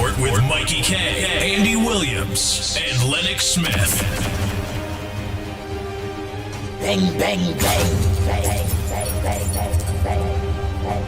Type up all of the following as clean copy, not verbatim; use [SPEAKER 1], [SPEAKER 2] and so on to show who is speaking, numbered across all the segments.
[SPEAKER 1] Report with Mickie K, Andy Williams, and Lennox Smith.
[SPEAKER 2] Bang, bang, bang, bang, bang, bang, bang, bang, bang.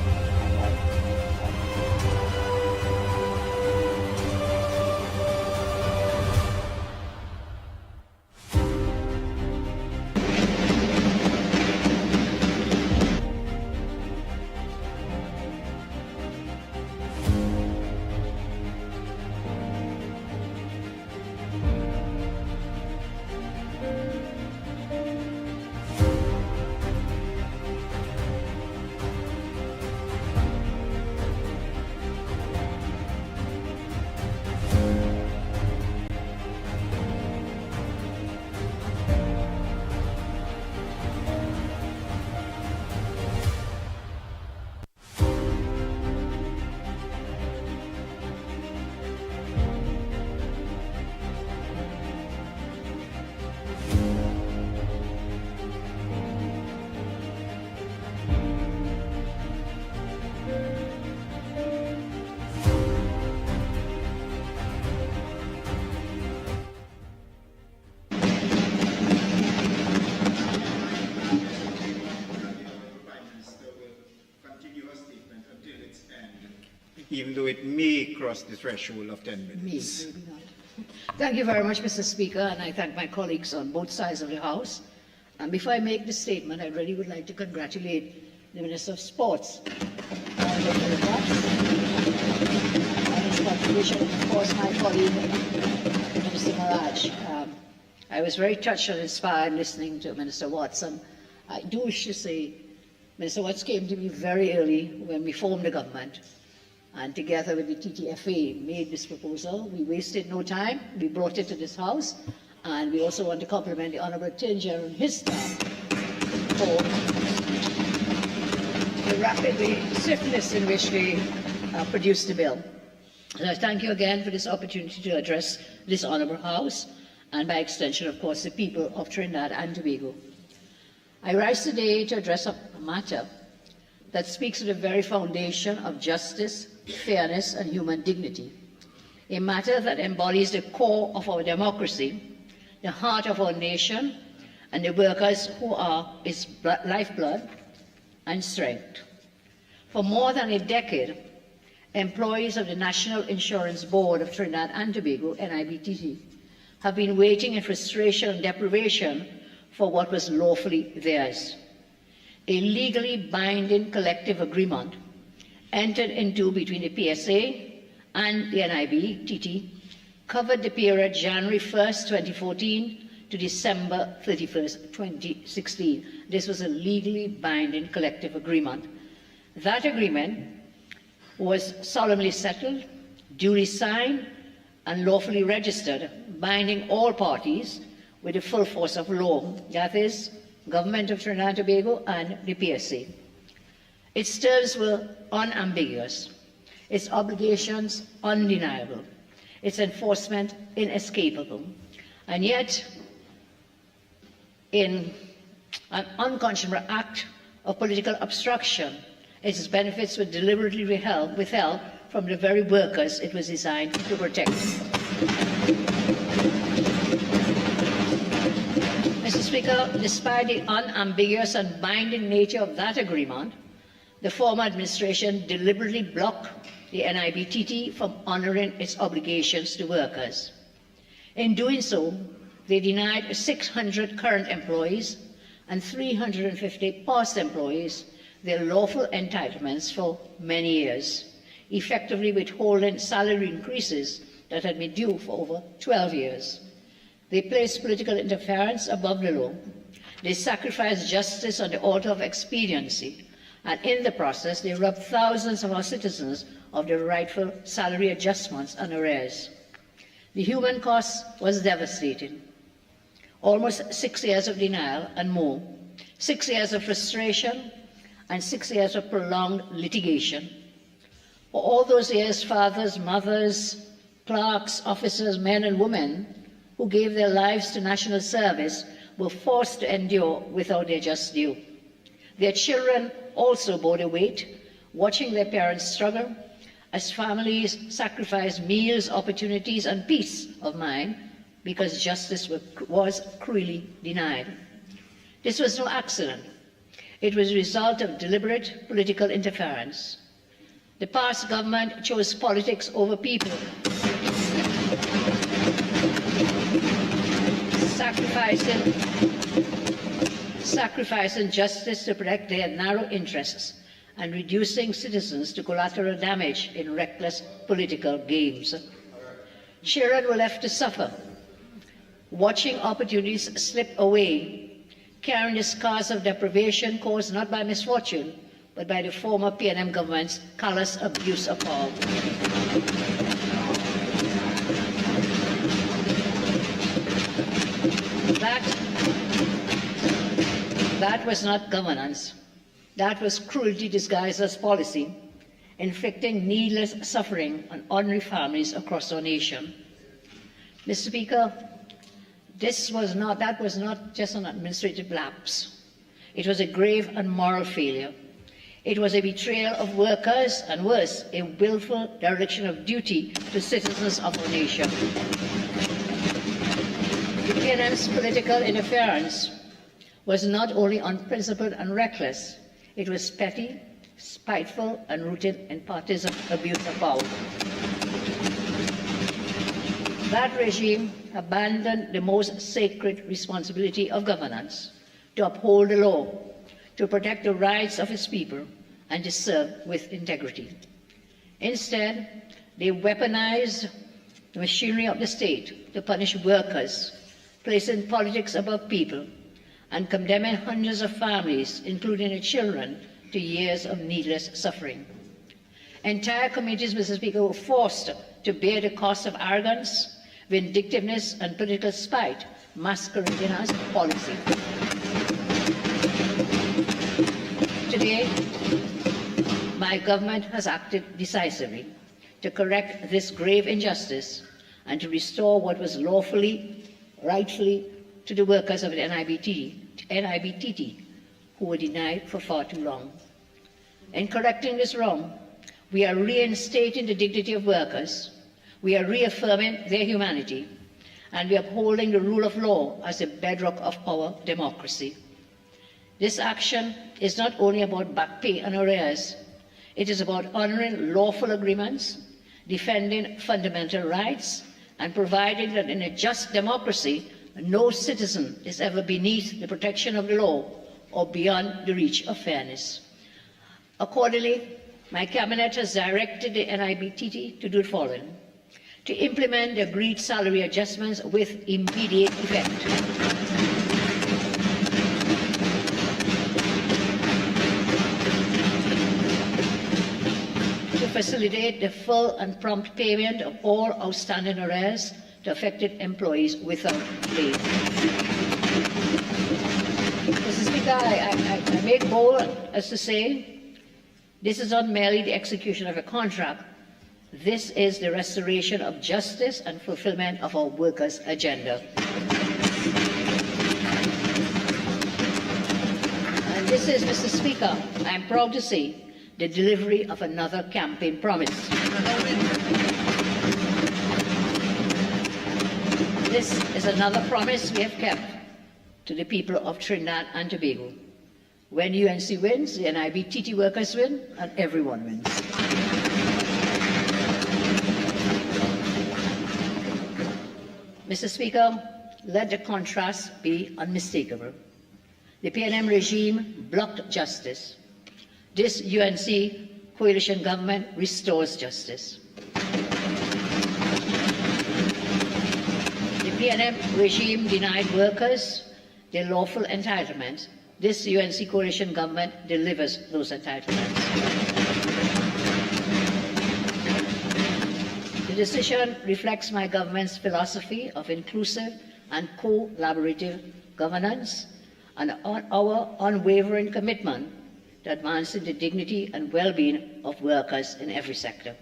[SPEAKER 3] Even though it may cross the threshold of 10 minutes.
[SPEAKER 4] Maybe not. Thank you very much, Mr. Speaker, and I thank my colleagues on both sides of the House. And before I make the statement, I really would like to congratulate the Minister of Sports and his contribution, of course, my colleague, Minister Maraj. I was very touched and inspired listening to Minister Watson. I do wish to say, Minister Watts came to me very early when we formed the government, and together with the TTFA made this proposal. We wasted no time. We brought it to this House, and we also want to compliment the Honourable Attorney General and his staff for the rapid, swiftness in which they produced the bill. And I thank you again for this opportunity to address this Honourable House, and by extension, of course, the people of Trinidad and Tobago. I rise today to address a matter that speaks to the very foundation of justice, fairness and human dignity, a matter that embodies the core of our democracy, the heart of our nation, and the workers who are its lifeblood and strength. For more than a decade, employees of the National Insurance Board of Trinidad and Tobago, NIBTT, have been waiting in frustration and deprivation for what was lawfully theirs. A legally binding collective agreement entered into between the PSA and the NIBTT covered the period January 1st, 2014 to December 31st, 2016. This was a legally binding collective agreement. That agreement was solemnly settled, duly signed, and lawfully registered, binding all parties with the full force of law, that is, Government of Trinidad and Tobago and the PSA. Its terms were unambiguous, its obligations undeniable, its enforcement inescapable, and yet, in an unconscionable act of political obstruction, its benefits were deliberately withheld from the very workers it was designed to protect. Mr. Speaker, despite the unambiguous and binding nature of that agreement, the former administration deliberately blocked the NIBTT from honouring its obligations to workers. In doing so, they denied 600 current employees and 350 past employees their lawful entitlements for many years, effectively withholding salary increases that had been due for over 12 years. They placed political interference above the law. They sacrificed justice on the altar of expediency, and in the process, they robbed thousands of our citizens of their rightful salary adjustments and arrears. The human cost was devastating. Almost 6 years of denial and more, 6 years of frustration, and 6 years of prolonged litigation. For all those years, fathers, mothers, clerks, officers, men and women who gave their lives to national service were forced to endure without their just due. Their children also bore the weight, watching their parents struggle as families sacrificed meals, opportunities, and peace of mind because justice was cruelly denied. This was no accident. It was a result of deliberate political interference. The past government chose politics over people, sacrificing justice to protect their narrow interests and reducing citizens to collateral damage in reckless political games. Children were left to suffer, watching opportunities slip away, carrying the scars of deprivation caused not by misfortune, but by the former PNM government's callous abuse of power. That was not governance. That was cruelty disguised as policy, inflicting needless suffering on ordinary families across our nation. Mr. Speaker, that was not just an administrative lapse. It was a grave and moral failure. It was a betrayal of workers and, worse, a willful dereliction of duty to citizens of our nation. The PNM's political interference was not only unprincipled and reckless, it was petty, spiteful, and rooted in partisan abuse of power. That regime abandoned the most sacred responsibility of governance, to uphold the law, to protect the rights of its people, and to serve with integrity. Instead, they weaponized the machinery of the state to punish workers, placing politics above people, and condemning hundreds of families, including their children, to years of needless suffering. Entire communities, Mr. Speaker, were forced to bear the cost of arrogance, vindictiveness, and political spite masquerading as policy. Today, my government has acted decisively to correct this grave injustice and to restore what was lawfully, rightfully, to the workers of the NIBTT, who were denied for far too long. In correcting this wrong, we are reinstating the dignity of workers, we are reaffirming their humanity, and we are upholding the rule of law as the bedrock of our democracy. This action is not only about back pay and arrears, it is about honouring lawful agreements, defending fundamental rights, and providing that in a just democracy, no citizen is ever beneath the protection of the law or beyond the reach of fairness. Accordingly, my Cabinet has directed the NIBTT to do the following: to implement the agreed salary adjustments with immediate effect, to facilitate the full and prompt payment of all outstanding arrears to affected employees without delay. Mr. Speaker, I make bold as to say this is not merely the execution of a contract. This is the restoration of justice and fulfillment of our workers' agenda. And this is, Mr. Speaker, I am proud to say, the delivery of another campaign promise. This is another promise we have kept to the people of Trinidad and Tobago. When UNC wins, the NIBTT workers win, and everyone wins. Mr. Speaker, let the contrast be unmistakable. The PNM regime blocked justice. This UNC coalition government restores justice. The PNM regime denied workers their lawful entitlements. This UNC coalition government delivers those entitlements. The decision reflects my government's philosophy of inclusive and collaborative governance and our unwavering commitment to advancing the dignity and well-being of workers in every sector.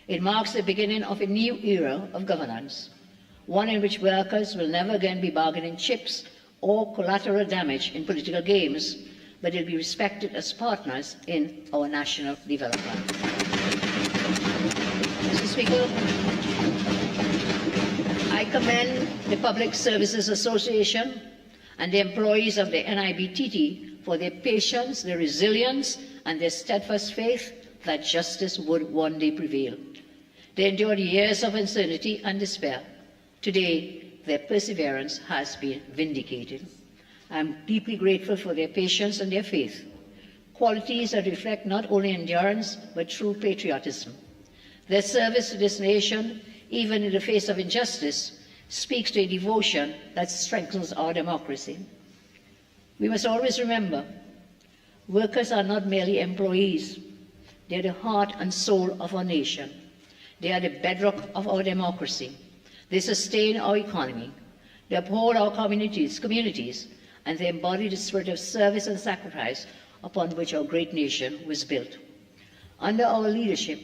[SPEAKER 4] It marks the beginning of a new era of governance, one in which workers will never again be bargaining chips or collateral damage in political games, but will be respected as partners in our national development. Speaker, I commend the Public Services Association and the employees of the NIBTT for their patience, their resilience, and their steadfast faith that justice would one day prevail. They endured years of uncertainty and despair. Today, their perseverance has been vindicated. I am deeply grateful for their patience and their faith, qualities that reflect not only endurance but true patriotism. Their service to this nation, even in the face of injustice, speaks to a devotion that strengthens our democracy. We must always remember, workers are not merely employees. They are the heart and soul of our nation. They are the bedrock of our democracy. They sustain our economy. They uphold our communities, and they embody the spirit of service and sacrifice upon which our great nation was built. Under our leadership,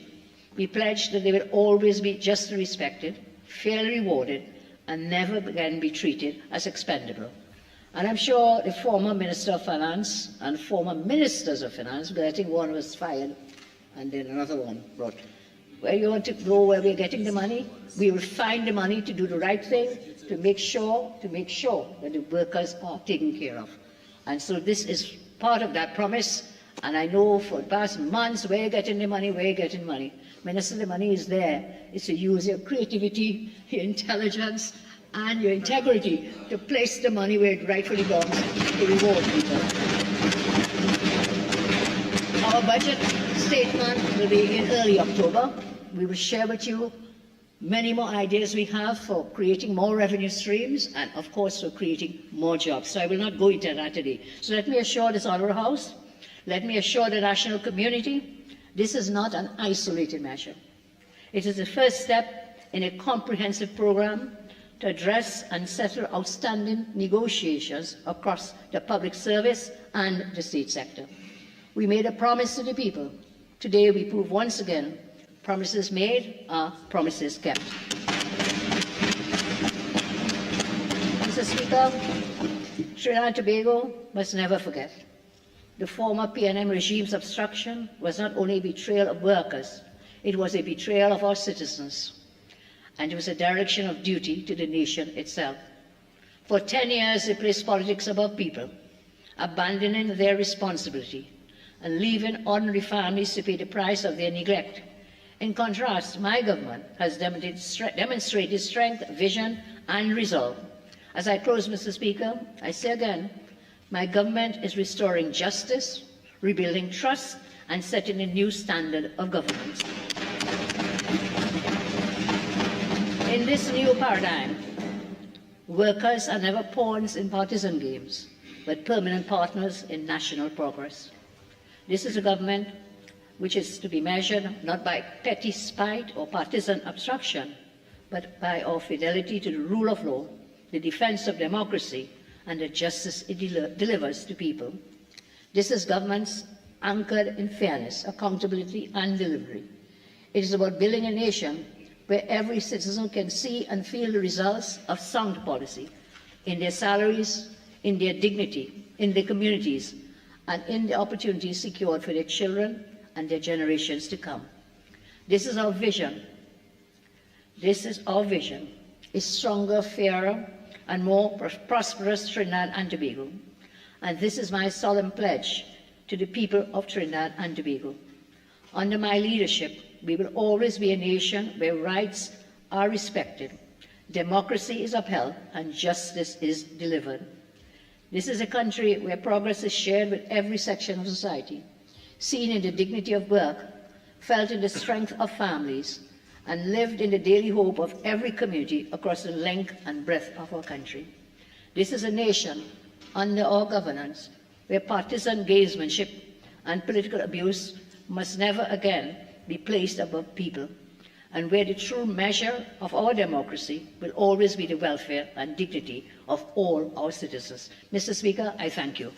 [SPEAKER 4] we pledge that they will always be justly respected, fairly rewarded, and never again be treated as expendable. And I'm sure the former Minister of Finance and former Ministers of Finance, because I think one was fired and then another one brought. Where you want to go, where we're getting the money, we will find the money to do the right thing, to make sure that the workers are taken care of. And so this is part of that promise, and I know for the past months, where you're getting the money, Minister, the money is there. It's to use your creativity, your intelligence, and your integrity to place the money where it rightfully belongs to reward people. Our budget statement will be in early October. We will share with you many more ideas we have for creating more revenue streams and, of course, for creating more jobs. So I will not go into that today. So let me assure this Honourable House, let me assure the national community, this is not an isolated measure. It is the first step in a comprehensive program to address and settle outstanding negotiations across the public service and the state sector. We made a promise to the people. Today we prove once again, promises made are promises kept. Mr. Speaker, Trinidad and Tobago must never forget. The former PNM regime's obstruction was not only a betrayal of workers, it was a betrayal of our citizens, and it was a dereliction of duty to the nation itself. For 10 years, they placed politics above people, abandoning their responsibility and leaving ordinary families to pay the price of their neglect. In contrast, my government has demonstrated strength, vision, and resolve. As I close, Mr. Speaker, I say again, my government is restoring justice, rebuilding trust, and setting a new standard of governance. In this new paradigm, workers are never pawns in partisan games, but permanent partners in national progress. This is a government which is to be measured not by petty spite or partisan obstruction, but by our fidelity to the rule of law, the defense of democracy, and the justice it delivers to people. This is governance anchored in fairness, accountability, and delivery. It is about building a nation where every citizen can see and feel the results of sound policy in their salaries, in their dignity, in their communities, and in the opportunities secured for their children and their generations to come. This is our vision. This is our vision, a stronger, fairer, and more prosperous Trinidad and Tobago. And this is my solemn pledge to the people of Trinidad and Tobago. Under my leadership, we will always be a nation where rights are respected, democracy is upheld, and justice is delivered. This is a country where progress is shared with every section of society, seen in the dignity of work, felt in the strength of families, and lived in the daily hope of every community across the length and breadth of our country. This is a nation under our governance where partisan gamesmanship and political abuse must never again be placed above people, and where the true measure of our democracy will always be the welfare and dignity of all our citizens. Mr. Speaker, I thank you.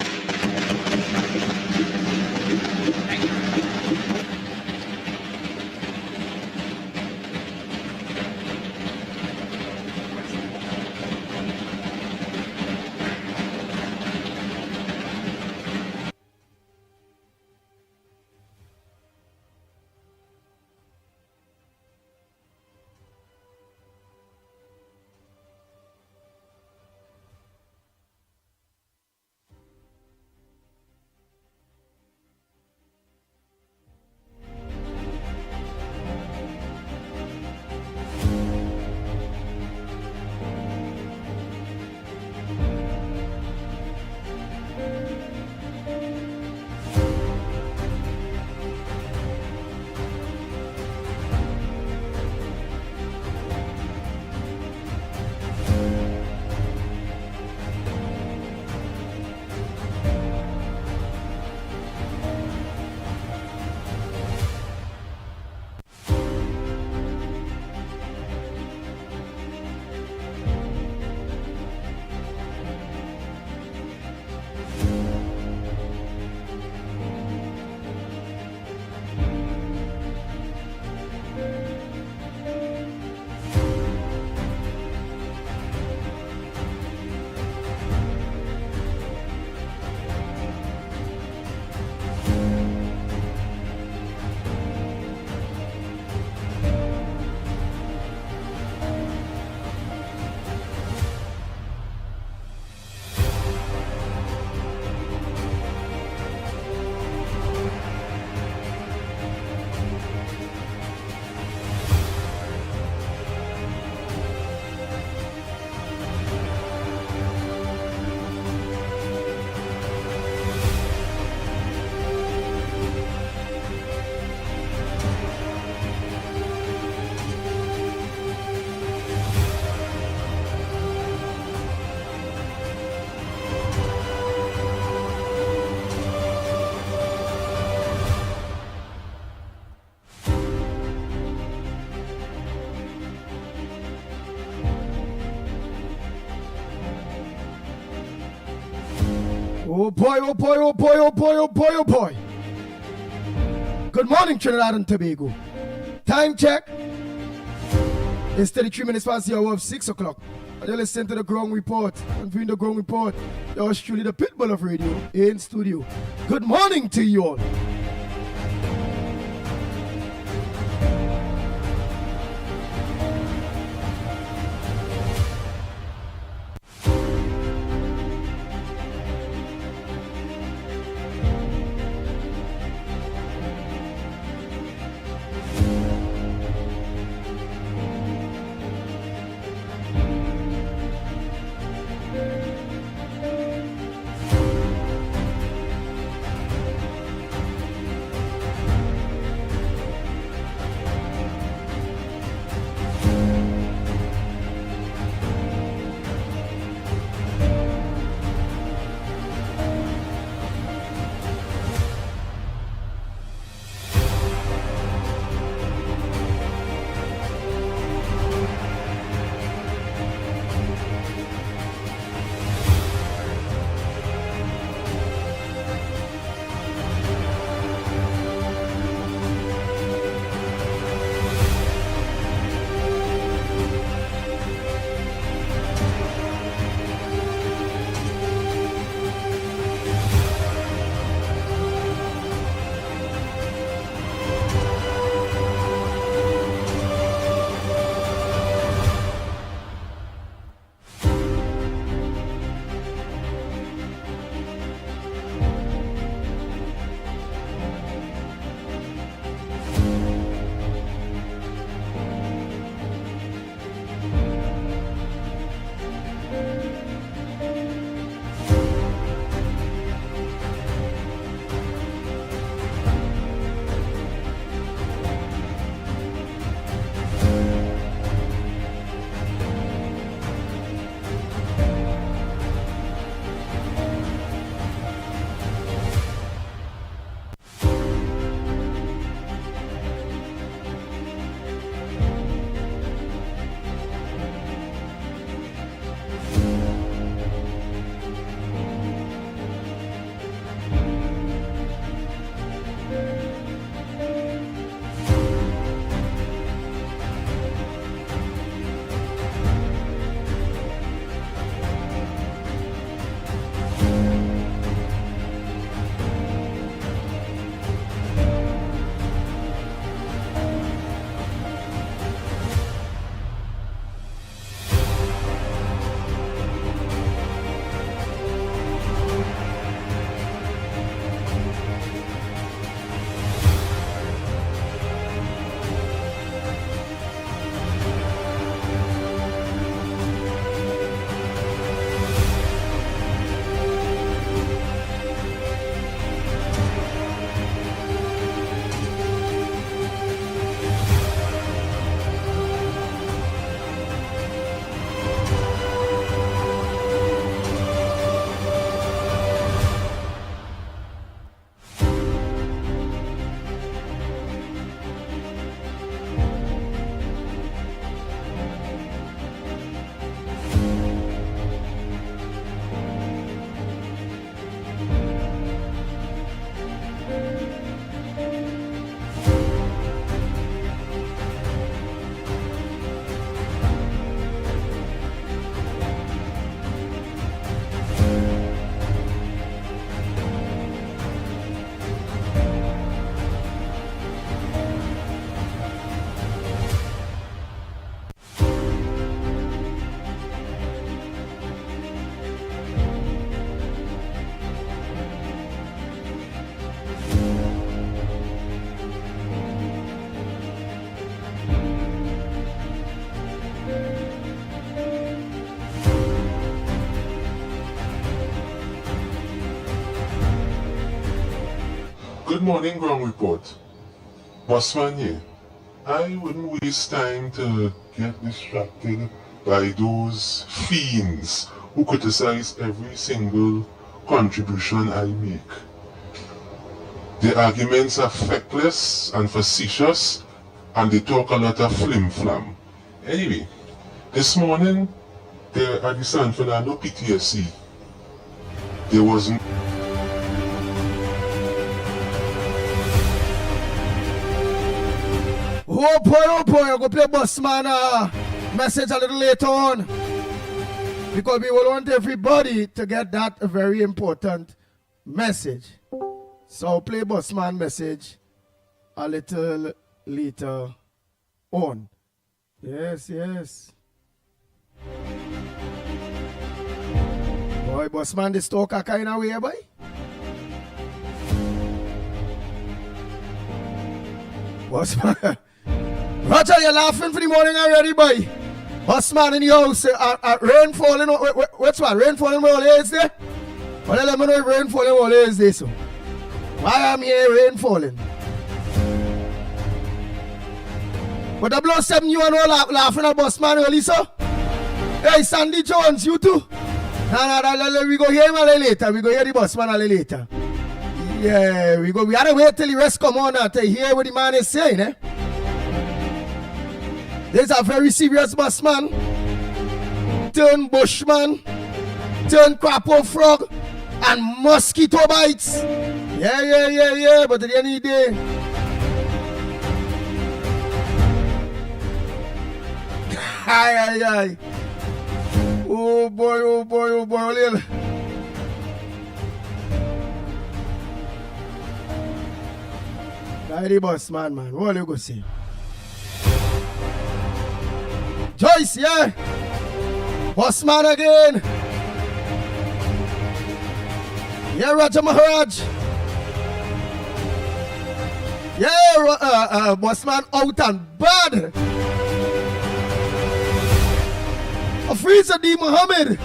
[SPEAKER 5] Oh boy, oh boy, oh boy, oh boy, oh boy, oh boy. Good morning, Trinidad and Tobago. Time check. It's 33 minutes past the hour of 6 o'clock. And you're listening to the Ground Report. And viewing the Ground Report, yours truly, the Pitbull of radio, in studio. Good morning to you all.
[SPEAKER 6] Good morning, Ground Report. Bossman here. I wouldn't waste time to get distracted by those fiends who criticize every single contribution I make. The arguments are feckless and facetious, and they talk a lot of flim-flam. Anyway, this morning, there at the San Fernando PTSC, there was
[SPEAKER 5] oh boy, I'm going to play Bossman message a little later on. Because we will want everybody to get that very important message. So play Bossman message a little later on. Yes. Boy, Bossman, this talk a kind of way, boy. Bossman. Roger, you're laughing for the morning already, boy. Bossman in the house, rain falling. What's what? Rain falling all days there? Well, let me know if rain falling all days there, so. Why am here rain falling? But the blow 7 you and all laughing at Bossman early, so? Hey, Sandy Jones, you too? No, we go hear him a little later. We go hear the Bossman a little later. Yeah, we gotta wait till the rest come on to hear what the man is saying, eh? There's a very serious Bossman. Turn bushman. Turn crapo frog. And mosquito bites. Yeah. But at the end of the day, Aye. Oh boy, little. Guy the Bossman, man. What are you going to say? Joyce, yeah. Bossman again. Yeah, Raja Maharaj. Yeah, Bossman out and bad. Afriza D. Muhammad.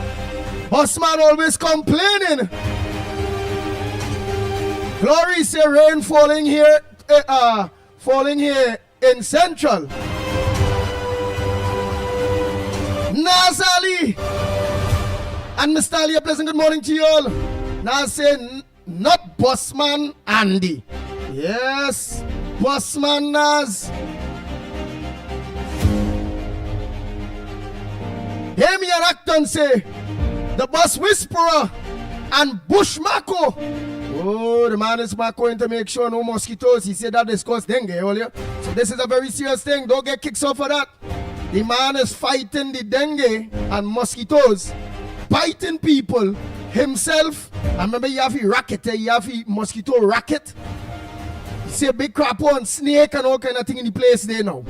[SPEAKER 5] Bossman always complaining. Glory say rain falling here in Central. Nazali and Mr. Ali, a pleasant good morning to you all. Now say not Bossman Andy. Yes, Bossman Naz. Hear me and Acton say the Boss Whisperer and Bush Mako. Oh, the man is going to make sure no mosquitoes. He said that this caused dengue earlier. So this is a very serious thing. Don't get kicked off for that. The man is fighting the dengue and mosquitoes, biting people himself. I remember you have a racket, you have a mosquito racket. You see a big crap on snake and all kind of thing in the place there now.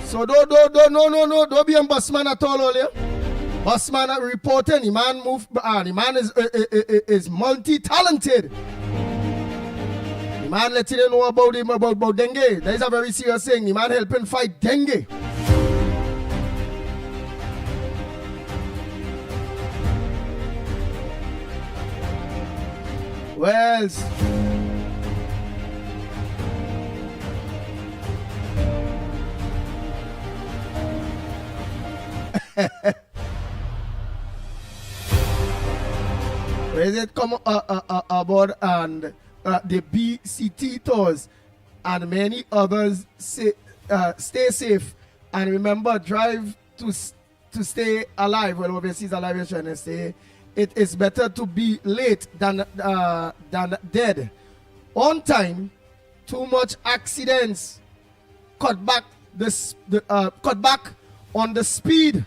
[SPEAKER 5] So don't be a Bossman at all earlier. Bossman reporting, the man the man is multi-talented. The man letting you know about dengue. That is a very serious thing. The man helping fight dengue. Well, where is it come aboard and the BCT tours and many others say, stay safe and remember drive to stay alive. Well, obviously it's alive, you're trying to say. It is better to be late than dead. On time, too much accidents. Cut back on the speed.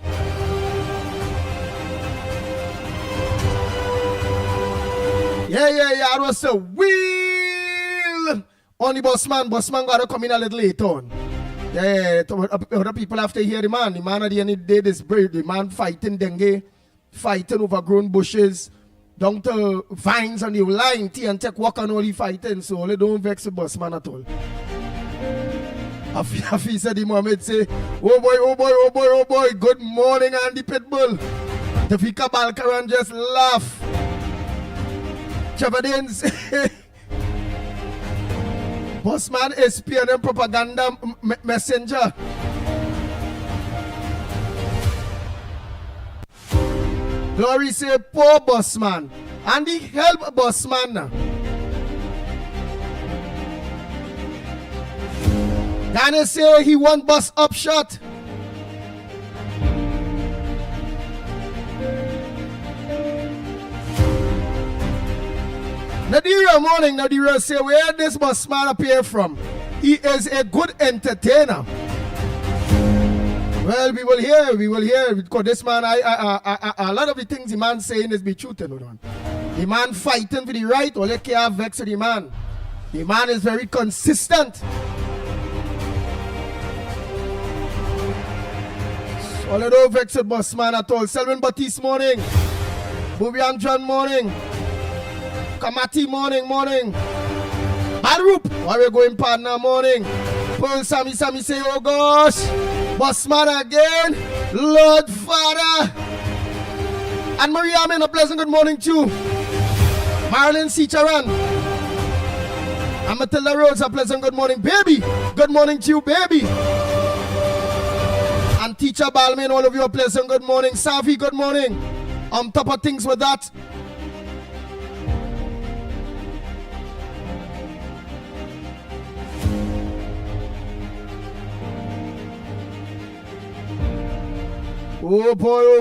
[SPEAKER 5] Yeah. I was a wheel on the Bossman. Bossman got to come in a little later on. Yeah. Other people have to hear the man. The man at the end of the day, this brave. The man fighting dengue. Fighting overgrown bushes, down to vines on the line, and take walk and only fighting, so they don't vex the Bossman at all. Afi said the Mohammed say, oh boy, good morning Andy Pitbull. Tafika Balkaran just laugh. Chavadin say, Bossman is PNM propaganda messenger. Glory say, poor Bossman. And he help Bossman. Daniel say he want bus upshot. Nadira morning, Nadira say, where this Bossman appear from? he is a good entertainer. Well, we will hear, because this man, a lot of the things the man saying is be truth. The man fighting for the right, all you care vex with the man. The man is very consistent. So all don't vex with boss man at all. Selwyn Batiste morning. Bubian John morning. Kamati morning. Barup, why we going partner morning. Pearl Sammy say, oh gosh. Boss man again, Lord Father. And Maria, a pleasant good morning too. Marilyn Sicharan. And Matilda Rhodes, a pleasant good morning, baby. Good morning to you, baby. And Teacher Balmain, all of you a pleasant good morning. Savi, good morning. On top of things with that, oh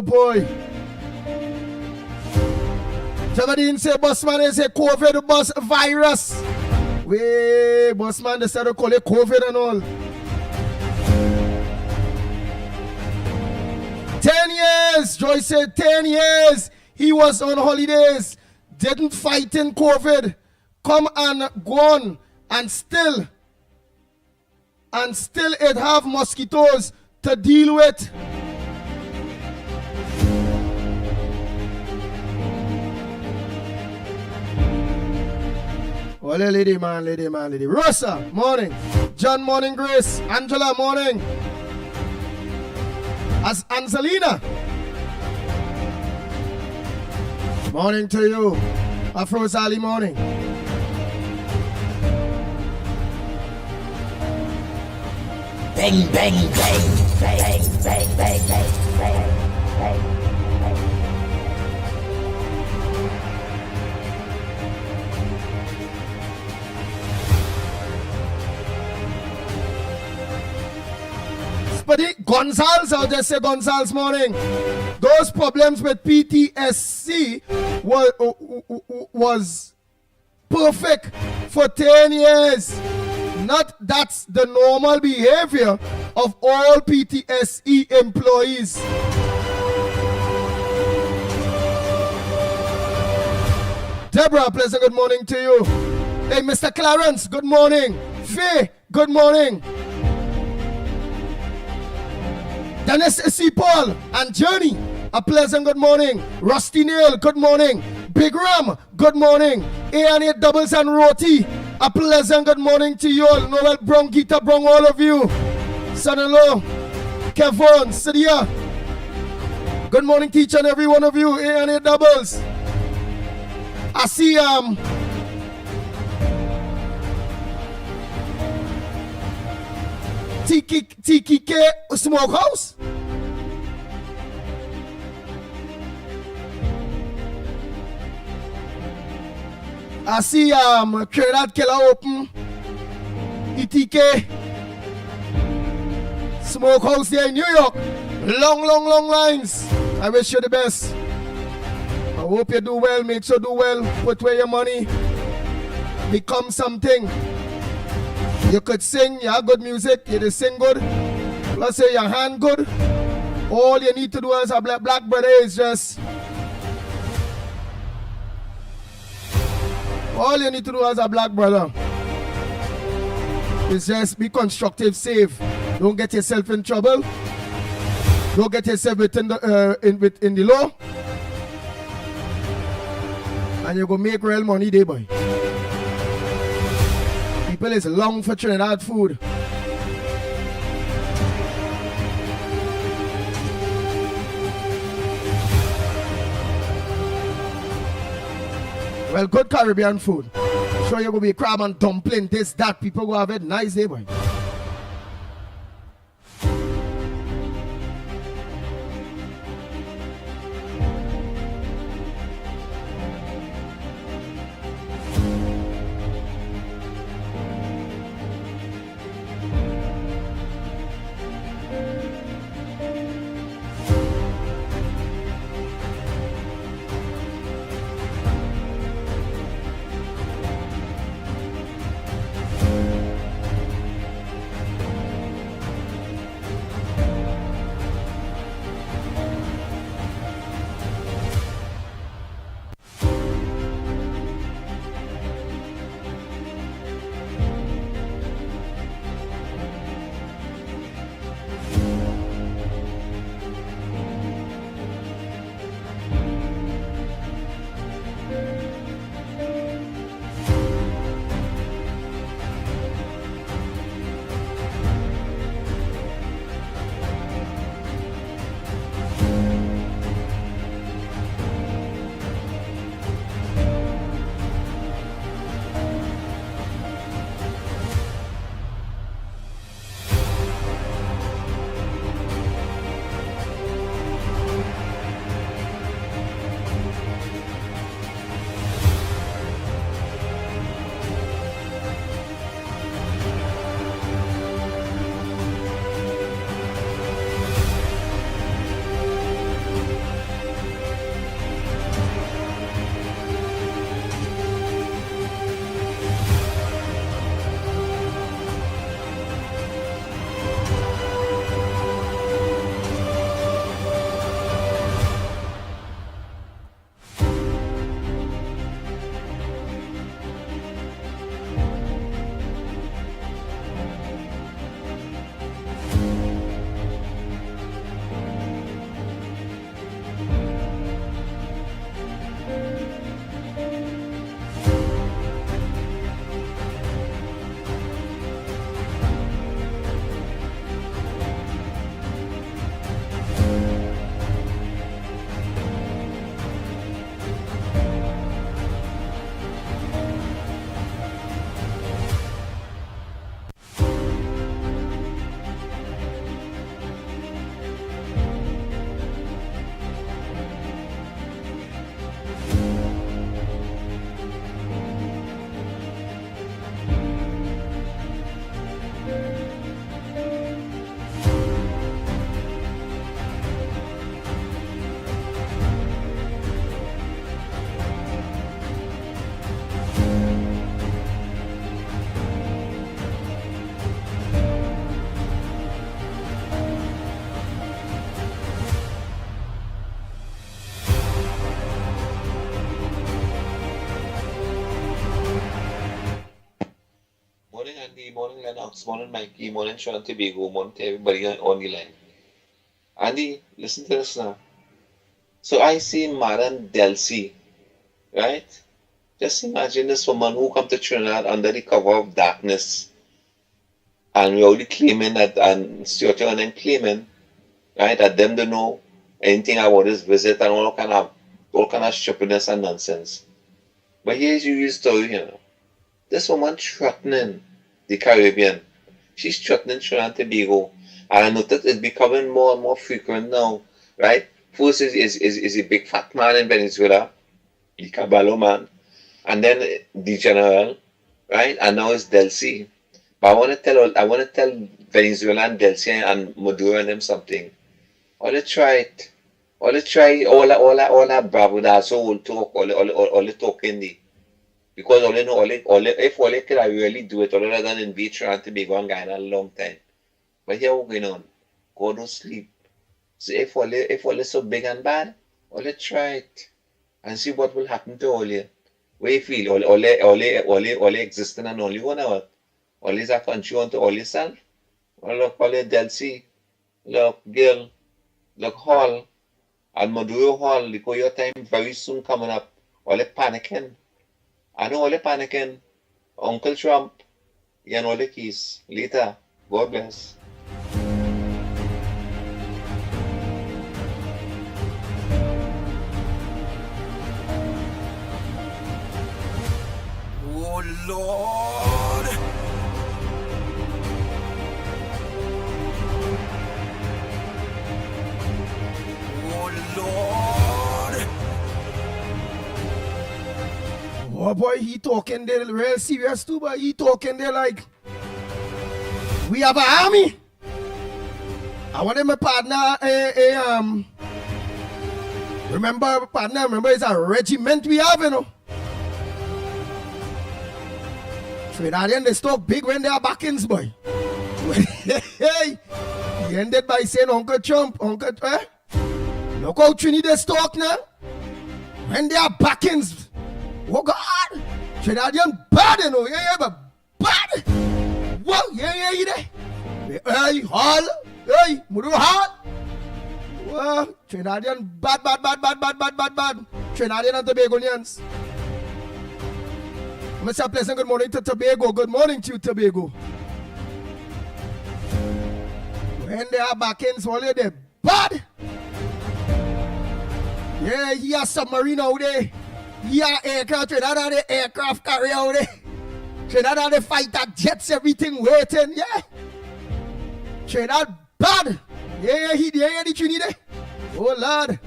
[SPEAKER 5] boy. Jabadine say bossman is a COVID bus virus. Wait, bossman, they said to call it COVID and all. 10 years, Joyce said 10 years. He was on holidays, didn't fight in COVID, come and gone, and still it have mosquitoes to deal with. Oh, lady man. Rosa, morning. John, morning. Grace. Angela, morning. As Angelina. Morning to you. Afro Sally, morning.
[SPEAKER 2] Bang, bang, bang, bang, bang, bang, bang, bang, bang.
[SPEAKER 5] But Gonzalez out there say Gonzalez morning. Those problems with PTSC was perfect for 10 years. Not that's the normal behavior of all PTSE employees. Deborah, pleasant good morning to you. Hey, Mr. Clarence, good morning. Faye, good morning. Dennis C. Paul and Journey, a pleasant good morning. Rusty Nail, good morning. Big Ram, good morning. A&A Doubles and Roti, a pleasant good morning to you all. Noel Brown, Gita Brown, all of you. Son-in-law, Kevon, Sadia. Good morning to each and every one of you. A&A Doubles. I see TKK Smokehouse. I see Trinidad Killer Open. ETK Smokehouse there in New York. Long lines. I wish you the best. I hope you do well. Make sure you do well. Put away your money. Become something. You could sing, you have good music, you just sing good. Let's say your hand good. All you need to do as a black brother is just... All you need to do as a black brother is just be constructive, safe. Don't get yourself in trouble. Don't get yourself within the law. And you go make real money day, boy. People is long for Trinidad food. Well, good Caribbean food. Sure you go be crab and dumpling, this, that. People go have it nice day, boy.
[SPEAKER 7] morning Lennox, morning Mikey, morning Sean Tobago, morning to everybody on the line. Andy, listen to this now. So I see Madam Delcy, right? Just imagine this woman who come to Trinidad under the cover of darkness, and we're only claiming that, and Stuart and then claiming, right, that them don't know anything about this visit and all kind of stupidness and nonsense. But here's your story, you know. This woman threatening the Caribbean. She's threatening Trinidad and Tobago. And I noticed it's becoming more and more frequent now, right? First is a big fat man in Venezuela, the Caballo man, and then the general, right? And now it's Delcy. But I want to tell Venezuela and Delcy and Maduro and them something. All they try all that bravo that's all talk, all the talking the. Because all they know, if all they could really do it, all they done in beach and to be gone in a long time. But here what's going on? Go to sleep. So if all is so big and bad, all they try it and see what will happen to all you. Where you feel all they existing and only one hour. All is a country unto all yourself. Look all Delcy, look Gil, look Hall, and Maduro Hall, because your time very soon coming up. All they panicking. I know all they panicking. Uncle Trump, you know the keys. Later. God bless.
[SPEAKER 1] Oh, Lord. Oh, Lord.
[SPEAKER 5] Oh boy, he talking there real serious too, but he talking there like we have an army. I want my partner remember it's a regiment we have, you know. Trinidadian they talk big when they are backings, boy. Hey, he ended by saying Uncle Trump, look how Trinidad talk now. When they are backings, oh God, Trinidadian bad, you know, yeah, but bad. Whoa, yeah, there. Hey, Hall, hey, Mudu Hall. Whoa, Trinidadian bad. Trinidadian and Tobagonians. Mr. Pleasant, good morning to Tobago. Good morning to you, Tobago. When they are back in, so they're bad. Yeah, he has submarine out there. He has aircraft, Trinidad the aircraft carrier out there. Trinidad the fighter jets, everything waiting, yeah. Trinidad bad. Yeah, the Trinidad. Oh, Lord.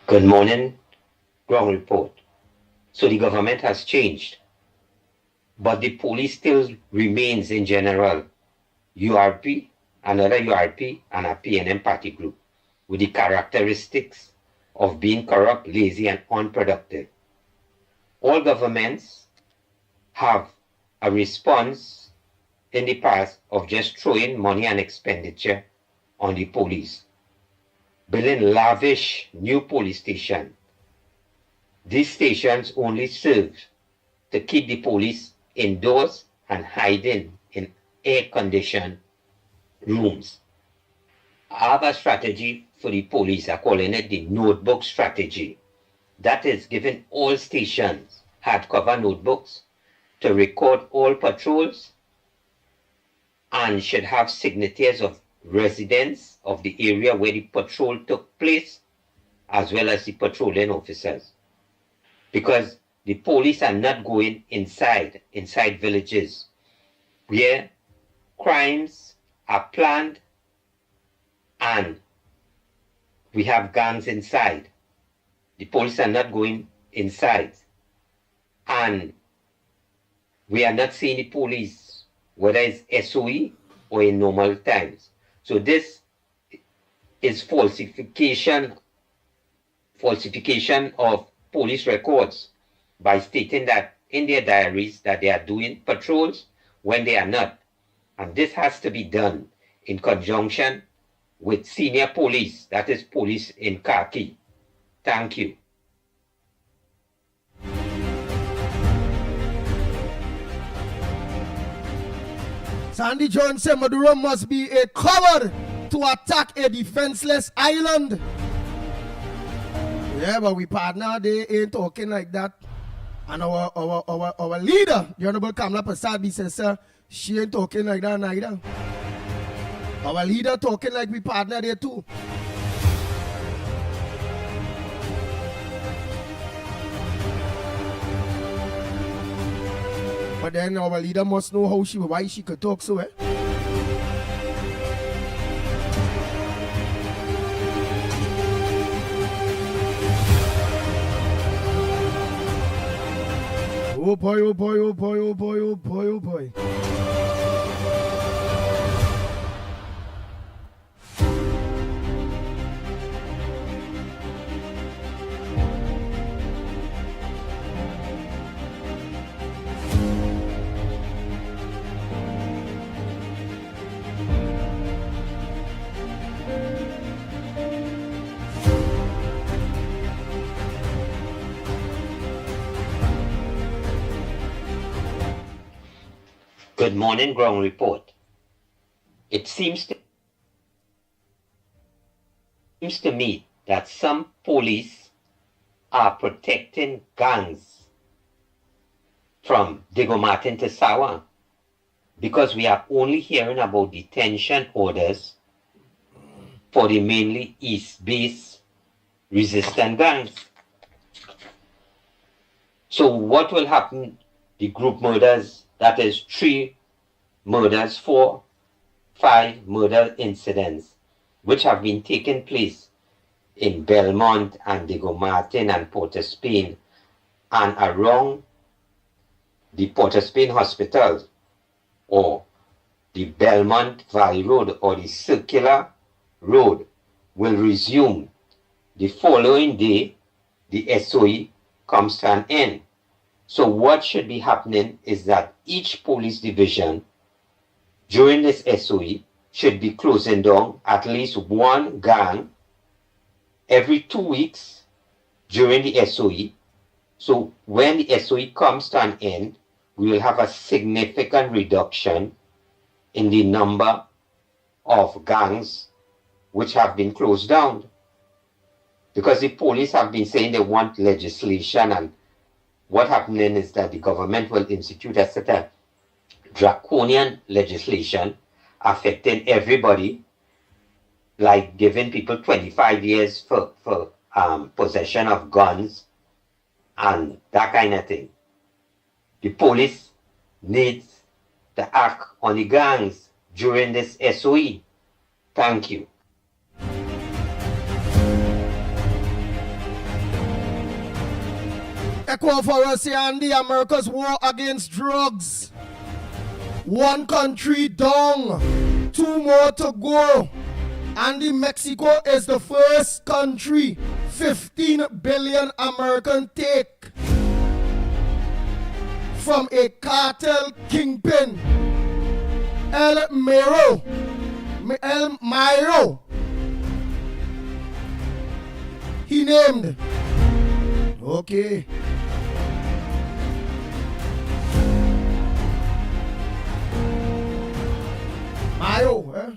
[SPEAKER 8] Good morning, ground report. So the government has changed, but the police still remains in general URP, another URP, and a PNM party group with the characteristics of being corrupt, lazy, and unproductive. All governments have a response in the past of just throwing money and expenditure on the police, building lavish new police stations. These stations only serve to keep the police indoors and hiding in air-conditioned rooms. I have a strategy for the police. I'm calling it the notebook strategy. That is giving all stations hardcover notebooks to record all patrols and should have signatures of residents of the area where the patrol took place, as well as the patrolling officers. Because the police are not going inside villages where crimes are planned and we have gangs inside. The police are not going inside. And we are not seeing the police, whether it's SOE or in normal times. So this is falsification of police records by stating that in their diaries that they are doing patrols when they are not. And this has to be done in conjunction with senior police, that is police in khaki. Thank you.
[SPEAKER 5] Sandy Jones said Maduro must be a coward to attack a defenseless island. Yeah, but we partner, they ain't talking like that. And our leader, the Honorable Kamala Prasad, says, sir, she ain't talking like that neither. Our leader talking like we partner there too. But then our leader must know why she could talk so, eh? Oh boy, oh boy, oh boy, oh boy, oh boy, oh boy.
[SPEAKER 8] Good morning, ground report. It seems to me that some police are protecting gangs from Diego Martin to Sawa because we are only hearing about detention orders for the mainly East-based resistant gangs. So what will happen? The group murders, that is 3 murders, 4, 5 murder incidents, which have been taking place in Belmont and Diego Martin and Port of Spain and around the Port of Spain hospital or the Belmont Valley Road or the circular road will resume the following day. The SOE comes to an end. So what should be happening is that each police division during this SOE should be closing down at least one gang every 2 weeks during the SOE. So when the SOE comes to an end, we will have a significant reduction in the number of gangs which have been closed down. Because the police have been saying they want legislation, and what happening is that the government will institute a set of draconian legislation affecting everybody, like giving people 25 years for possession of guns and that kind of thing. The police needs to act on the gangs during this SOE. Thank you.
[SPEAKER 5] Echo for us here, Andy. America's war against drugs. 1 country down, 2 more to go. Andy, Mexico is the first country. 15 billion American take from a cartel kingpin, El Mayo. He named. Okay. Mayo, eh?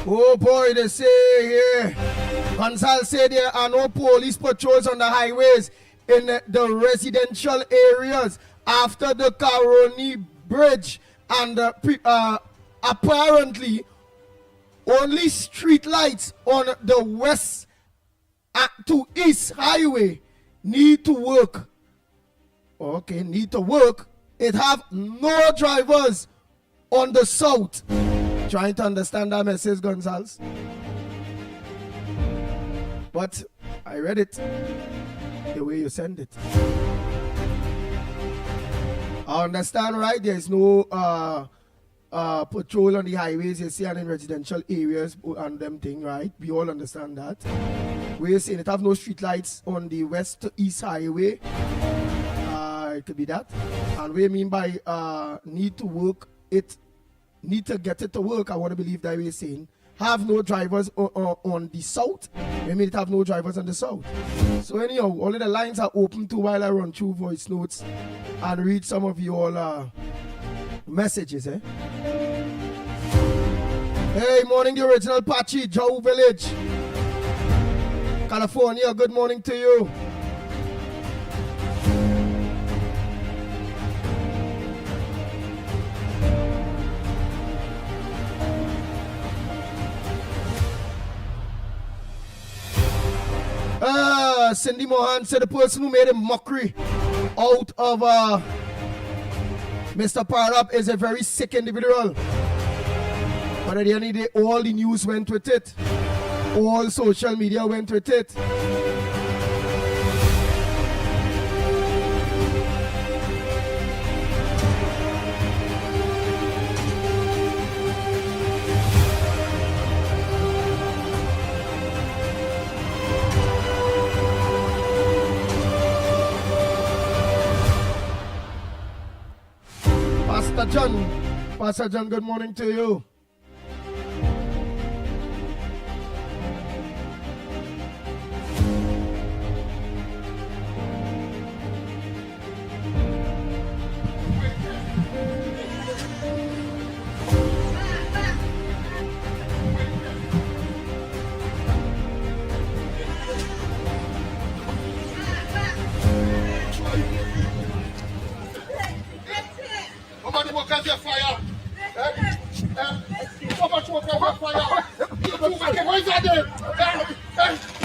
[SPEAKER 5] Oh boy, they say here. Gonzalez said there are no police patrols on the highways in the residential areas after the Caroni Bridge, and apparently only street lights on the west to east highway need to work. Okay, need to work. It have no drivers on the south. Trying to understand that message, Gonzalez. But I read it the way you send it. I understand, right? There's no patrol on the highways, you see, and in residential areas and them thing, right? We all understand that. We're saying it have no street lights on the west to east highway. It could be that. And we mean by need to work it, need to get it to work, I want to believe that we're saying have no drivers on the south. We mean it have no drivers on the south. So anyhow, all of the lines are open to while I run through voice notes and read some of your messages, eh? Hey, morning, the original Pachi, Joe Village, California, good morning to you. Cindy Mohan said the person who made a mockery out of Mr. Parap is a very sick individual. But at the end of the day, all the news went with it. All social media went with it. Pastor John, good morning to you.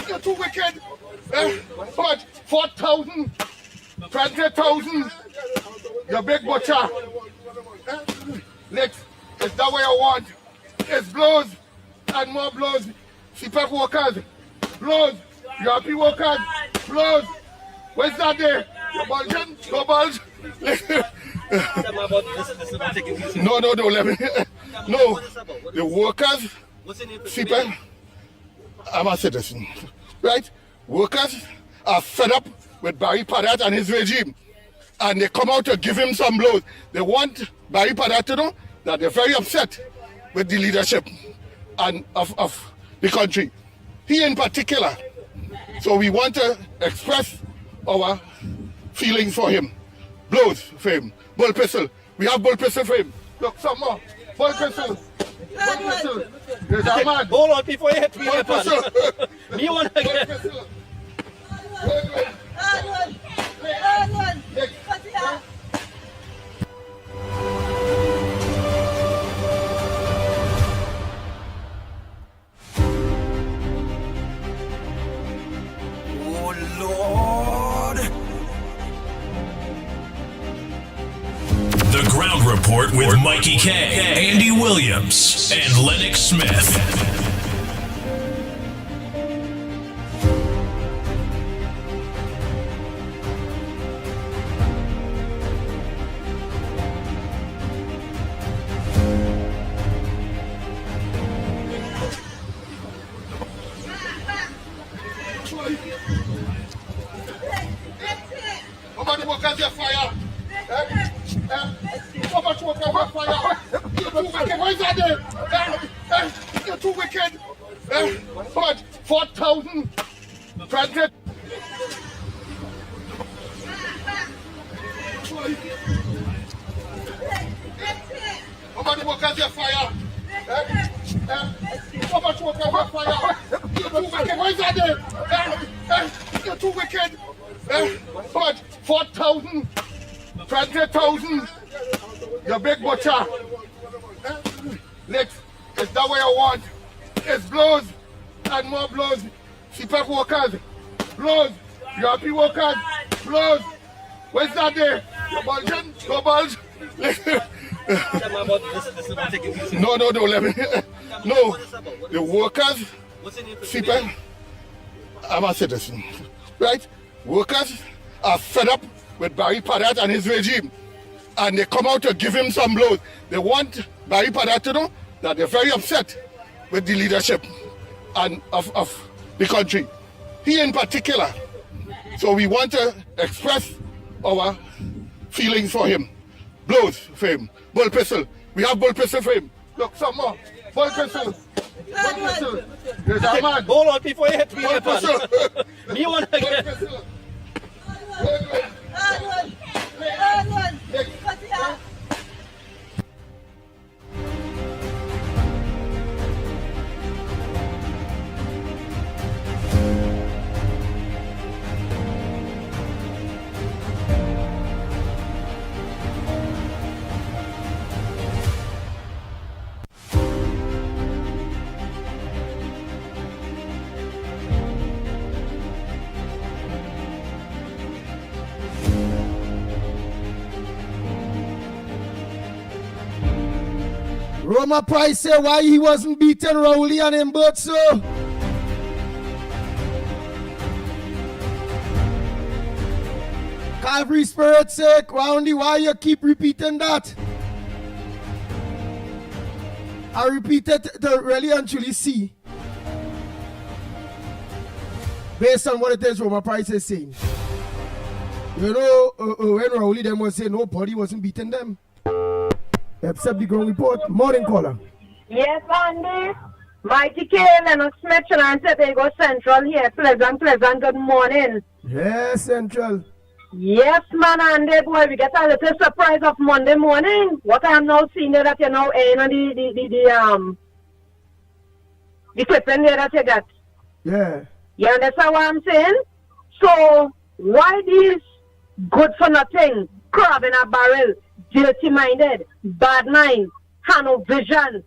[SPEAKER 5] You're too wicked. But 4,000, 20,000, you're big butcher. Next, is that what you want? It's blows and more blows. CPAP workers, blows. URP workers, blows. Where's that there? You're bulging? Go bulge? No, let me. No, the workers, CPAP, I'm a citizen, right? Workers are fed up with Barry Padat and his regime, and they come out to give him some blows. They want Barry Padat to know that they're very upset with the leadership and of the country. He in particular. So we want to express our feelings for him. Blows for him. Bull pistol. We have bull pistol for him. Look, some more. Bull pistol. Bull pistol. There's a man.
[SPEAKER 9] Hold on before you hit me.
[SPEAKER 5] Bull pistol.
[SPEAKER 9] Me one again.
[SPEAKER 5] Bull pistol.
[SPEAKER 1] Oh, Lord. The Ground Report with Mikey K, Andy Williams, and Lennox Smith.
[SPEAKER 5] How many workers you fire? How much workers you fire? You're too wicked. Why is that there? You're too wicked. But 4,000, 20. How many workers you fire? How much workers you fire? You're too wicked. Why is that there? You're too wicked. But 4,000, 20,000, you're big butcher. Next, is that what you want? It's blows and more blows. CPAP workers, blows. URP workers, blows. Where's that there? You're bulging? Go bulge? No, let me. No, the workers, CPAP,
[SPEAKER 10] I'm a citizen, right? Workers are fed up with Barry Padat and his regime, and they come out to give him some blows. They want Barry Padat to know that they're very upset with the leadership and of the country. He in particular. So we want to express our feelings for him. Blows for him. Bull pistol. We have bull pistol for him. Look, some more. Bull pistol. Bull pistol. There's a man.
[SPEAKER 9] Hold on before you hit me.
[SPEAKER 10] Bull pistol.
[SPEAKER 9] Me want to get.
[SPEAKER 5] Roma Price say why he wasn't beating Rowley and him both so. Calvary Spirit sake, Roundy, why you keep repeating that? I repeat it to really and truly see. Based on what it is Roma Price is saying. You know, when Rowley them was saying nobody wasn't beating them. Except the ground report. Morning caller.
[SPEAKER 11] Yes, Andy. Mickie, Lennox, Smith, and Tobago Central here. Pleasant. Good morning.
[SPEAKER 5] Yes, Central.
[SPEAKER 11] Yes, man, Andy, boy, we get a little surprise of Monday morning. What I am now seeing there that you know, the clipping there that you got.
[SPEAKER 5] Yeah.
[SPEAKER 11] You understand what I'm saying? So, why these good for nothing, crab in a barrel, dirty-minded, bad mind, have no vision,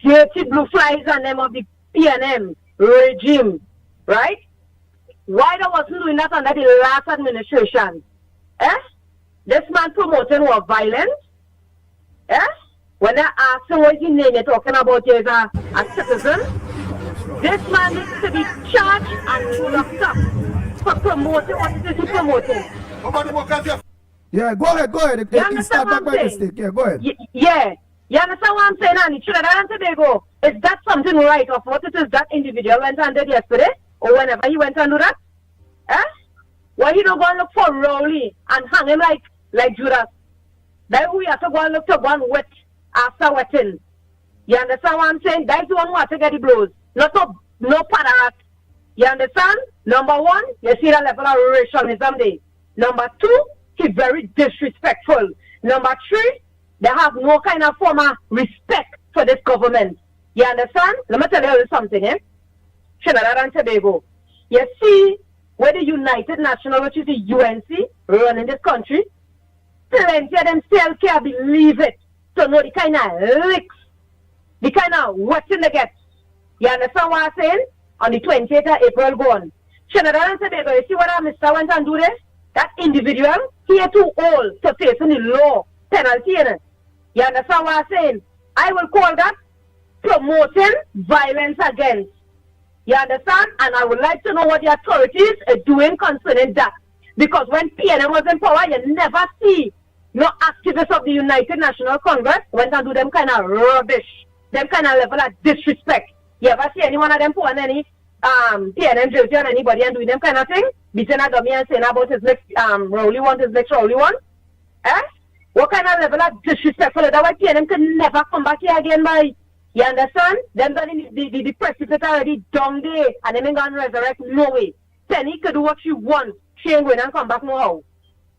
[SPEAKER 11] dirty blue flies and them of the PNM regime, right? Why they wasn't doing that under the last administration? This man promoting what, violence? When they ask him what his name, they're talking about you as a citizen. This man needs to be charged and locked up for promoting what it is he's promoting.
[SPEAKER 5] Yeah, go ahead. You start back by mistake. Yeah, go ahead.
[SPEAKER 11] Yeah. You understand what I'm saying, Annie? Trinidad and Tobago, is that something right of what it is that individual went and did yesterday? Or whenever he went and do that? Why you don't go and look for Rowley and hang him like Judas? Then we have to go and look to one wet after wetting. You understand what I'm saying? That's the one who has to get the blows. No padarat. You understand? Number one, you see the level of racialism there. Number two, he's very disrespectful. Number three, they have no kind of form of respect for this government. You understand? Let me tell you something, Trinidad and Tobago. You see, where the United Nations, which is the UNC, running this country, plenty of them still can't believe it. To know the kind of licks, the kind of wetting they get. You understand what I'm saying? On the 28th of April gone. Trinidad and Tobago, you see what our Mr. went and do this? That individual, he is too old to face any law penalty in it. You understand what I'm saying? I will call that promoting violence against. You understand? And I would like to know what the authorities are doing concerning that. Because when PNM was in power, you never see no activists of the United National Congress went and do them kind of rubbish, them kind of level of disrespect. You ever see any one of them put on any PNM jersey or anybody and doing them kind of thing? Beating a dummy and saying about his next Rowley one, his next Rowley one? What kind of level of disrespectful is that? Why PNM can never come back here again by? You understand? Them done the precipice already down there and them ain't gonna resurrect no way. Penny could do what she wants. She ain't going and come back no how.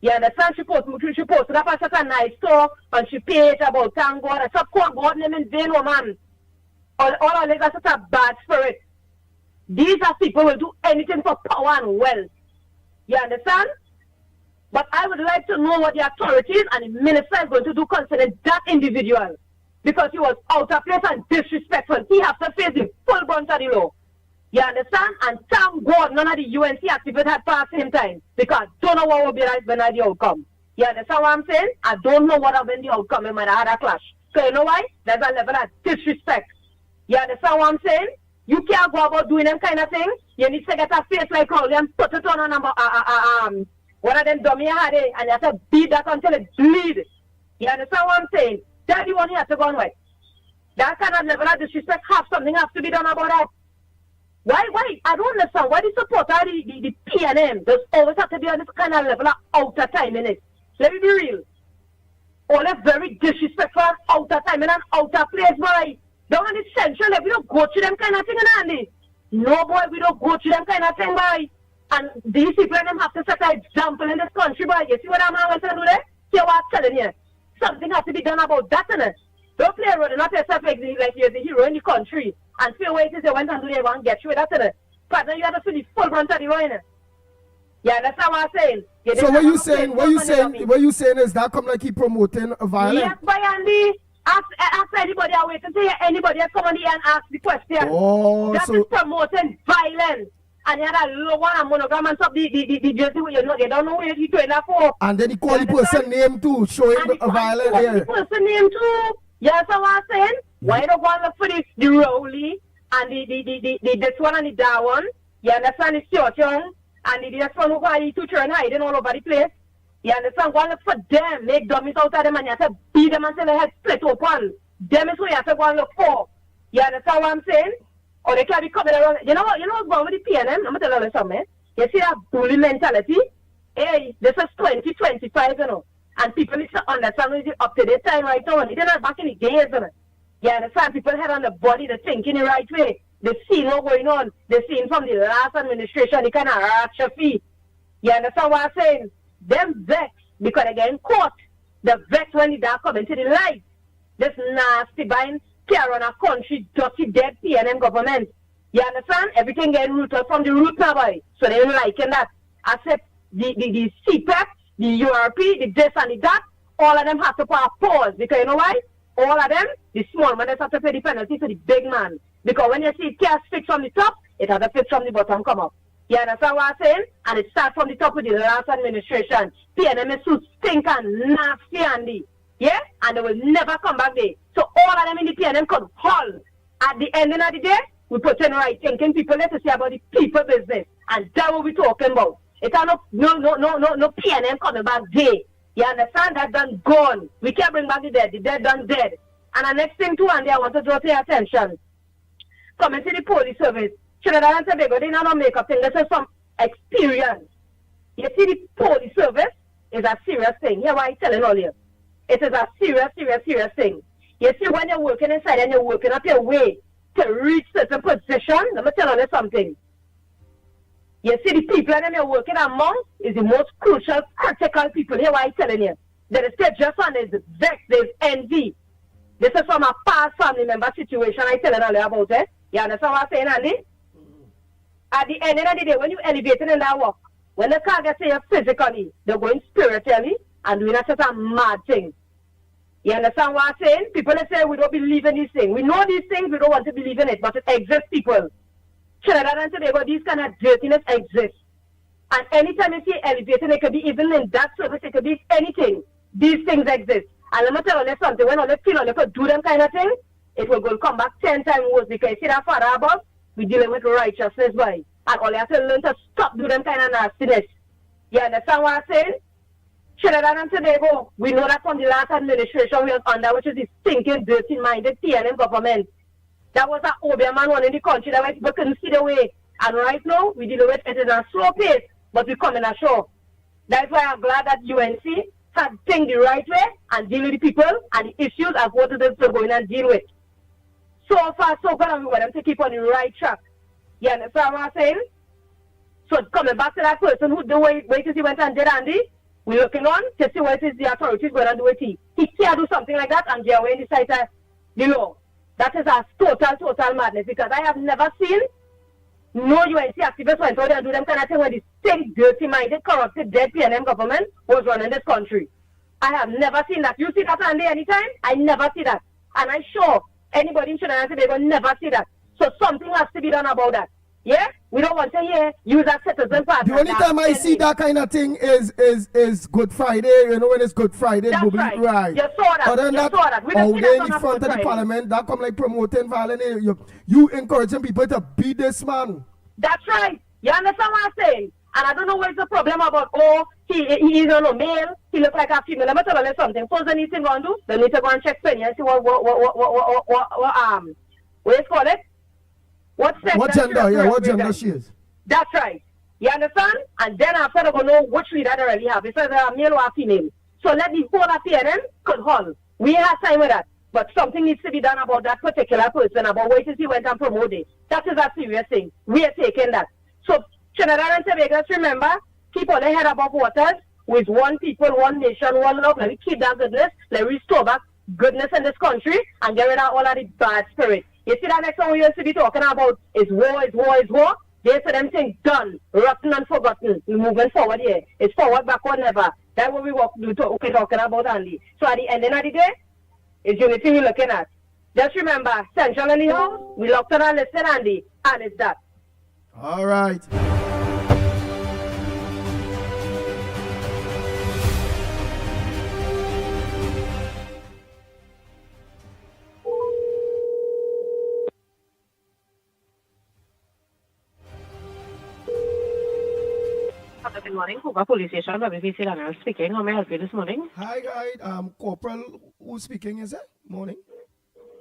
[SPEAKER 11] You understand? She posted up at such a nice store and she paid about thank God. I said, call God name in vain, woman. All our legs are such a bad spirit. These are people who will do anything for power and wealth. You understand? But I would like to know what the authorities and the minister is going to do concerning that individual. Because he was out of place and disrespectful. He has to face the full brunt of the law. You understand? And thank God none of the UNC activists had passed same time. Because I don't know what will be right when the outcome. You understand what I'm saying? I don't know what will be the outcome when I had a clash. So you know why? There's a level of disrespect. You understand what I'm saying? You can't go about doing them kind of thing. You need to get a face like Crowley and put it on one of them dummy had it, and you have to beat that until it bleed. You understand what I'm saying? That's the one you have to go on with. That kind of level of disrespect, something has to be done about that. Why? I don't understand. Why the supporter, the PNM, does always have to be on this kind of level of outer time in it? Let me be real. All that very disrespectful outer time in an outer place, boy. Down on the central level, we don't go to them kind of thing, Andy. No, boy, we don't go to them kind of thing, boy. And these people and them have to set an example in this country, boy. You see what I'm going to do there? See what I'm telling you? Something has to be done about that, innit? Don't play a role, not yourself like you're the hero in the country. And feel where it is they went and do they want to get you with that, innit? But then you have to feel the full brunt of the role, innit? Yeah, that's what I'm saying.
[SPEAKER 5] So what you saying is that come like he promoting violence?
[SPEAKER 11] Yes, boy, Andy. Ask anybody I wait to say anybody come on the and ask the question.
[SPEAKER 5] Oh,
[SPEAKER 11] that is promoting violence. And you had a low one and monogram and stuff, the jersey where you don't know where you're doing that for.
[SPEAKER 5] And then he call the person name too, showing a violence.
[SPEAKER 11] Yeah. The person name too. Yes, that's what I'm saying. Why don't go and look for the Rowley and the this one and the that one? You understand the short young and the this one who got the two children hiding all over the place. You understand? Go and look for them, make dummies out of them, and you have to beat them until their head split open. Them is who you have to go and look for. You understand what I'm saying? Or they can't be coming around. You know what's wrong with the PNM? I'm going to tell you something. You see that bully mentality? Hey, this is 2025, you know. And people need to understand it's up to their time right now. They're not back in the days, you know. You understand? People head on the body, they think in the right way. They see what's going on. They see from the last administration, they kind of arch your feet. You understand what I'm saying? Them vex, because they get in court. The vex when they come into the light. This nasty bind, care on a country, dirty, dead PNM government. You understand? Everything getting rooted from the root now, boy. So they don't like that. Except the CPEP, the URP, the this and the that, all of them have to put a pause. Because you know why? All of them, the small man, they have to pay the penalty to the big man. Because when you see it can't fix from the top, it has to fix from the bottom come up. You understand what I'm saying? And it starts from the top with the last administration. PNM is so stink and nasty, Andy. Yeah? And they will never come back there. So all of them in the PNM could haul. At the ending of the day, we put in right thinking people let us say about the people business. And that's what we're talking about. It's no PNM coming back there. You understand? That's done gone. We can't bring back the dead. The dead done dead. And the next thing too, Andy, I want to draw to your attention. Coming to the police service. Trinidad and Tobago, they don't make up thing. This is some experience. You see, the police service is a serious thing. Hear what I'm telling all you. It is a serious thing. You see, when you're working inside and you're working up your way to reach certain position, let me tell you something. You see, the people that you're working among is the most crucial, critical people. Hear what I'm telling you. There is just one, there's vex, there's envy. This is from a past family member situation I'm telling all you about it. You understand what I'm saying, Andy? At the end of the day, when you elevate in that work, when the car gets here physically, they're going spiritually and doing a certain mad thing. You understand what I'm saying? People say we don't believe in these things. We know these things, we don't want to believe in it, but it exists, people. Trinidad and Tobago, these kind of dirtiness exists. And anytime you see elevating, it could be even in that service, it could be anything. These things exist. And let me tell you something, when all they feel they could do them kind of thing, it will go come back 10 times worse because you see that father above, we dealing with righteousness, boy. And all you have to learn to stop doing them kind of nastiness. You understand what I'm saying? Trinidad and Tobago, we know that from the last administration we was under, which is the stinking, dirty-minded PNM government. That was an Obeah man one in the country that people couldn't see the way. And right now, we deal with it is a slow pace, but we come in a show. That's why I'm glad that UNC has think the right way and deal with the people and the issues as what it is to go in and deal with. So far, so good, and we want them to keep on the right track. You understand what I'm saying? So coming back to that person who the way to see went and did Andy, we're looking on to see what is the authorities going to do with he. He can't do something like that and they're away in the sight of the law. That is a total madness because I have never seen no UNC activists went out there and do them kind of thing when the same dirty-minded, corrupted, dead PNM government was running this country. I have never seen that. You see that, Andy, anytime? I never see that. And I'm sure anybody in Trinidad and Tobago never see that. So something has to be done about that. Yeah? We don't want to hear use a citizen part.
[SPEAKER 5] The only time I see that kind of thing is Good Friday. You know when it's Good Friday,
[SPEAKER 11] That's right. You saw that.
[SPEAKER 5] Other than
[SPEAKER 11] You
[SPEAKER 5] that,
[SPEAKER 11] saw that. We
[SPEAKER 5] out
[SPEAKER 11] don't see
[SPEAKER 5] there
[SPEAKER 11] that
[SPEAKER 5] in the
[SPEAKER 11] on
[SPEAKER 5] front
[SPEAKER 11] Good
[SPEAKER 5] of the
[SPEAKER 11] Friday.
[SPEAKER 5] parliament, that come like promoting violence. You encouraging people to beat this man.
[SPEAKER 11] That's right. You understand what I'm saying? And I don't know what's the problem about, he is on a male, he looks like a female. Let me tell you something. First, they need to go and do, they need to go and check Penny and see what it's called it? What sex?
[SPEAKER 5] What gender? Yeah, what gender she is.
[SPEAKER 11] That's right. You understand? And then after they go know which leader they really have. It's either a male or a female. So let the whole affair then could hold. We have time with that. But something needs to be done about that particular person, about wait till he went and promoted. That is a serious thing. We are taking that. So Trinidad and Tobago, remember, keep all their head above waters with one people, one nation, one love. Let me keep that goodness. Let me restore back goodness in this country and get rid of all of the bad spirit. You see that next one we used to be talking about is war, is war, is war. They say them things done, rotten and forgotten. We're moving forward here. It's forward, backward, never. That's what we're talking about, Andy. So at the ending of the day, it's unity we're looking at. Just remember, Central and the House, we locked on and listen, Andy, and it's that.
[SPEAKER 5] All right.
[SPEAKER 11] Good morning, Hoover Police Station, WPC Daniel speaking. How may I help you this morning?
[SPEAKER 5] Hi, guys. Corporal, who's speaking, is it? Morning.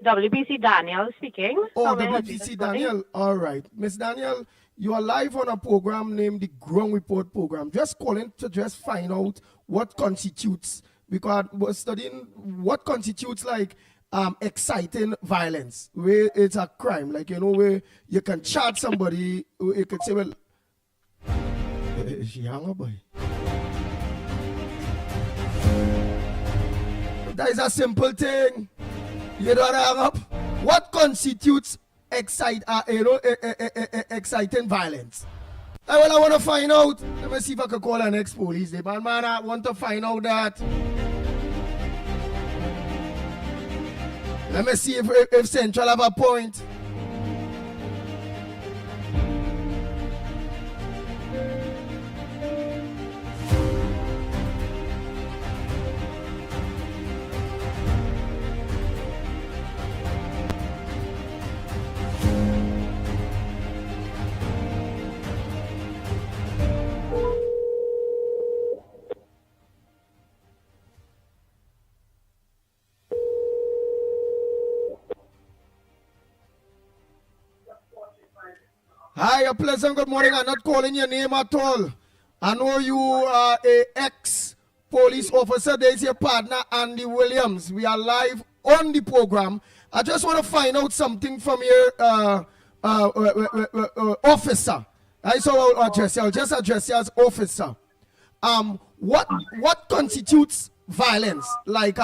[SPEAKER 11] WPC Daniel speaking.
[SPEAKER 5] Oh,
[SPEAKER 11] How may I help you
[SPEAKER 5] WPC
[SPEAKER 11] this morning?
[SPEAKER 5] Daniel. All right. Miss Daniel, you are live on a program named the Ground Report Program. Just calling to just find out what constitutes, because we're studying what constitutes like exciting violence, where it's a crime, like, you know, where you can charge somebody, you could say, well, she hung up, boy. That is a simple thing. You don't hang up. What constitutes exciting violence? I want to find out. Let me see if I can call an ex-police. Man, I want to find out that. Let me see if Central have a point. Hi, a pleasant good morning. I'm not calling your name at all. I know you are a ex-police officer. There's your partner, Andy Williams. We are live on the program. I just want to find out something from your officer. I'll address you. I'll just address you as officer. What constitutes violence? Like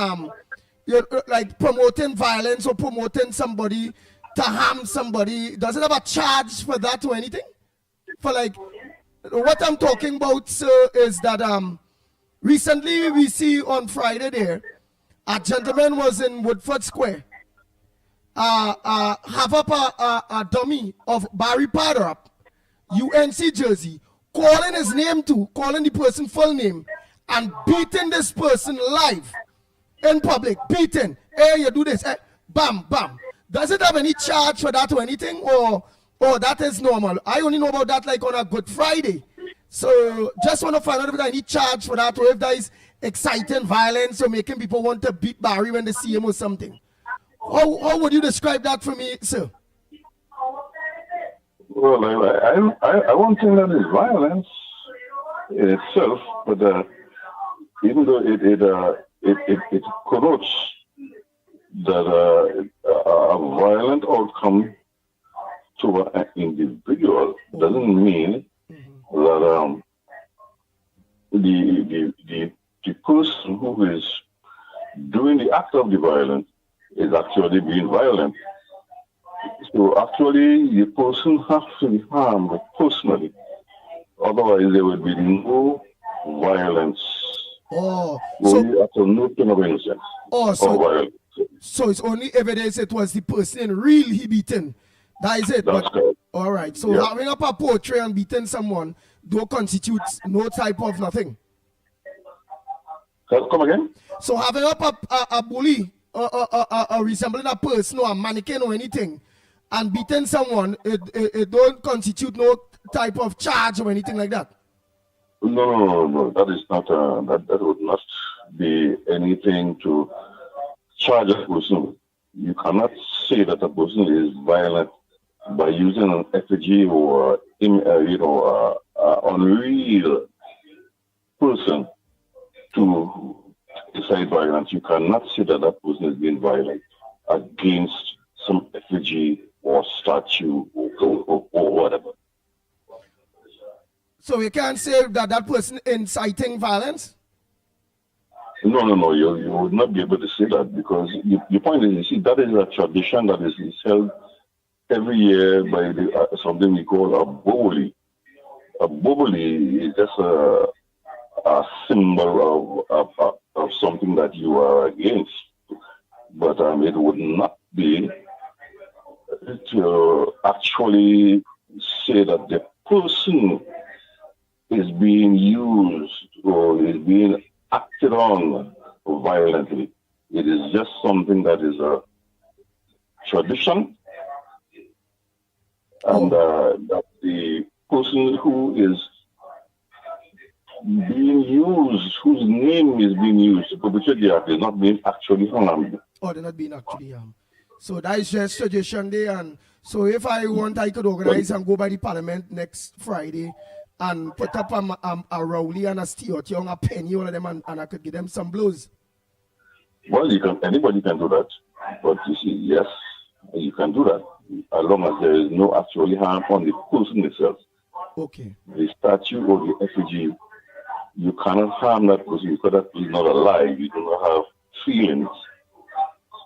[SPEAKER 5] promoting violence or promoting somebody to harm somebody? Does it have a charge for that or anything? For like, what I'm talking about, sir, is that recently we see on Friday there, a gentleman was in Woodford Square, have up a dummy of Barry Padrop, UNC jersey, calling his name too, calling the person full name, and beating this person live in public, beating. Hey, you do this, hey, bam, bam. Does it have any charge for that or anything, or that is normal? I only know about that like on a Good Friday. So just want to find out if there any charge for that, or if there is exciting violence or making people want to beat Barry when they see him or something. How would you describe that for me, sir?
[SPEAKER 12] Well, I won't think that is violence in itself, but even though it connotes that a violent outcome to an individual doesn't mean that the person who is doing the act of the violence is actually being violent. So actually, the person has to be harmed personally. Otherwise, there would be no violence.
[SPEAKER 5] Oh,
[SPEAKER 12] so no kind of innocence.
[SPEAKER 5] Oh, so
[SPEAKER 12] violence.
[SPEAKER 5] So it's only evidence it was the person real he beaten. That is it.
[SPEAKER 12] That's correct.
[SPEAKER 5] All right. So having up a poetry and beating someone don't constitute no type of nothing.
[SPEAKER 12] Come again?
[SPEAKER 5] So having up a bully, resembling a person or a mannequin or anything, and beating someone, it don't constitute no type of charge or anything like that.
[SPEAKER 12] No. That is not. That would not be anything to charge a person. You cannot say that a person is violent by using an effigy or unreal person to decide violence. You cannot say that that person is being violent against some effigy or statue or whatever.
[SPEAKER 5] So you can't say that that person inciting violence?
[SPEAKER 12] No. You would not be able to say that because the point is, you see, that is a tradition that is held every year by something we call a boboli. A boboli is just a symbol of something that you are against. But it would not be to actually say that the person is being used or is being acted on violently. It is just something that is a tradition, and that the person who is being used, whose name is being used to perpetrate the act, is not being actually harmed.
[SPEAKER 5] Oh, they're not being actually harmed. So that is just tradition day, and so if I want, I could organize and go by the parliament next Friday and put up a rowley and a steer on a penny, all of them, and I could give them some blows.
[SPEAKER 12] Well, anybody can do that. But you see, yes, you can do that, as long as there is no actual harm on the person itself.
[SPEAKER 5] Okay.
[SPEAKER 12] The statue or the effigy, you cannot harm that person because that is not alive. You do not have feelings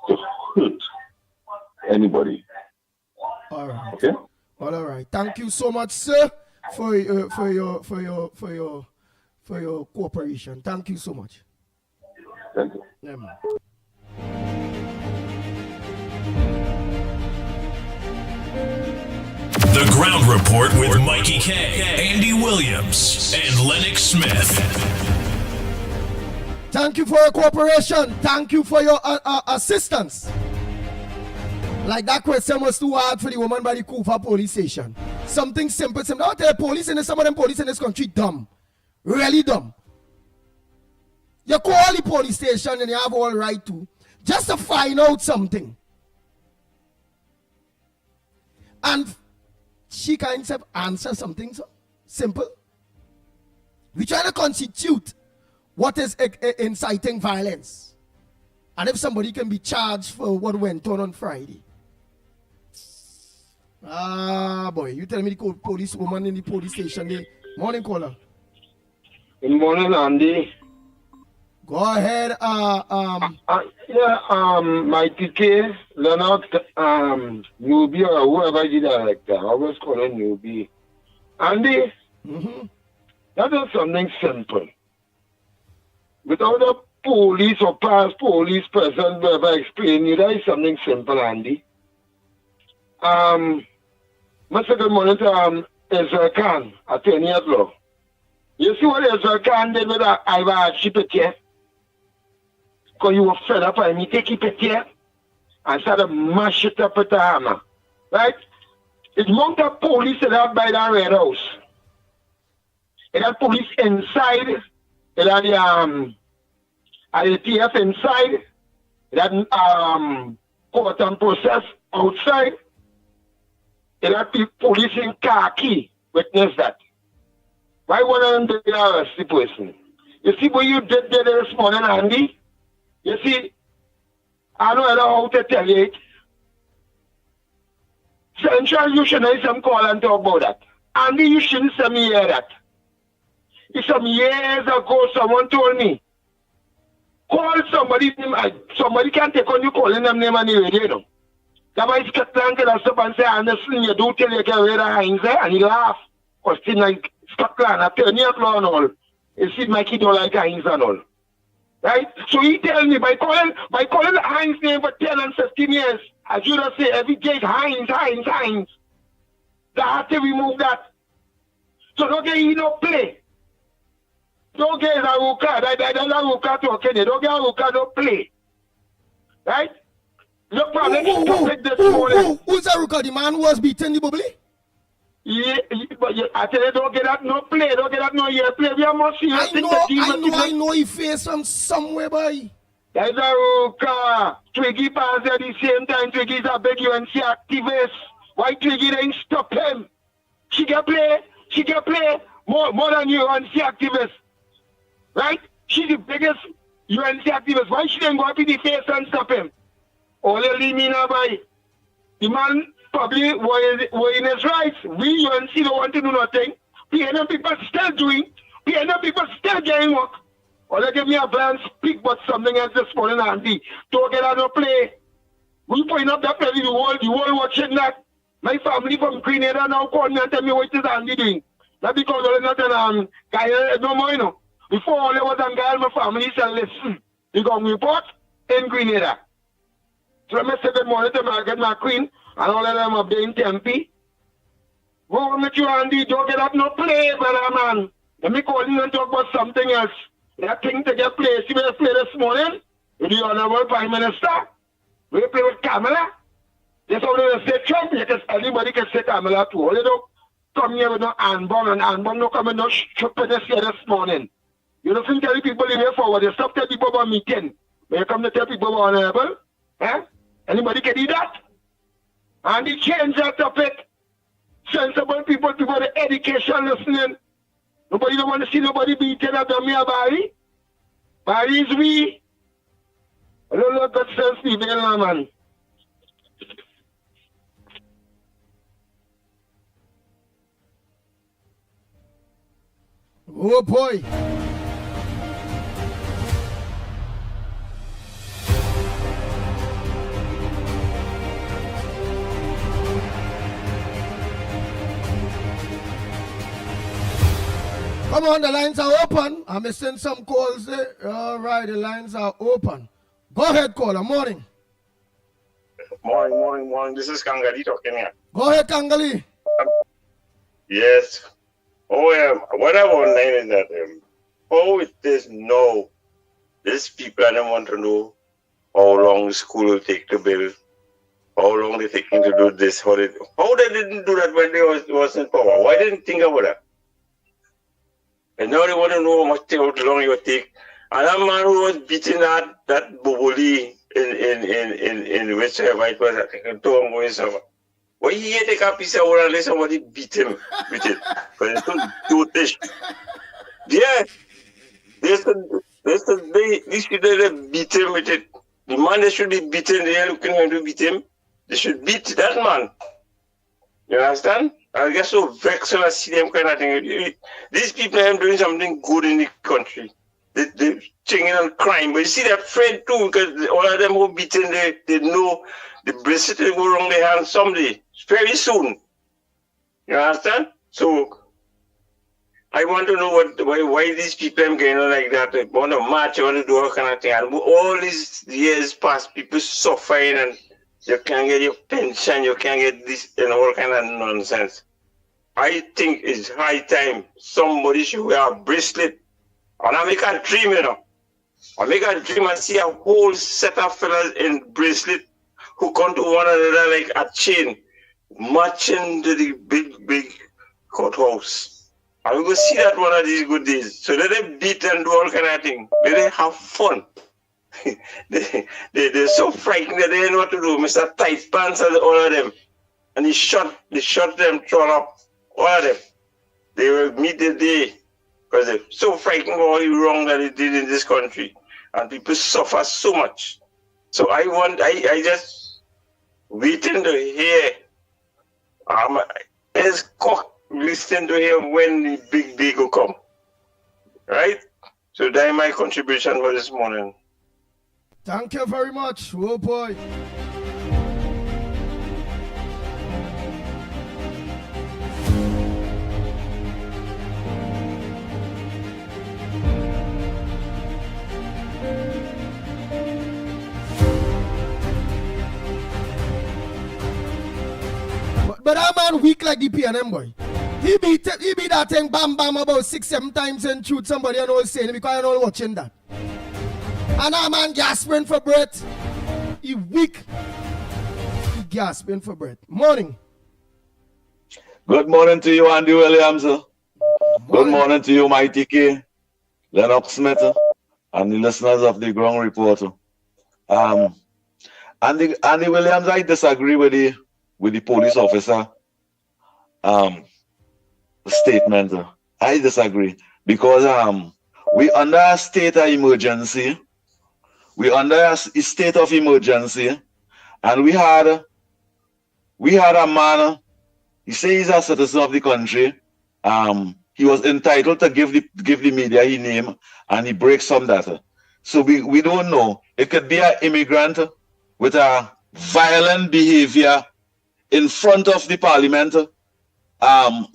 [SPEAKER 12] to hurt anybody.
[SPEAKER 5] All right.
[SPEAKER 12] Okay?
[SPEAKER 5] All right. Thank you so much, sir, for your cooperation. Thank you so much.
[SPEAKER 12] Thank you.
[SPEAKER 5] Yeah, man.
[SPEAKER 1] The Ground Report with Mickie K, Andy Williams, and Lennox Smith.
[SPEAKER 5] Thank you for your cooperation. Thank you for your assistance. Like that question was too hard for the woman by the Kufa police station. Something simple. Now tell police in some of them police in this country dumb. Really dumb. You call the police station and you have all right to just to find out something. And she kind of answer something so simple. We try to constitute what is inciting violence. And if somebody can be charged for what went on Friday. Ah, boy, you tell me the police woman in the police station there. Morning, caller.
[SPEAKER 13] Good morning, Andy.
[SPEAKER 5] Go ahead.
[SPEAKER 13] Mickie K, Lennox, Newbie, or whoever you director. I always call him Newbie. Andy, that is something simple. Without a police or past police person to ever explain you, that is something simple, Andy. Mr. Good morning to Israel Khan, attorney at law. You see what Israel Khan did with that Ivar Chipetier? Because you were fed up and me take it here and started mash it up with the hammer. Right? It's amount of police that have by the Red House. It had police inside. It had the TF inside. It had court and process outside. It had police in khaki. Witness that. Why wouldn't they arrest the person? You see what you did there this morning, Andy? You see, I don't know how to tell you it. Central, you should have some call and talk about that. Andy, you shouldn't say me hear that. Some years ago, someone told me, call somebody, somebody can take on you calling them name on the radio, you know. That's why Scotland could have stopped and say, Anderson, you do tell you get rid of Heinz, and he laugh. Because still like Scotland, attorney at law and all. You see, Mikey don't like Heinz and all. Right? So he tell me by calling Heinz name for 10 and 15 years, as you just say every day Heinz. That They have to remove that. So don't get you no play. Don't get Aruka. That's Aruka talking. Don't get Aruka, don't play. Right? No problem. Stop it this morning.
[SPEAKER 5] Who's Aruka? The man who was beaten the bubbly?
[SPEAKER 13] Yeah, but I tell you, don't get that no play. Don't get that no year play. We are more serious.
[SPEAKER 5] I know he faced from somewhere, boy.
[SPEAKER 13] That's Aruka. Twiggy passed at the same time. Twiggy's a big UNC activist. Why Twiggy didn't stop him? She can play. She can play more than UNC activist. Right? She's the biggest UNC activist. Why she didn't go up in the face and stop him? All you leave me now, boy. The man probably were in his rights. We UNC don't want to do nothing. PNM people still doing. PNM people still getting work. Or they give me a glance, speak about something else this morning, Andy. Don't get out no play. We point up that play, the world watching that. My family from Grenada now call me and tell me what is Andy doing. Not because there is nothing Gael no more, you know. Before all there was on Gael, my family said, listen, you got report in Grenada. So let me say good morning to Margaret McQueen and all of them up there in Tempe. Go with you, Andy. Don't get up no play, brother, man. Let me call you and talk about something else. That thing to get played. See, we play this morning with the Honorable Prime Minister. We play with Kamala. That's how they say Trump. Because anybody can say Kamala too. All they don't come here with no Anbong, and Anbong don't come with no stupidness here this morning. You don't think tell people in here forward. You stop telling people about meeting. When you come to tell people about Honorable, anybody can do that? And they change that topic. Sensible people, the education listening. Nobody don't want to see nobody beating up on me a Barry. Barry is we. I don't know good sense people, man.
[SPEAKER 5] Oh boy. Come on, the lines are open. I'm missing some calls there. All right, the lines are open. Go ahead, caller. Morning.
[SPEAKER 14] Morning. This is Kangali talking here.
[SPEAKER 5] Go ahead, Kangali.
[SPEAKER 14] Yes. What I want to know is that how it is now, these people I don't want to know how long school will take to build, how long they taking to do this, how they didn't do that when they was in power. Why didn't think about that? And now they want to know how long it will take. And that man who was beating that Boboli in whichever it was, I think, in Tongo and so on. Why he take a piece of wood and let somebody beat him with it? But it's too dotish. Yeah. They should beat him with it. The man that should be beaten, they are looking for him to beat him. They should beat that man. You understand? I get so vexed when I see them kind of thing. These people are doing something good in the country. They're changing on crime. But you see, they're afraid too, because all of them who beaten, they know the bracelet will go wrong their hands someday, very soon. You understand? So, I want to know why these people are getting on like that. They want to march, they want to do all kind of thing. And all these years past, people suffering and you can't get your pension, you can't get this and all kind of nonsense. I think it's high time somebody should wear a bracelet. And I make a dream, you know. I make a dream and see a whole set of fellas in bracelet who come to one another like a chain, marching to the big courthouse. And we go see that one of these good days. So let them beat and do all kind of thing. Let them have fun. They're so frightened that they don't know what to do. Mr. Tight Pants and all of them. And he shot them, thrown up. All of them. They will meet the day. Because they're so frightened of all the wrong that they did in this country. And people suffer so much. So I just waiting to hear. It's cock listening to hear when the big day will come. Right? So that's my contribution for this morning.
[SPEAKER 5] Thank you very much. Oh boy. But that man weak like the PNM boy. He beat that thing bam bam about 6-7 times and shoot somebody and all saying because I know watching that. And that man gasping for breath. He weak. He gasping for breath. Morning.
[SPEAKER 15] Good morning to you, Andy Williams. Good morning to you, Mickie Kerr, Lennox Smith, and the listeners of the Ground Report. Andy Williams, I disagree with the police officer statement. I disagree because we under a state of emergency. We under a state of emergency, and we had a man. He says he's a citizen of the country. He was entitled to give the media his name, and he breaks some data. So we don't know. It could be an immigrant with a violent behavior in front of the parliament,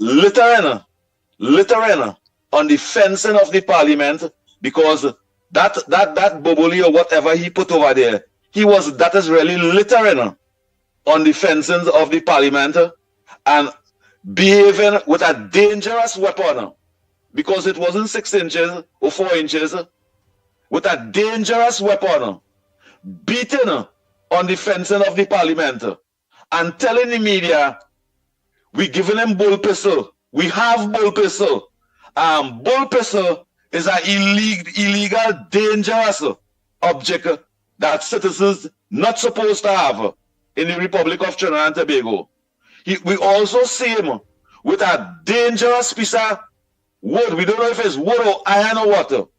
[SPEAKER 15] littering on the fencing of the parliament, because that bubbly or whatever he put over there, that is really littering on the fencings of the parliament and behaving with a dangerous weapon, because it wasn't 6 inches or 4 inches, with a dangerous weapon, beating on the fencing of the parliament and telling the media, we giving him bull pistol. We have bull pistol. Bull pistol is an illegal, dangerous object that citizens not supposed to have in the Republic of Trinidad and Tobago. We also see him with a dangerous piece of wood. We don't know if it's wood or iron or what.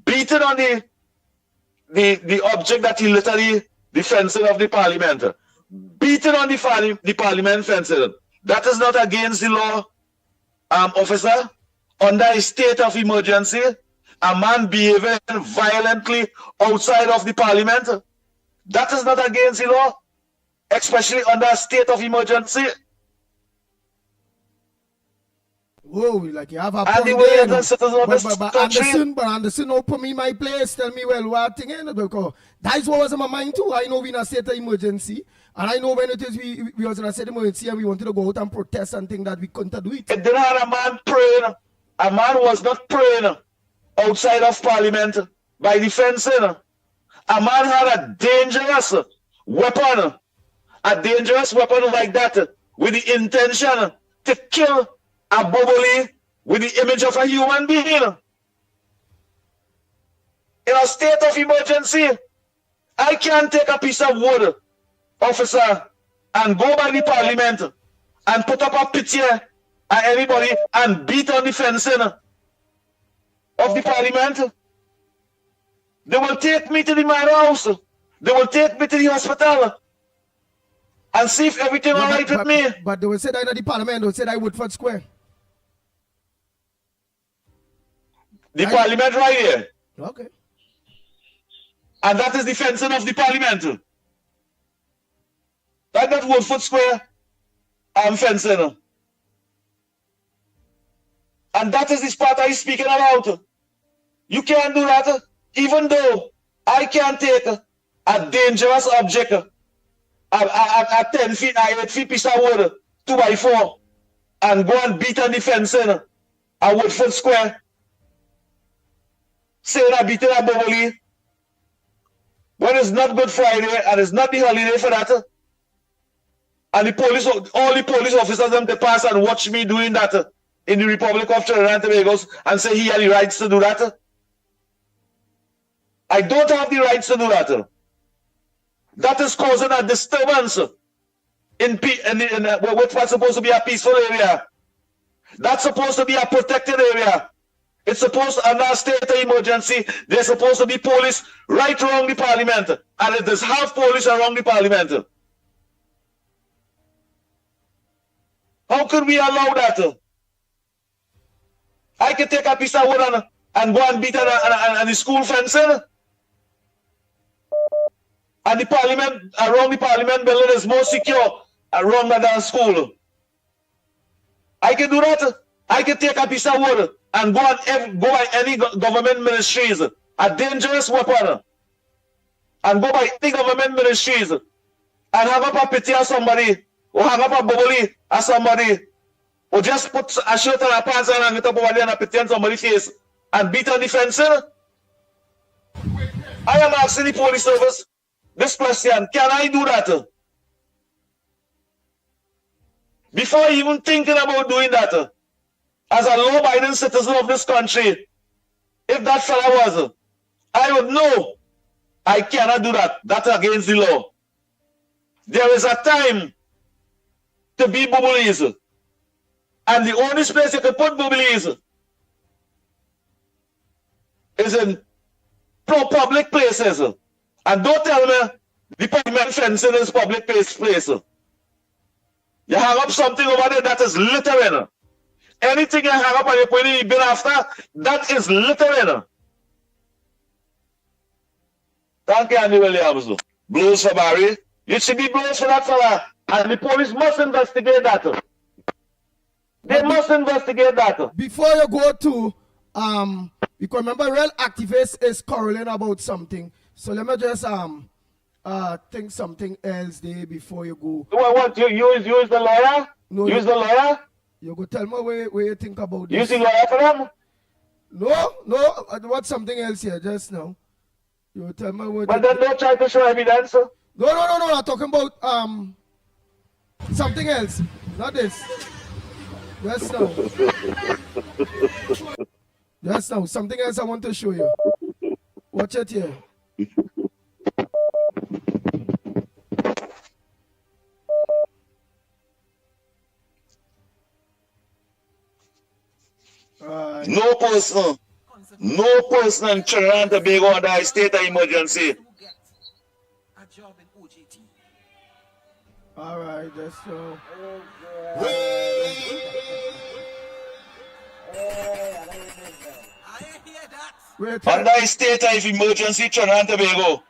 [SPEAKER 15] Beating on the object that he literally, the fencing of the parliament. Beating on the parliament fencing. That is not against the law, officer. Under a state of emergency, a man behaving violently outside of the parliament. That is not against the law, especially under a state of emergency.
[SPEAKER 5] Whoa, like you have a point there. But Anderson open me my place. Tell me, well, what thing is, because that's what was in my mind too. I know we're in a state of emergency. And I know when it is we was in a state of emergency and we wanted to go out and protest and think that we couldn't do it.
[SPEAKER 15] It didn't have a man praying. A man was not praying outside of parliament by the fencing. A man had a dangerous weapon like that with the intention to kill a bubbly with the image of a human being. In a state of emergency, I can't take a piece of wood, officer, and go by the parliament and put up a picture at anybody and beat on the fencing of the parliament. They will take me to the madhouse. They will take me to the hospital and see if everything all right with me.
[SPEAKER 5] But they will say that in the parliament, they will say that Woodford Square.
[SPEAKER 15] The parliament right here.
[SPEAKER 5] Okay.
[SPEAKER 15] And that is the fencing of the parliament. That Woodford Square fencing. And that is the spot I'm speaking about. You can't do that. Even though I can take a dangerous object, a 10 feet, a 8 feet piece of wood, 2x4, and go and beat on the fencing at Woodford Square. Saying I beat a bubbly when it's not Good Friday and it's not the holiday for that. And all the police officers them they pass and watch me doing that in the Republic of Trinidad and Tobago and say he had the rights to do that. I don't have the rights to do that. That is causing a disturbance in what's supposed to be a peaceful area. That's supposed to be a protected area. It's supposed to, under a state of emergency, there's supposed to be police right around the parliament. And there's half police around the parliament. How could we allow that? I can take a piece of wood and go and beat on the school fencing. And the parliament, around the parliament building is more secure around than school. I can do that. I can take a piece of wood and go by any government ministries, a dangerous weapon, and go by any government ministries and have up a picture of somebody or hang up a bubbly as somebody, or just put a shirt and a pants and hang it up over there and pretend somebody's face and beat on the fence. I am asking the police service this question, can I do that? Before even thinking about doing that, as a law-abiding citizen of this country, if that fella was, I would know I cannot do that. That's against the law. There is a time to be bubblies. And the only place you can put bubblies is in public places. And don't tell me the parliament fencing is public place. You hang up something over there that is littering. Anything you hang up and you put in the bin after, that is littering. Thank you, Andy Williams. Blows for Barry. You should be blows for that fella. And the police must investigate that. They must investigate that.
[SPEAKER 5] Before you go to, because remember, real activist is quarreling about something. So let me just think something else there before you go.
[SPEAKER 15] What? You use the lawyer?
[SPEAKER 5] No,
[SPEAKER 15] use the lawyer?
[SPEAKER 5] You go tell me where you think about this.
[SPEAKER 15] Use the lawyer for them?
[SPEAKER 5] No. What's something else here just now? You tell me what.
[SPEAKER 15] But then don't try to show evidence.
[SPEAKER 5] No. I'm talking about something else. Not this. Just now. Just now. Something else I want to show you. Watch it here.
[SPEAKER 15] No person in Trinidad and Tobago under a state of emergency.
[SPEAKER 5] All right, that's so.
[SPEAKER 15] Under a state of emergency, Trinidad and Tobago,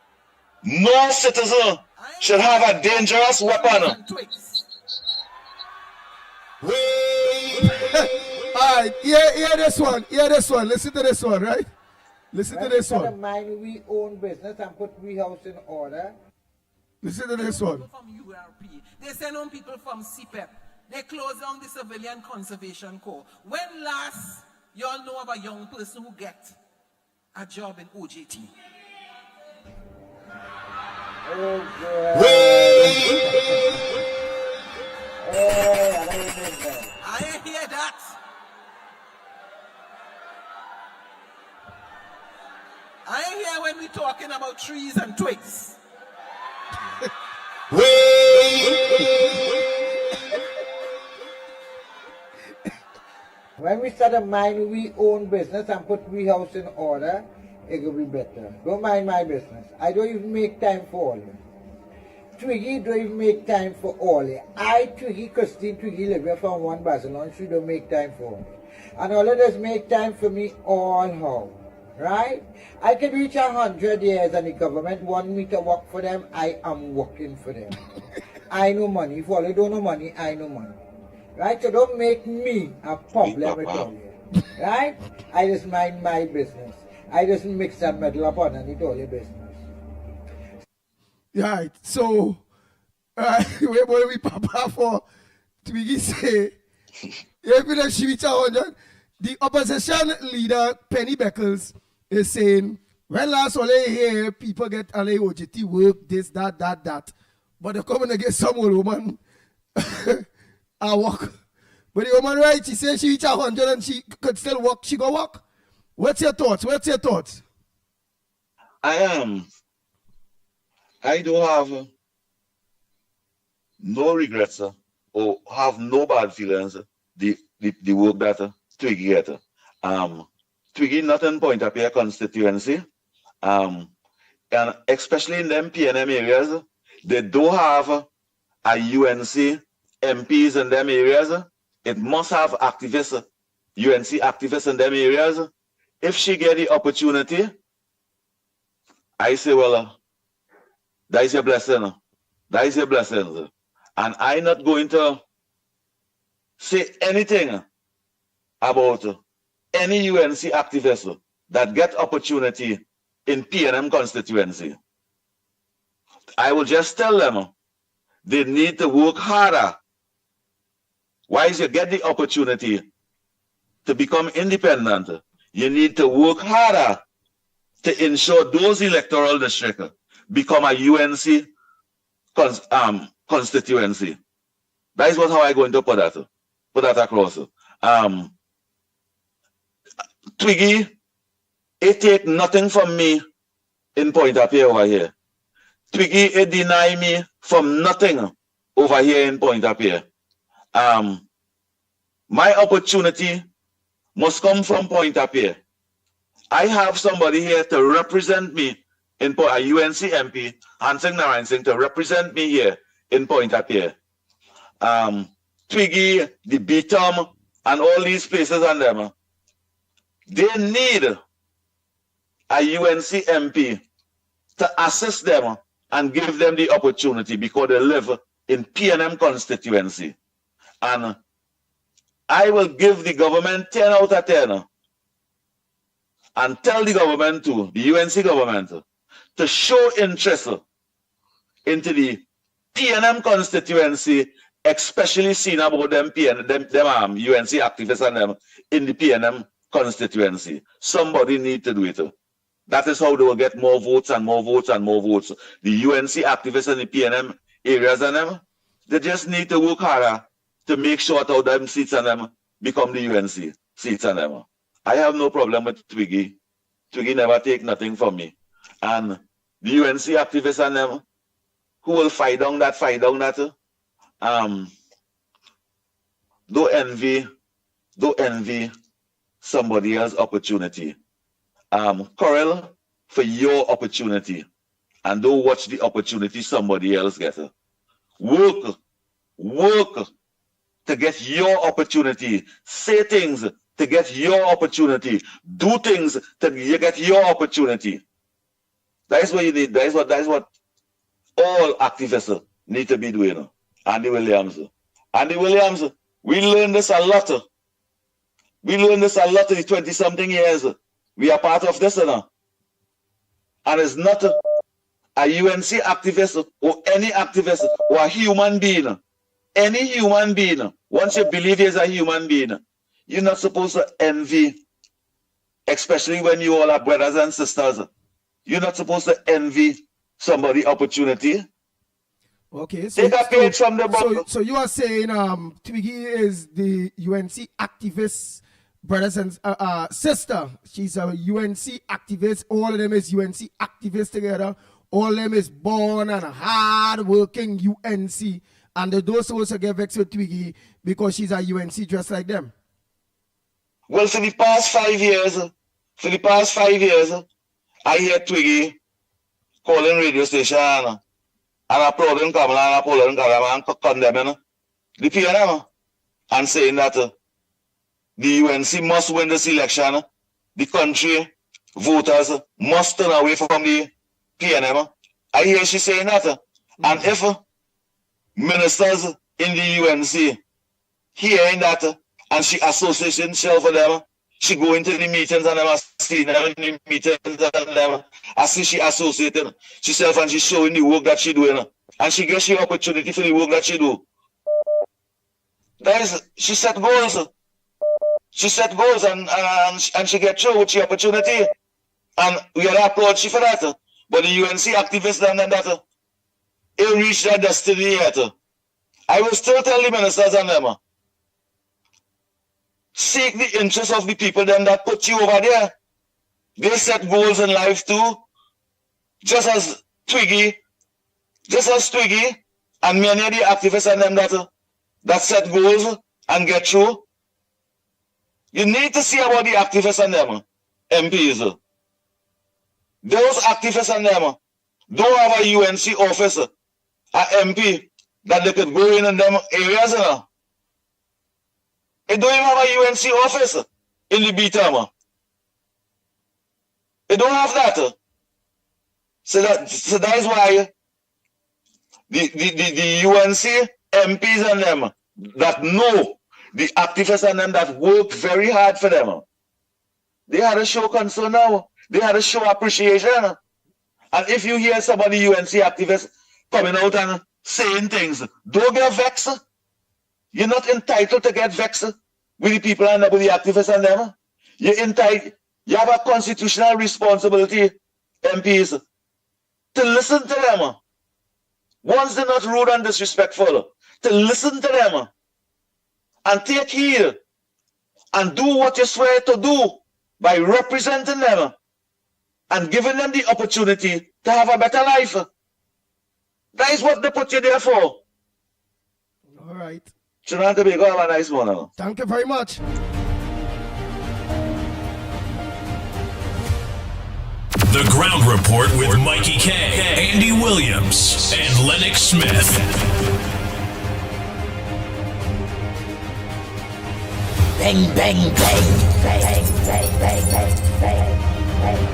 [SPEAKER 15] no citizen should have a dangerous weapon.
[SPEAKER 5] All right, hear this one. Listen to this one, right? Listen to this one.
[SPEAKER 2] Mind we own business and put we house in order.
[SPEAKER 5] Listen to this one.
[SPEAKER 16] From URP. They send on people from CPEP. They close down the Civilian Conservation Corps. When last y'all know of a young person who get a job in OJT?
[SPEAKER 2] Oh, God.
[SPEAKER 16] I hear that. I ain't here when we talking about trees and twigs.
[SPEAKER 2] When we start to mind we own business and put we house in order, it will be better. Don't mind my business. I don't even make time for all of it. Twiggy don't even make time for all it. Twiggy, Christine Twiggy, living from one Barcelona, she don't make time for all it. And all of us make time for me all how. Right? I can reach 100 years and the government want me to work for them. I am working for them. I know money. If all you don't know money, I know money. Right? So don't make me a problem with all you. Right? I just mind my business. I just mix and meddle upon and it's all your business.
[SPEAKER 5] Right. So, where will we papa for Twiggy say? If she reach 100, the opposition leader Penny Beckles is saying, well, last all here, people get OJT work, this, that. But they're coming to get some old woman I walk. But the woman, right, she says she reach 100 and she could still walk, she go walk. What's your thoughts?
[SPEAKER 15] I do have no regrets or have no bad feelings the work that Twiggy get. Twiggy not in Point of Pierre constituency, and especially in them PNM areas, they do have a UNC MPs in them areas. It must have activists, UNC activists in them areas. If she get the opportunity, I say, well, that is your blessing. That is your blessing. And I'm not going to say anything about any UNC activist that get opportunity in PNM constituency. I will just tell them they need to work harder. Once you get the opportunity to become independent, you need to work harder to ensure those electoral districts become a UNC constituency. That is what how I'm going to put that across. Twiggy, it take nothing from me in Point of Pierre over here. Twiggy, it deny me from nothing over here in Point of Pierre. My opportunity must come from Point of Pierre. I have somebody here to represent me in a UNC MP, Hansing Narayan Singh, to represent me here in Point of Pierre. Twiggy, the Beatum, and all these places and them, they need a UNC MP to assist them and give them the opportunity because they live in PNM constituency. And I will give the government 10 out of 10 and tell the government too, the UNC government, to show interest into the PNM constituency, especially seeing about them UNC activists and them in the PNM constituency. Somebody need to do it. That is how they will get more votes and more votes and more votes. The UNC activists in the PNM areas and them, they just need to work harder to make sure that them seats and them become the UNC seats and them. I have no problem with Twiggy. Twiggy never take nothing from me. And the UNC activists and them who will fight down that, don't envy somebody else's opportunity. Correll, for your opportunity, and don't watch the opportunity somebody else gets. Work to get your opportunity. Say things to get your opportunity. Do things to get your opportunity. That is what you need. That is what all activists need to be doing. Andy Williams, we learned this a lot. We learned this a lot in 20-something years. We are part of this, and it's not a UNC activist or any activist or a human being. Any human being, once you believe he's a human being, you're not supposed to envy, especially when you all are brothers and sisters. You're not supposed to envy somebody's opportunity.
[SPEAKER 5] Okay,
[SPEAKER 15] so, take a page from the book.
[SPEAKER 5] So you are saying Twiggy is the UNC activist brothers and sister. She's a UNC activist. All of them is UNC activists together. All of them is born and hard-working UNC. And those also get vexed with Twiggy because she's a UNC just like them.
[SPEAKER 15] Well, for the past 5 years, I hear Twiggy calling radio station and applauding Kamala and condemning the PNM and saying that the UNC must win this election. The country voters must turn away from the PNM. I hear she saying that. And if ministers in the UNC hearing that and she associates herself with them, she go into the meetings and them see them in the meetings and them. I see she associated herself and she showing the work that she doing. And she gets the opportunity for the work that she do. That is, she set goals. She set goals and she get through with the opportunity. And we are applaud she for that. But the UNC activists and that it reached their destiny yet. I will still tell the ministers and them, seek the interest of the people them that put you over there. They set goals in life too. Just as Twiggy and many of the activists and them that set goals and get through. You need to see about the activists and them, MPs. Those activists and them don't have a UNC office, a MP, that they could go in them areas. They don't even have a UNC office in the BTAM. They don't have that. So that is why the UNC MPs and them that know the activists and them that work very hard for them, they had to show concern now. They had to show appreciation. And if you hear somebody UNC activists coming out and saying things. Don't get vexed. You're not entitled to get vexed with the people and with the activists and them. You're entitled. You have a constitutional responsibility, MPs, to listen to them. Once they're not rude and disrespectful, to listen to them and take heed and do what you swear to do by representing them and giving them the opportunity to have a better life. That is what they put you there for.
[SPEAKER 5] All right.
[SPEAKER 15] Trinidad and Tobago, have a nice one.
[SPEAKER 5] Thank you very much.
[SPEAKER 1] The Ground Report with Mikey K, Andy Williams, and Lennox Smith.
[SPEAKER 17] Bang, bang, bang, bang, bang, bang, bang, bang, bang.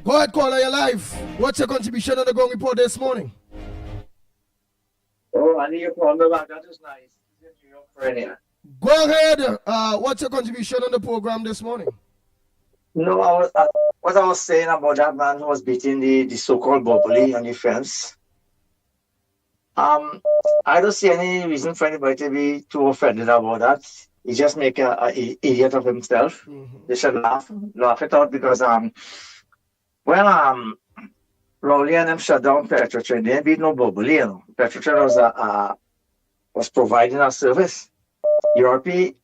[SPEAKER 5] Go ahead, caller, you're live. What's your contribution on the Ground Report this morning?
[SPEAKER 18] Oh, I need your call me back. That is nice.
[SPEAKER 5] Go ahead. What's your contribution on the program this morning?
[SPEAKER 18] No, what I was saying about that man who was beating the so-called bubbly on the fence. I don't see any reason for anybody to be too offended about that. He just make an idiot of himself. They should laugh it out because when Rowley and them shut down Petrotrain, they didn't beat no bubbly, you know. Petrotrain was providing a service. Europe and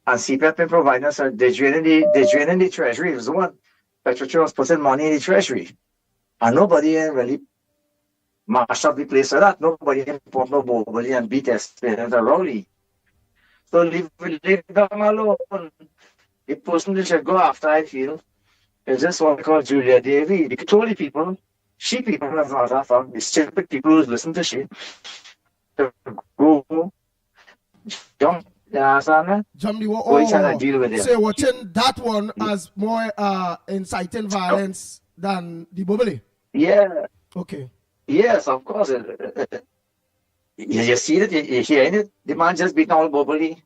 [SPEAKER 18] CPEP been providing us, they're draining the treasury. It was the one. Petrotrain was putting money in the treasury. And nobody really mashed up the place for that. Nobody put no bubbly and beat Esperance and Rowley. So leave them alone. The person they should go after, I feel, is just what we call Julia Davy. The control people, she people have not that fun. The stupid people who listen to she. Go, jump, deal with it.
[SPEAKER 5] So watching that one as more inciting violence than the bubbly?
[SPEAKER 18] Yeah.
[SPEAKER 5] Okay.
[SPEAKER 18] Yes, of course. You see it, you hearing it. The man just beating all bubbly.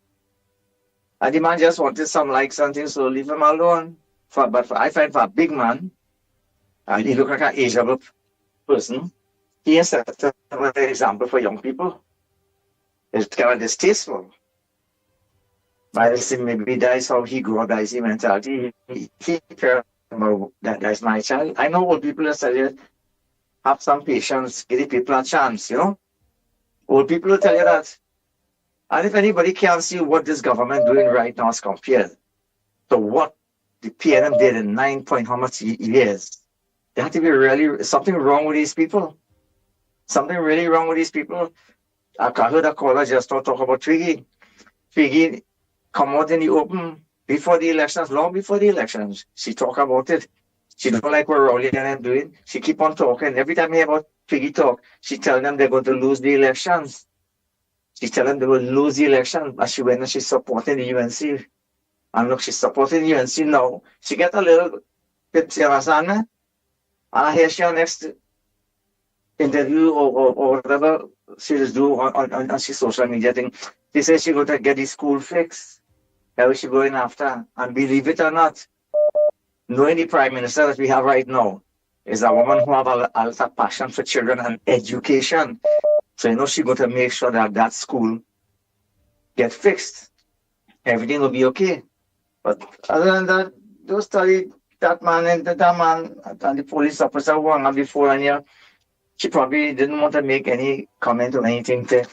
[SPEAKER 18] And the man just wanted some likes and things, so leave him alone. But I find for a big man, and he look like an ageable person, he is an example for young people. It's kind of distasteful. But I think maybe that is how he grew up, that is his mentality. He cares about that's my child. I know old people that tell you, have some patience, give the people a chance, you know. Old people will tell you that. And if anybody can't see what this government doing right now is compared to what the PNM did in 9 point how much years, there had to be really something wrong with these people. Something really wrong with these people. I heard a caller just talk about Twiggy. Twiggy come out in the open before the elections, long before the elections. She talk about it. She don't like what Rowley and them doing. She keep on talking. Every time you hear about Twiggy talk, she tell them they're going to lose the elections. She tell them they will lose the election, but she went and she's supporting the UNC. And look, she's supporting the UNC now. She get a little bit, you understand me? And I hear she on next interview or whatever she is do on she social media thing. She says she's going to get the school fixed. How is she going after? And believe it or not, knowing the Prime Minister that we have right now is a woman who have a lot of passion for children and education. So you know she's going to make sure that that school get fixed. Everything will be okay. But other than that, those study that man and the police officer who hung up before, and yeah, she probably didn't want to make any comment or anything to,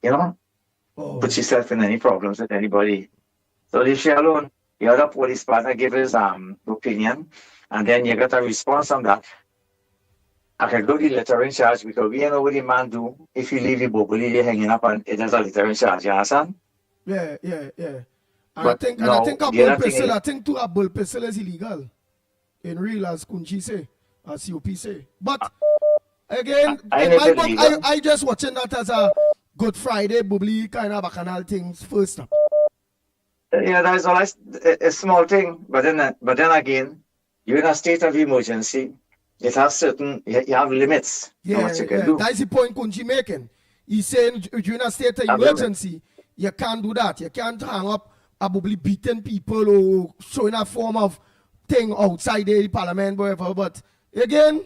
[SPEAKER 18] you know, put herself in any problems with anybody. So leave she alone. The other police partner gave his opinion, and then you got a response on that. I can go to the littering charge because we don't know what the man do if he leave the bubbly hanging up and it is a littering charge, you understand?
[SPEAKER 5] Yeah. And
[SPEAKER 18] But
[SPEAKER 5] I think a bull pistol, I think to a bull pistol is illegal. In real, as Kunchi say, as COP say. But again, in my book, I just watching that Good Friday, bubbly kind of bacchanal things first up.
[SPEAKER 18] Yeah, that's all a small thing. But then again, you're in a state of emergency. It has certain, you have limits on what you can do.
[SPEAKER 5] That's the point Kunji making. He's saying during a state of emergency, you can't do that. You can't hang up probably beating people or showing a form of thing outside the parliament, whatever. But again,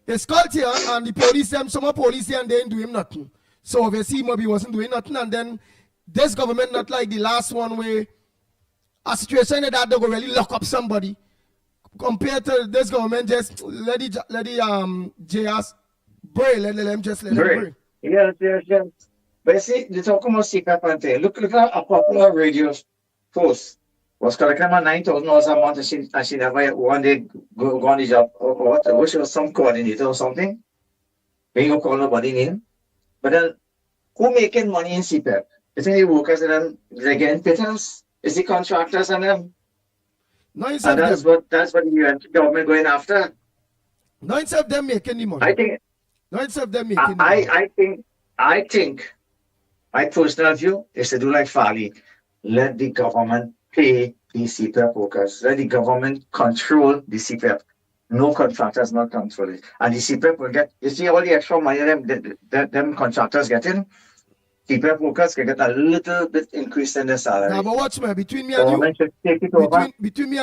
[SPEAKER 5] it's called here and the police, some of police here and they ain't doing nothing. So obviously maybe wasn't doing nothing, and then this government not like the last one where a situation like that they go really lock up somebody. Compared to this government, just let the JS bray, let them just let them bray.
[SPEAKER 18] Yes. But you see, they talk about secret and thing. Look at a popular radio host was collecting about $9,000 a month, and she never one day go on the job or what? She was some coordinator or something. We don't call nobody name. But then, who making money in CPAP? It's the workers and they're getting pittance. It's the contractors and them.
[SPEAKER 5] No,
[SPEAKER 18] and that's what the government going after.
[SPEAKER 5] No, instead of them making the money.
[SPEAKER 18] I think.
[SPEAKER 5] No, instead of them making the money.
[SPEAKER 18] I think. My personal view is to do like Farley. Let the government pay the CPAP workers. Let the government control the CPAP. No contractors not control it. And the CPAP will get, you see all the extra money them contractors getting, CPAP workers can get a little bit increase in their salary.
[SPEAKER 5] Now, but watch me, between me and you, between me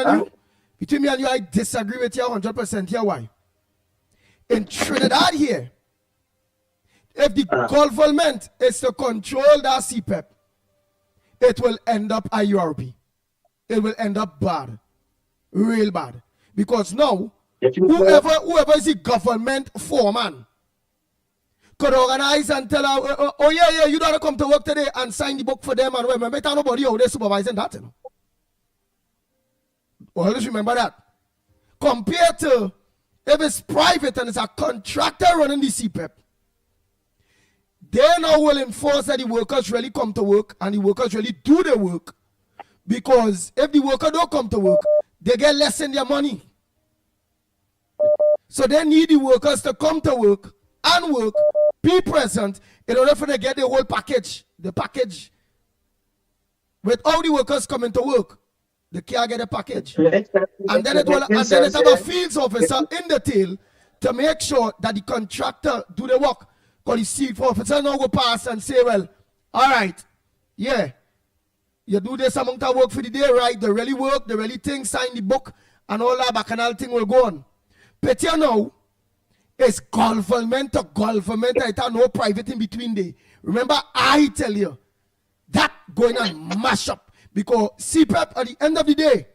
[SPEAKER 5] and you, I disagree with you 100% here. Why? In Trinidad here, if the government is to control that CPAP, it will end up IURP. It will end up bad. Real bad. Because now, whoever is the government foreman could organize and tell her, oh yeah, you gotta come to work today and sign the book for them and remember, nobody out there supervising that. You know? Always remember that. Compared to if it's private and it's a contractor running the CPAP, they now will enforce that the workers really come to work and the workers really do their work. Because if the worker don't come to work, they get less in their money. So they need the workers to come to work and work, be present, in order for them to get the whole package. The package. With all the workers coming to work, they can't get a package. And then it have a fields officer in the tail to make sure that the contractor do the work. Because the field officer now go pass and say, well, all right, yeah, you do this amount of work for the day, right? They really work, they really think, sign the book, and all that bacchanal thing will go on. But you know, it's government to government. I have no private in between there. Remember, I tell you, that going on mash up. Because CPAP at the end of the day,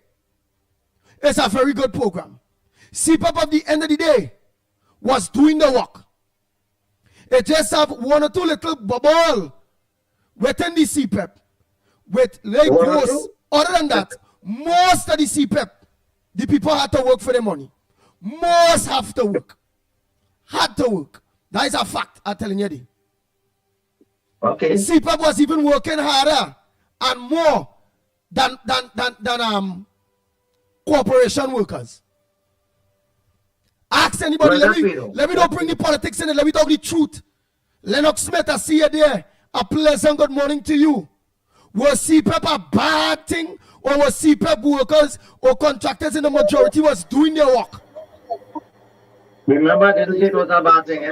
[SPEAKER 5] it's a very good program. CPAP at the end of the day was doing the work. It just have one or two little bubble within the CPAP. With like most, other than that, most of the CPAP, the people had to work for the money. Most have to work. Had to work. That is a fact, I'm telling you.
[SPEAKER 18] Okay.
[SPEAKER 5] CPAP was even working harder and more than corporation workers. Ask anybody, let me don't bring the politics in it, let me talk the truth. Lennox Smith, I see you there. A pleasant good morning to you. Was CPAP a bad thing, or was CPAP workers or contractors in the majority was doing their work?
[SPEAKER 18] Remember, it was a bad thing, eh?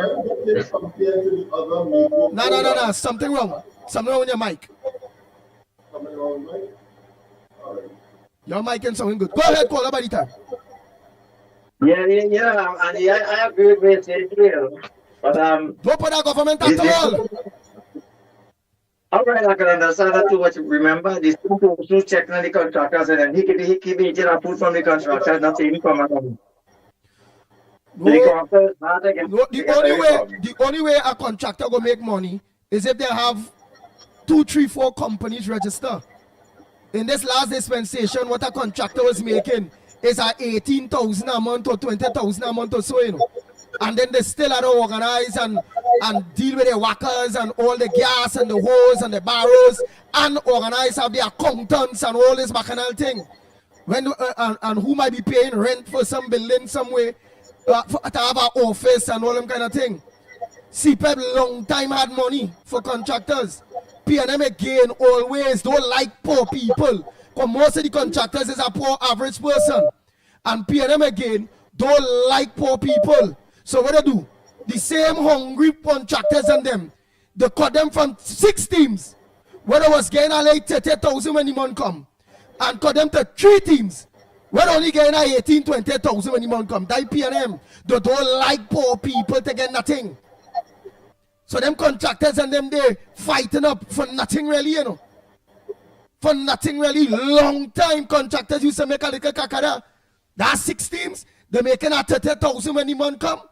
[SPEAKER 5] No. Something wrong. Something wrong with your mic. Your mic and something good. Go ahead, call about the time.
[SPEAKER 18] Yeah. And I agree with it. But
[SPEAKER 5] don't put that government at all.
[SPEAKER 18] All right, I can understand that too. But remember, these people who check on the contractors and he keep eating a food from the contractors, not even from home.
[SPEAKER 5] The only way a contractor will make money is if they have 2, 3, 4 companies register. In this last dispensation, what a contractor was making is at 18,000 a month or 20,000 a month or so, you know. And then they still have to organize and deal with the workers and all the gas and the hose and the barrows and organize, have the accountants and all this bacchanal thing. When and who might be paying rent for some building somewhere to have an office and all them kind of thing. CPEP long time had money for contractors. PNM again always don't like poor people. Because most of the contractors is a poor average person. And PNM again don't like poor people. So what they do? The same hungry contractors and them, they cut them from 6 teams. Where they was getting like 30,000 when the month come. And cut them to 3 teams. Where only getting 18, 20,000 when the month come. That PNM, they don't like poor people to get nothing. So them contractors and them, they fighting up for nothing really, you know. For nothing really. Long time contractors used to make a little kakada. That's 6 teams. They're making a 30,000 when the month come.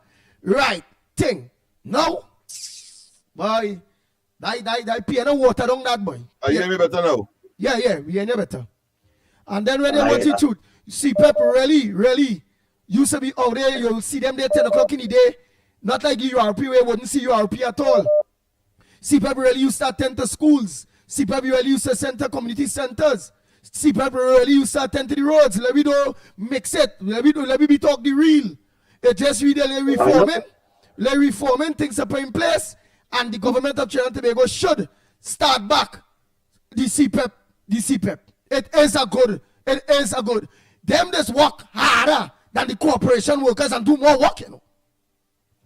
[SPEAKER 5] Right thing. Now, boy, that piano water down that boy.
[SPEAKER 15] Are you hearing me better now?
[SPEAKER 5] Yeah, we hear you better. And then when they want you to see people really used to be out there, you'll see them there 10 o'clock in the day. Not like the URP where you wouldn't see URP at all. CPEP really used to attend to schools. CPEP really used to send to community centers. CPEP really used to attend to the roads. Let me do mix it. Let me be talk the real. It just really reforming. Let reforming things are put in place. And the government of Trinidad and Tobago should start back the CPEP. It is a good. Them just work harder than the corporation workers and do more work, you know.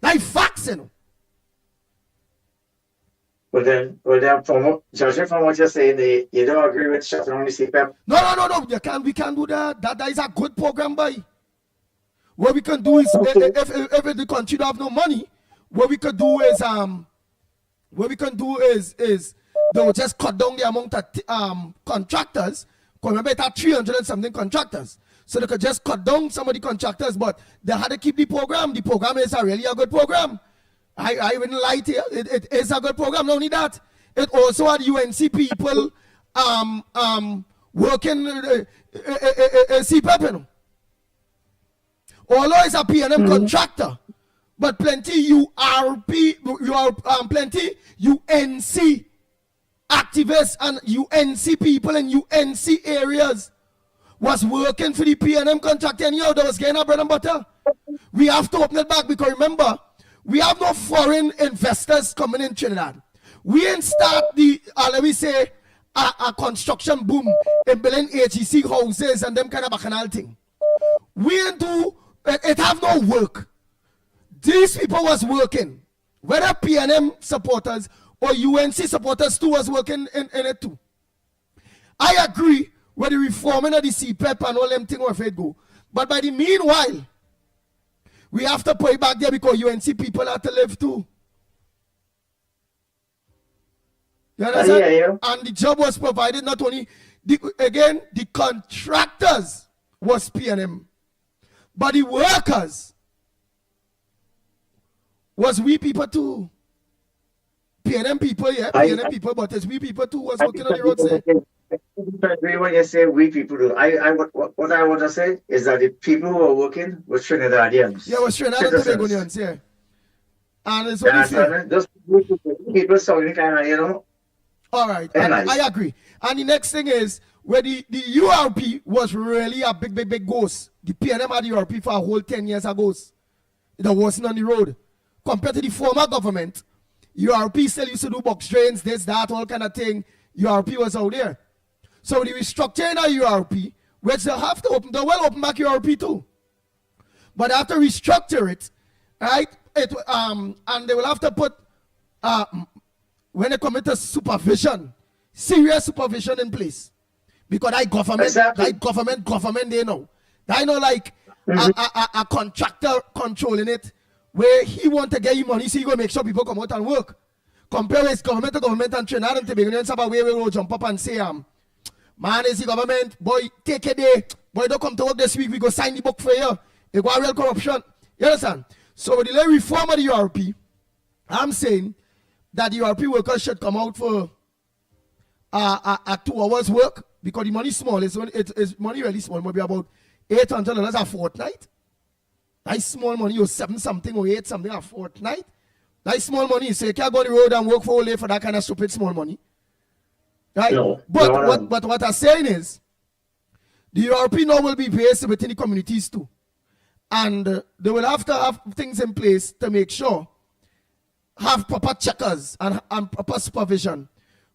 [SPEAKER 5] Like facts, you know.
[SPEAKER 18] Well then, judging from what you're saying, you don't agree with shutting down the CPEP?
[SPEAKER 5] No. We can't do that. That is a good program, boy. What we can do is, if the country don't have no money, what we can do is they'll just cut down the amount of contractors. Because remember, it had 300 and something contractors. So they could just cut down some of the contractors, but they had to keep the program. The program is really a good program. I wouldn't lie to you. It is a good program. Not only that, it also had UNC people working CPEP, you know. Although it's a PNM contractor, but plenty plenty UNC activists and UNC people in UNC areas was working for the PNM contractor, and that was getting our bread and butter. We have to open it back because remember, we have no foreign investors coming in Trinidad. We ain't start let me say, a construction boom in building HEC houses and them kind of bacchanal thing. We ain't do, it have no work. These people was working, whether PNM supporters or UNC supporters too was working in it too. I agree with the reforming of the CPEP and all them things where it go. But by the meanwhile, we have to put it back there because UNC people have to live too. You understand?
[SPEAKER 18] Yeah.
[SPEAKER 5] And the job was provided not only, the contractors was PNM, but the workers was we people too. PNM people, yeah, PNM people, but it's we people too was working on the roads there.
[SPEAKER 18] I agree when you say we people do. What I want to say is that the people who are working were Trinidadians.
[SPEAKER 5] Yeah, was Trinidad and Tobagonians, yeah. And it's only fair.
[SPEAKER 18] Those people sounding kind of, you know.
[SPEAKER 5] All right, I agree. And the next thing is, where the URP was really a big ghost. The PNM had the URP for a whole 10 years ago. It wasn't on the road. Compared to the former government, URP still used to do box drains, this, that, all kind of thing. URP was out there. So the restructuring of URP, which they have to open, they will open back URP too. But after restructure it, right? And they will have to put when they come into supervision, serious supervision in place. Because that government they know. They know like a contractor controlling it, where he want to get you money, so he go make sure people come out and work. Compare with government to government and Trinidad and Tobago, about where we will jump up and say, man, is the government, boy, take a day, boy, don't come to work this week, we go sign the book for you. You got real corruption. You understand? So with the reform of the URP, I'm saying that the URP workers should come out for a 2 hours work, because the money is small. It's money really small, maybe about $800 a fortnight. That's small money, or 7 something or 8 something a fortnight. That's small money. So you can't go on the road and work for all day for that kind of stupid small money. Right? No, but what I'm saying is, the URP now will be based within the communities too. And they will have to have things in place to make sure have proper checkers and proper supervision.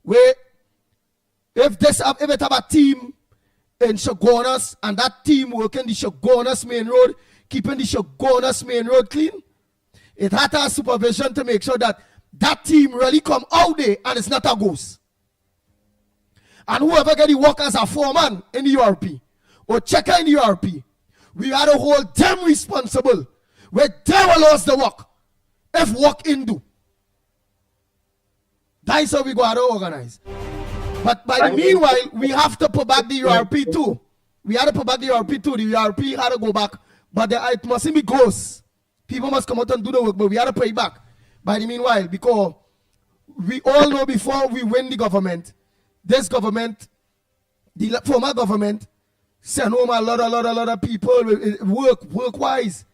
[SPEAKER 5] Where if it have a team in Shogunas and that team working the Shogunas main road, keeping the Shogunas main road clean, it had to have supervision to make sure that that team really come out there and it's not a ghost. And whoever get the work as a foreman in the URP or checker in the URP, we had to hold them responsible where they will lose the work if work in do. That's how we go out to organize. But by the meanwhile, we have to put back the URP too. We had to put back the URP too. The URP had to go back. But it mustn't be ghosts. People must come out and do the work, but we had to put it back. By the meanwhile, because we all know before we win the government, this government, the former government, sent home a lot of people work-wise.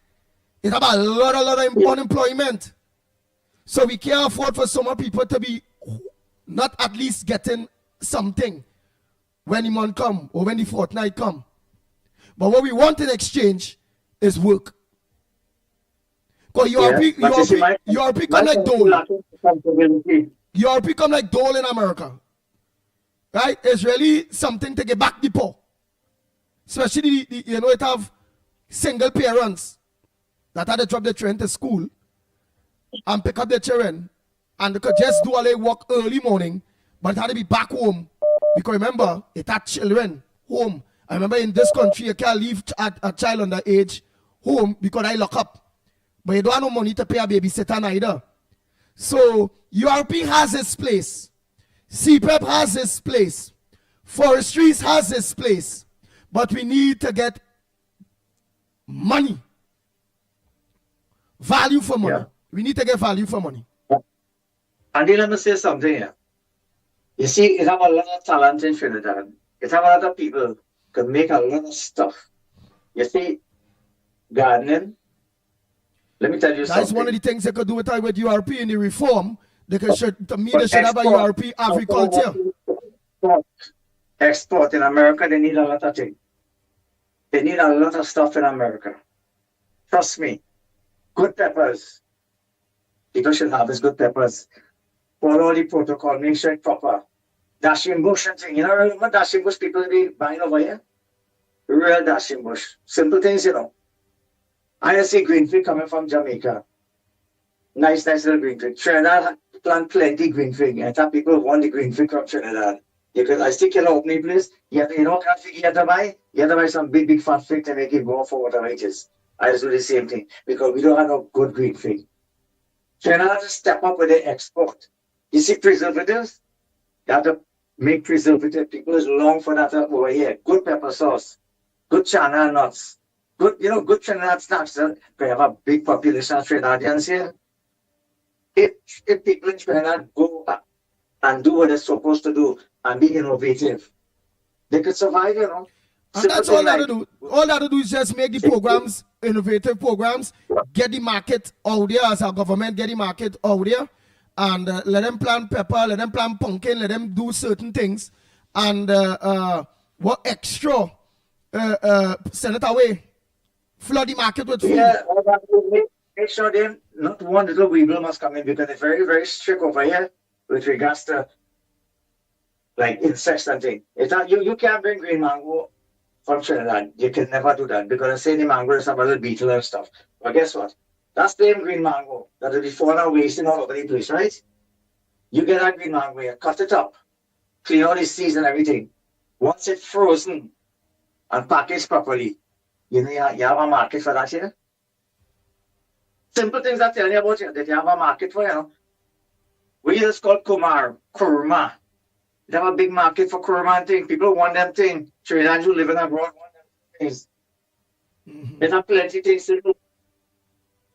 [SPEAKER 5] It have a lot of unemployment. So we can't afford for some people to be not at least getting something when the month come or when the fortnight come. But what we want in exchange is work. Because URP come like dole. URP come like dole in America. Right? It's really something to get back the poor. Especially, it have single parents that had to drop their children to school and pick up their children. And they could just do all their work early morning, but it had to be back home. Because remember, it had children home. I remember in this country, you can't leave a child under age home because I lock up. But you don't have no money to pay a babysitter either. So URP has its place. CPEP has its place. Forestries has its place. But we need to get money. Value for money. Yeah. We need to get value for money.
[SPEAKER 18] And then let me say something here. You see, it have a lot of talent in Trinidad. It have a lot of people can make a lot of stuff. You see, gardening. Let me tell you something.
[SPEAKER 5] That's one of the things they could do with URP in the reform. They should have a URP agriculture.
[SPEAKER 18] Export in America, they need a lot of things. They need a lot of stuff in America. Trust me. Good peppers. People should harvest good peppers. Follow the protocol, make sure it's proper. Dashing bush and thing. You know, remember dashing bush people be buying over here? Real dashing bush. Simple things, you know. I see green fig coming from Jamaica. Nice little green fig. Trinidad plant plenty green fig. And some people want the green fig from Trinidad. I still can open the place. You know what kind of fig you have to buy? You have to buy some big fat fig to make it go for whatever it is. I just do the same thing. Because we don't have no good green fig. Trinidad has to step up with the export. You see preservatives? You have to make preservative. People is long for that over here. Good pepper sauce. Good chana nuts. Good, good Trinidad snacks. We have a big population of Trinidadians here. If people in Trinidad go and do what they're supposed to do and be innovative, they could survive, you know.
[SPEAKER 5] And that's all that to do. All that to do is just make the programs, innovative programs, get the market out there as our government, get the market out there, and let them plant pepper, let them plant pumpkin, let them do certain things, and what extra, send it away. Flood the market with food.
[SPEAKER 18] Yeah, make sure then not one little weevil must come in because it's very, very strict over here with regards to like insects and things. You can't bring green mango from Trinidad. You can never do that because I say the mango is some little beetle and stuff. But guess what? That same green mango that will be falling and wasting all over the place, right? You get that green mango, you cut it up, clean all the seeds and everything. Once it's frozen and packaged properly, you have a market for that here. Simple things I tell you about here, that you have a market for, you know. We just call kurma. They have a big market for kurma and things. People want them things. Trinidad who living abroad want them things. There's a plenty of things to do.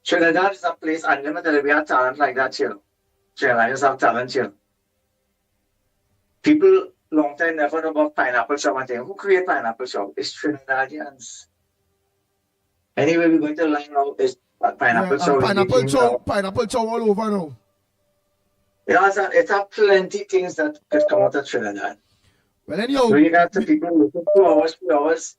[SPEAKER 18] Trinidad is a place unlimited. We have talent like that here. Trinidadians have talent here. People long time never know about pineapple shop and things. Who create pineapple shop? It's Trinidadians. Anyway, we're going to line out is pineapple chow.
[SPEAKER 5] Pineapple chow all over now.
[SPEAKER 18] It's a plenty things that could come out of Trinidad.
[SPEAKER 5] Well, anyhow,
[SPEAKER 18] so you got the people looking 2 hours, 3 hours,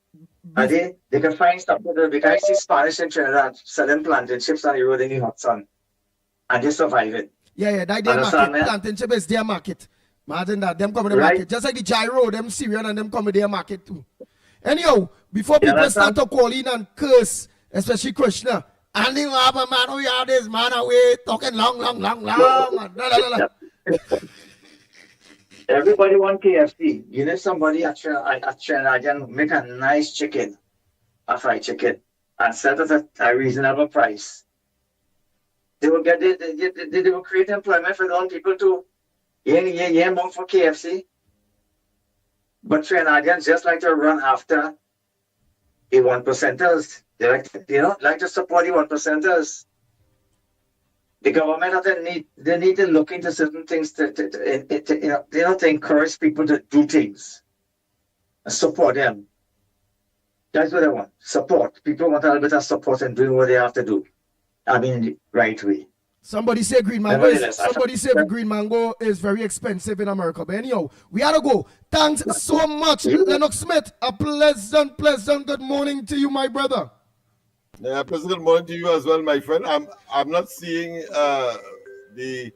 [SPEAKER 18] and they can find stuff to do. Because I see Spanish in Trinidad selling plantain chips on the road in the hot sun, and they survive it.
[SPEAKER 5] Yeah, that their
[SPEAKER 18] Understand
[SPEAKER 5] market.
[SPEAKER 18] me?
[SPEAKER 5] Plantain chip is their market. Imagine that. Them come to the
[SPEAKER 18] Right.
[SPEAKER 5] market. Just like the gyro, them Syrian and them come to their market too. Anyhow, before
[SPEAKER 18] You
[SPEAKER 5] people start
[SPEAKER 18] understand?
[SPEAKER 5] to call in and curse, especially Krishna, and you have a man who have this man away talking long. And blah, blah, blah.
[SPEAKER 18] Everybody want KFC. You know somebody at Trinidad make a nice chicken, a fried chicken, and sell it at a reasonable price. They will get they will create employment for their own people too. Yeah, more for KFC. But Trinidadians just like to run after the 1%ers. They like to support the 1%ers. The government they need to look into certain things to encourage people to do things and support them. That's what I want. Support. People want a little bit of support and doing what they have to do. I mean, the right way.
[SPEAKER 5] Somebody say green mango is very expensive in America. But anyhow, we gotta go. Thanks so much, Lennox Smith. A pleasant good morning to you, my brother.
[SPEAKER 19] Yeah, pleasant good morning to you as well, my friend. I'm not seeing the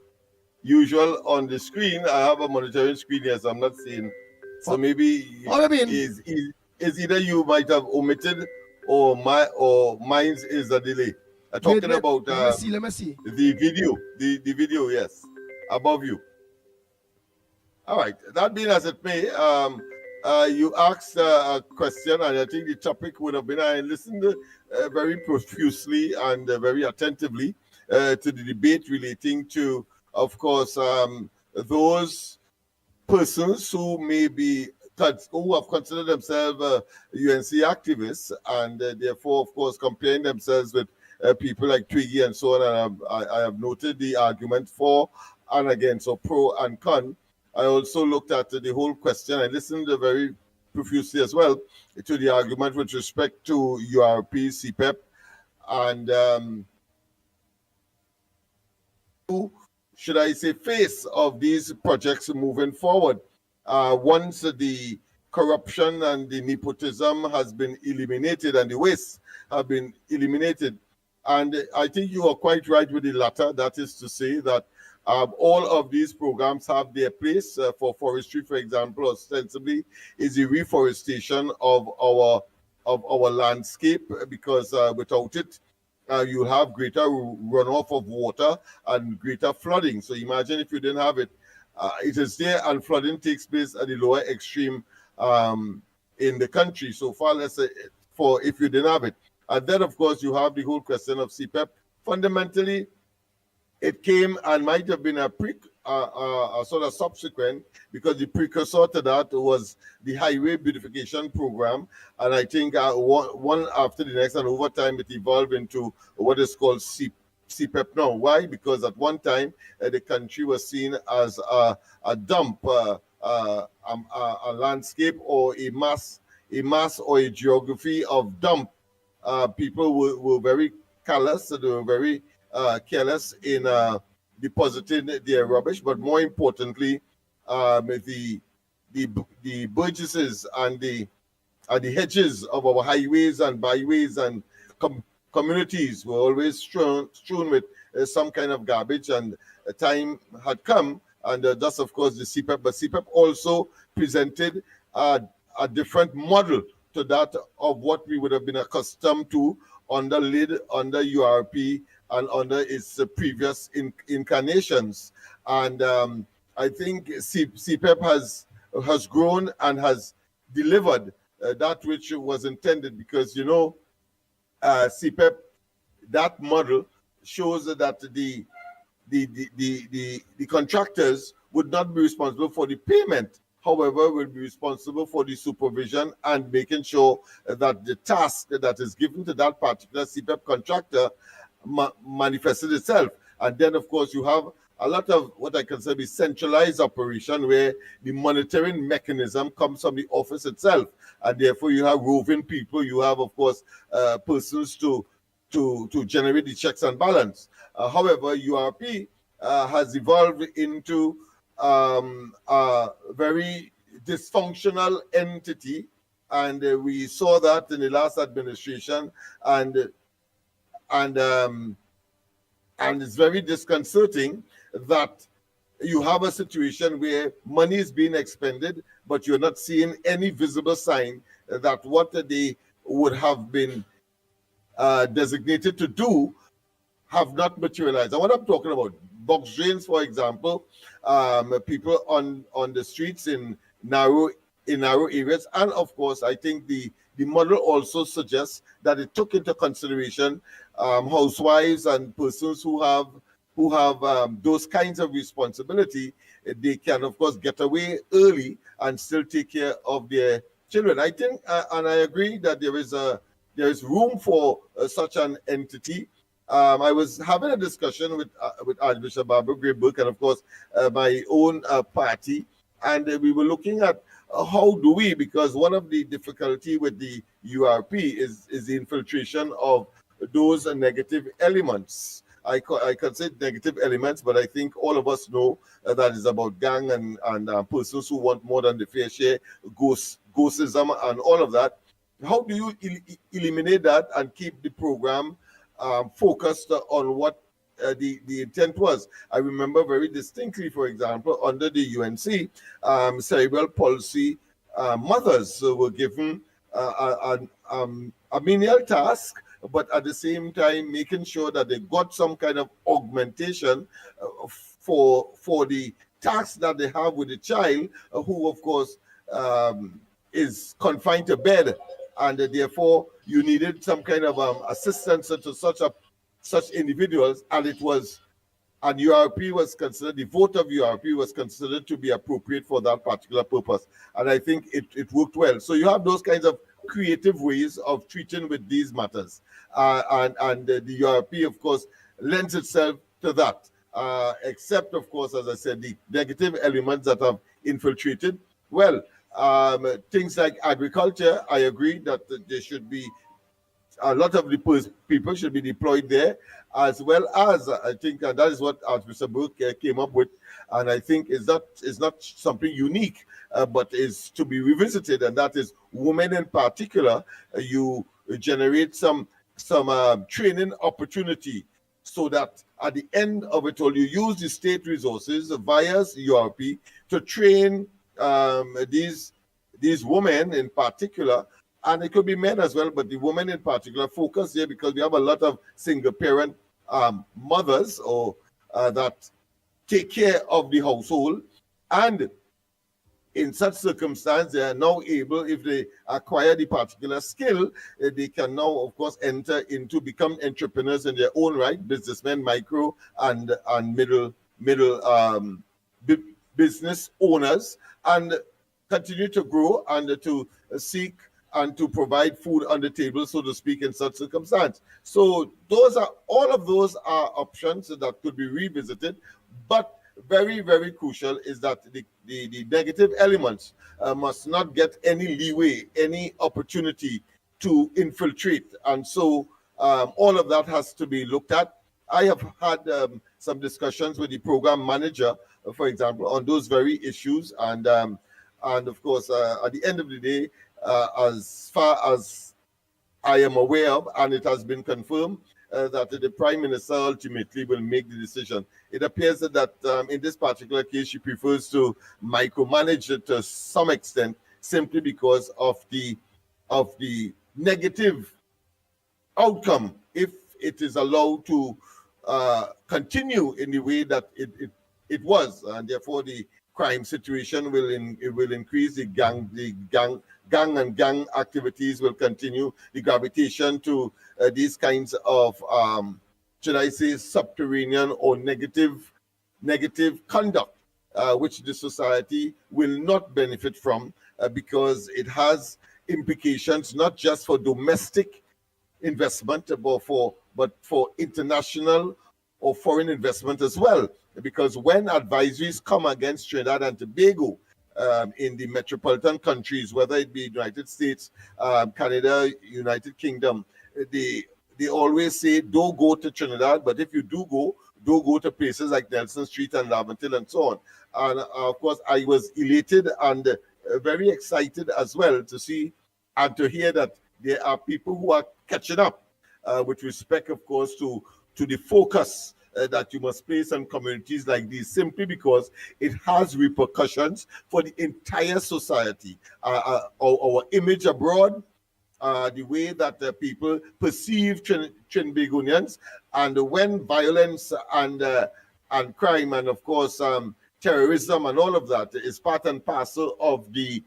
[SPEAKER 19] usual on the screen. I have a monitoring screen here, so I'm not seeing. So maybe is either you might have omitted or mine's is a delay. Talking about
[SPEAKER 5] let me see.
[SPEAKER 19] The video, yes, above you. All right. That being as it may, you asked a question, and I think the topic would have been. I listened very profusely and very attentively to the debate relating to, of course, those persons who may be who have considered themselves UNC activists, and therefore, of course, comparing themselves with people like Twiggy and so on. And I have noted the argument for and against, so pro and con. I also looked at the whole question. I listened very profusely as well to the argument with respect to URP, CPEP, and should I say face of these projects moving forward. Once the corruption and the nepotism has been eliminated and the waste have been eliminated. And I think you are quite right with the latter. That is to say that all of these programs have their place. For forestry, for example, ostensibly is the reforestation of our landscape, because without it, you have greater runoff of water and greater flooding. So imagine if you didn't have it. It is there, and flooding takes place at the lower extreme in the country. So far, let's say, for if you didn't have it. And then, of course, you have the whole question of CPEP. Fundamentally, it came and might have been a sort of subsequent, because the precursor to that was the highway beautification program. And I think one after the next, and over time it evolved into what is called CPEP now. Why? Because at one time the country was seen as a dump, a landscape, or a mass or a geography of dump. People were very callous, they were very careless in depositing their rubbish, but more importantly, the burgesses and the hedges of our highways and byways and communities were always strewn with some kind of garbage, and a time had come, and thus, of course, the CPEP. But CPEP also presented a different model to that of what we would have been accustomed to under URP and under its previous incarnations. And I think CPEP has grown and has delivered that which was intended, because, CPEP, that model shows that the contractors would not be responsible for the payment. However, will be responsible for the supervision and making sure that the task that is given to that particular CPEP contractor manifested itself. And then, of course, you have a lot of what I consider be centralized operation, where the monitoring mechanism comes from the office itself. And therefore, you have roving people. You have, of course, persons to generate the checks and balance. However, URP has evolved into a very dysfunctional entity, and we saw that in the last administration, and it's very disconcerting that you have a situation where money is being expended, but you're not seeing any visible sign that what they would have been designated to do have not materialized. And what I'm talking about, box drains, for example, people on the streets in narrow areas, and of course, I think the model also suggests that it took into consideration housewives and persons who have those kinds of responsibility. They can, of course, get away early and still take care of their children. I think, and I agree that there is room for such an entity. I was having a discussion with Archbishop Barbara Grayburg and, of course, my own party, and we were looking at how do we, because one of the difficulty with the URP is the infiltration of those negative elements. I can say negative elements, but I think all of us know that is about gang and persons who want more than the fair share, ghostism and all of that. How do you eliminate that and keep the program focused on what the intent was? I remember very distinctly, for example, under the UNC, cerebral palsy mothers were given a menial task, but at the same time making sure that they got some kind of augmentation for the task that they have with the child, who of course is confined to bed, and therefore you needed some kind of assistance to such individuals, and URP was considered, the vote of URP was considered to be appropriate for that particular purpose, and I think it worked well. So you have those kinds of creative ways of treating with these matters, and the URP, of course, lends itself to that, except, of course, as I said, the negative elements that have infiltrated. Well, things like agriculture, I agree that there should be a lot of the people should be deployed there, as well as I think, and that is what Archbishop Burke came up with, and I think is not something unique, but is to be revisited, and that is women in particular. You generate some training opportunity, so that at the end of it all, you use the state resources via URP to train these women in particular, and it could be men as well, but the women in particular focus here, because we have a lot of single parent mothers or that take care of the household, and in such circumstance, they are now able, if they acquire the particular skill, they can now, of course, enter into become entrepreneurs in their own right, businessmen, micro and middle business owners, and continue to grow and to seek and to provide food on the table, so to speak, in such circumstance. So all of those are options that could be revisited, but very, very crucial is that the negative elements must not get any leeway, any opportunity to infiltrate. And so all of that has to be looked at. I have had some discussions with the program manager, for example, on those very issues. And of course, at the end of the day, as far as I am aware of, and it has been confirmed, that the Prime Minister ultimately will make the decision. It appears that in this particular case, she prefers to micromanage it to some extent, simply because of the negative outcome if it is allowed to continue in the way that it was, and therefore the crime situation will increase. The gang activities will continue. The gravitation to these kinds of should I say subterranean or negative conduct, which the society will not benefit from, because it has implications not just for domestic investment, but for international or foreign investment as well. Because when advisories come against Trinidad and Tobago in the metropolitan countries, whether it be United States, Canada, United Kingdom, they always say, don't go to Trinidad, but if you do go to places like Nelson Street and Laventille and so on. And of course, I was elated and very excited as well to see and to hear that there are people who are catching up with respect, of course, to the focus that you must place on communities like these, simply because it has repercussions for the entire society. Our image abroad, the way that people perceive Trinbagonians, and when violence and crime and of course terrorism and all of that is part and parcel of the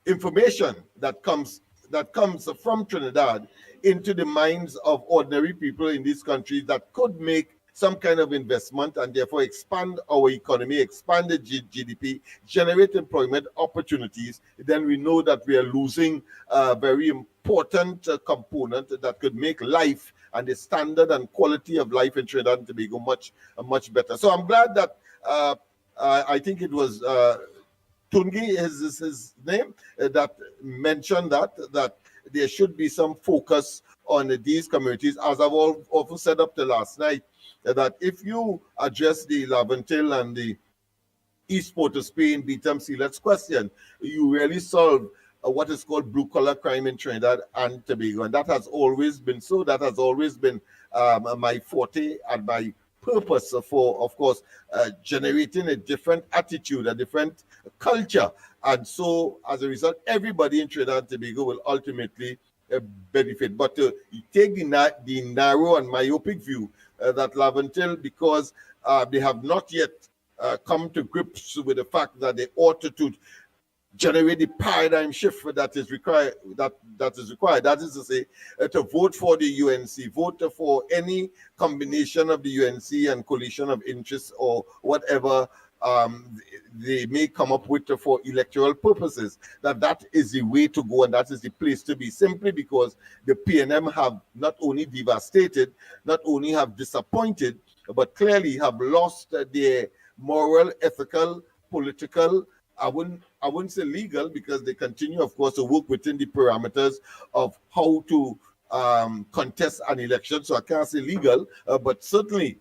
[SPEAKER 19] information that comes from Trinidad into the minds of ordinary people in this country, that could make some kind of investment and therefore expand our economy, expand the GDP, generate employment opportunities, then we know that we are losing a very important component that could make life and the standard and quality of life in Trinidad and Tobago much better. So I'm glad that I think it was Tungi is his name, that mentioned that there should be some focus on these communities. As I've often said up to last night, that if you address the Laventil and the East Port of Spain, Beetham Sealets question, you really solve what is called blue-collar crime in Trinidad and Tobago. And that has always been so. That has always been my forte and my purpose for, of course, generating a different attitude, a different culture. And so, as a result, everybody in Trinidad and Tobago will ultimately benefit. But to take the narrow and myopic view that Laventil, because they have not yet come to grips with the fact that they ought to generate the paradigm shift that is required. That is to say, to vote for the UNC, vote for any combination of the UNC and coalition of interests or whatever they may come up with for electoral purposes. That is the way to go, and that is the place to be. Simply because the PNM have not only devastated, not only have disappointed, but clearly have lost their moral, ethical, political, I wouldn't say legal, because they continue, of course, to work within the parameters of how to contest an election. So I can't say legal, but certainly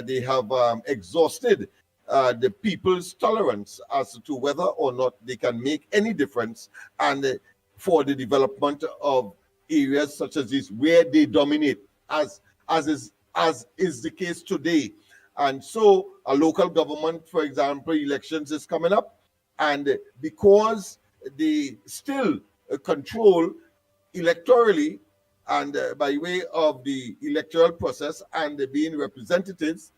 [SPEAKER 19] they have exhausted the people's tolerance as to whether or not they can make any difference, and for the development of areas such as this where they dominate, as is the case today. And so a local government, for example, elections is coming up. And because they still control electorally and by way of the electoral process and being representatives,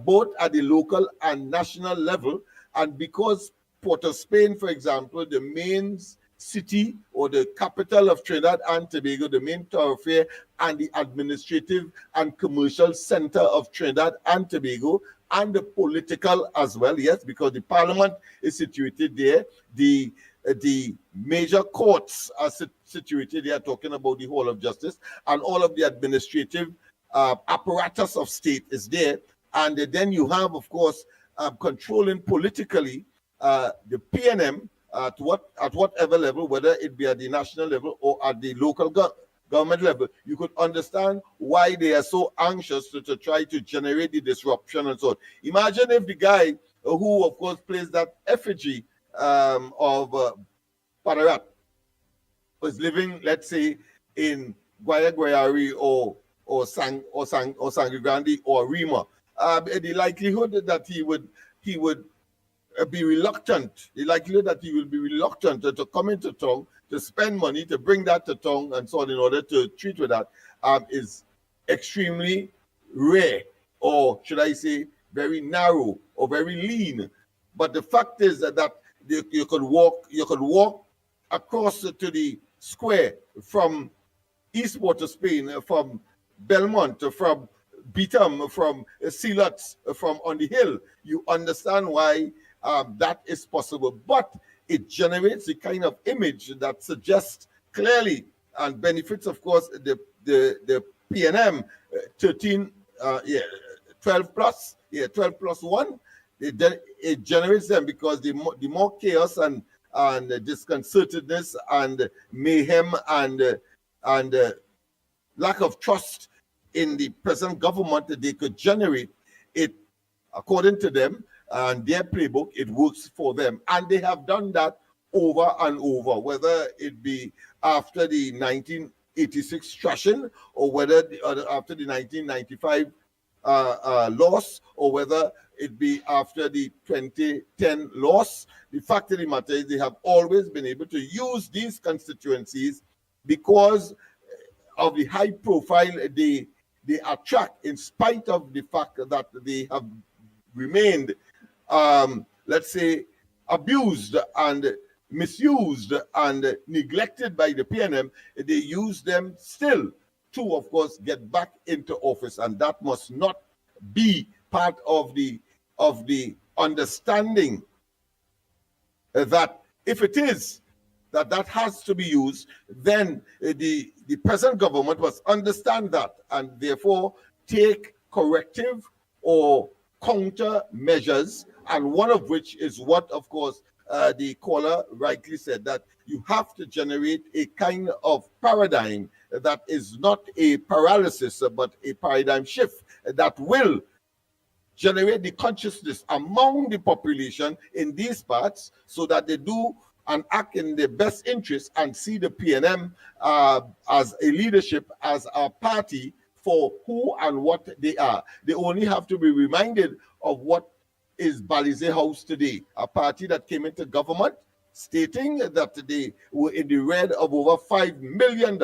[SPEAKER 19] both at the local and national level, and because Port of Spain, for example, the main city or the capital of Trinidad and Tobago, the main thoroughfare and the administrative and commercial center of Trinidad and Tobago, and the political as well, yes, because the parliament is situated there. The major courts are situated there, talking about the whole of justice, and all of the administrative apparatus of state is there. And then you have, of course, controlling politically the PNM at whatever level, whether it be at the national level or at the local government level. You could understand why they are so anxious to try to generate the disruption and so on. Imagine if the guy who, of course, plays that effigy of Pararat was living, let's say, in Guayari or Sangre Grande or Rima. The likelihood that he would be reluctant, the likelihood that he will be reluctant to come into town, to spend money, to bring that to town and so on in order to treat with that is extremely rare, or should I say very narrow or very lean. But the fact is that you could walk across to the square from East Port of Spain, from Belmont, from Beetham, from Sealets, from on the hill. You understand why that is possible, but it generates the kind of image that suggests clearly and benefits, of course, the PNM 12 plus 1. It generates them because the more chaos and disconcertedness and mayhem and lack of trust in the present government that they could generate, it, according to them and their playbook, it works for them. And they have done that over and over, whether it be after the 19 86 trashing, or whether after the 1995 loss, or whether it be after the 2010 loss. The fact of the matter is they have always been able to use these constituencies because of the high profile they attract, in spite of the fact that they have remained, let's say, abused and misused and neglected by the PNM. They use them still to, of course, get back into office, and that must not be part of the understanding that if it is that has to be used, then the present government must understand that and therefore take corrective or counter measures, and one of which is what, of course, the caller rightly said, that you have to generate a kind of paradigm that is not a paralysis, but a paradigm shift that will generate the consciousness among the population in these parts, so that they do and act in their best interest and see the PNM as a leadership, as a party for who and what they are. They only have to be reminded of what is Balize House today, a party that came into government stating that they were in the red of over $5 million,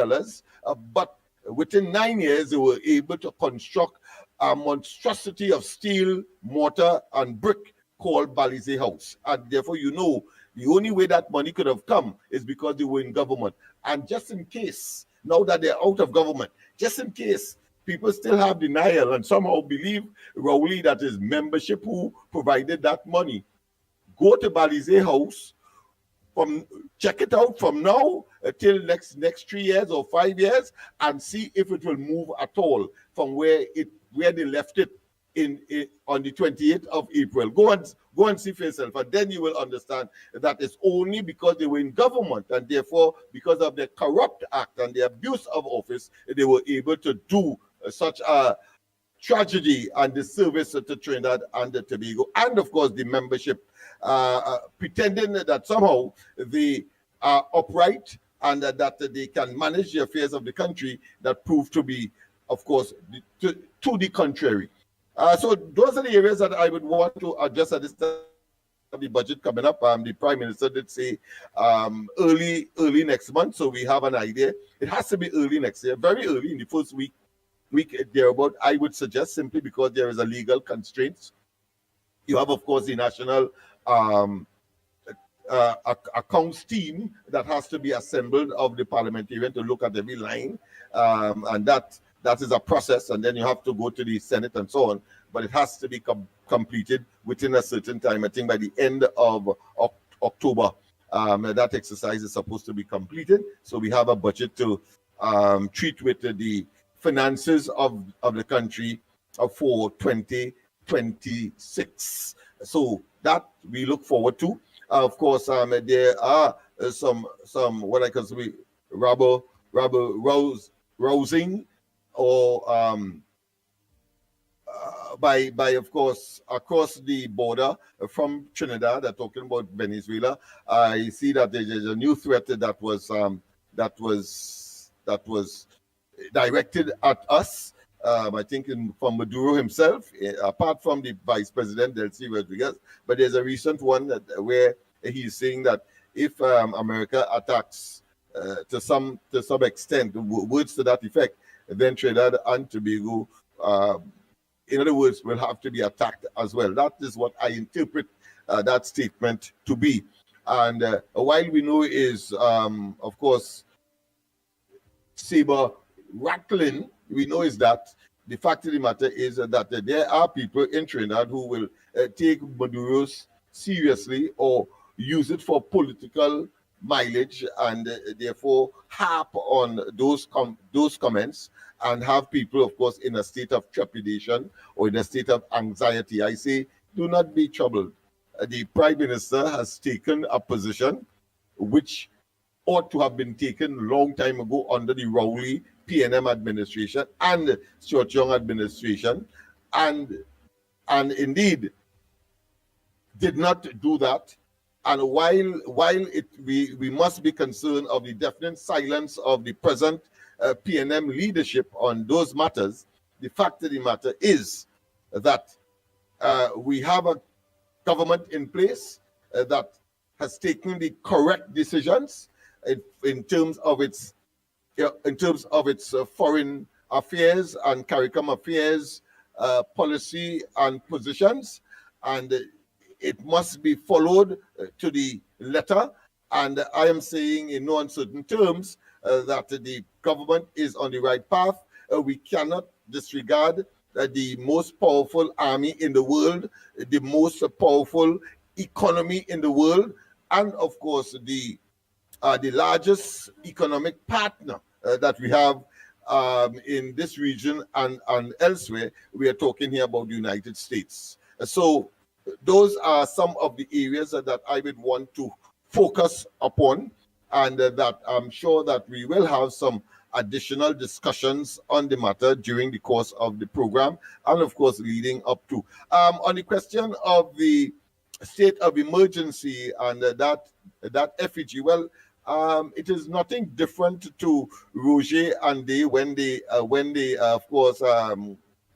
[SPEAKER 19] but within 9 years they were able to construct a monstrosity of steel, mortar, and brick called Balize House. And therefore, you know, the only way that money could have come is because they were in government. And just in case, now that they're out of government, just in case people still have denial and somehow believe Rowley that is membership who provided that money, go to Balize House, check it out from now till next 3 years or 5 years, and see if it will move at all from where they left it on the 28th of April. Go and see for yourself, and then you will understand that it's only because they were in government, and therefore because of their corrupt act and the abuse of office, they were able to do such a tragedy and disservice to Trinidad and Tobago, and of course the membership, pretending that somehow they are upright and that they can manage the affairs of the country, that proved to be, of course, to the contrary. So those are the areas that I would want to address at this time of the budget coming up. The Prime Minister did say early next month, so we have an idea. It has to be early next year, very early in the first week thereabout, I would suggest, simply because there is a legal constraint. You have, of course, the national accounts team that has to be assembled of the parliamentarian to look at every line, and that is a process, and then you have to go to the Senate and so on, but it has to be completed within a certain time. I think by the end of October, that exercise is supposed to be completed, so we have a budget to treat with the finances of the country for 2026. So that we look forward to. Of course, there are some what I can say rousing, or by of course across the border from Trinidad. They're talking about Venezuela. I see that there's a new threat that was directed at us. I think from Maduro himself, apart from the Vice President Delcy Rodriguez, but there's a recent one where he's saying that if America attacks to some extent, words to that effect, then Trinidad and Tobago, in other words, will have to be attacked as well. That is what I interpret that statement to be. And while we know is, of course, saber rattling, we know is that the fact of the matter is that there are people in Trinidad who will take Maduro's seriously or use it for political mileage, and therefore harp on those comments and have people, of course, in a state of trepidation or in a state of anxiety. I say, do not be troubled. The Prime Minister has taken a position which ought to have been taken a long time ago under the Rowley PNM administration and Stuart Young administration, and indeed did not do that. And while we must be concerned of the definite silence of the present PNM leadership on those matters, the fact of the matter is that we have a government in place that has taken the correct decisions in terms of its foreign affairs and CARICOM affairs policy and positions, and it must be followed to the letter. And I am saying in no uncertain terms that the government is on the right path. We cannot disregard the most powerful army in the world, the most powerful economy in the world, and of course the largest economic partner that we have in this region and elsewhere. We are talking here about the United States. So those are some of the areas that I would want to focus upon, and that I'm sure that we will have some additional discussions on the matter during the course of the program, and of course leading up to. On the question of the state of emergency and that effigy, well, it is nothing different to Roger and they when they of course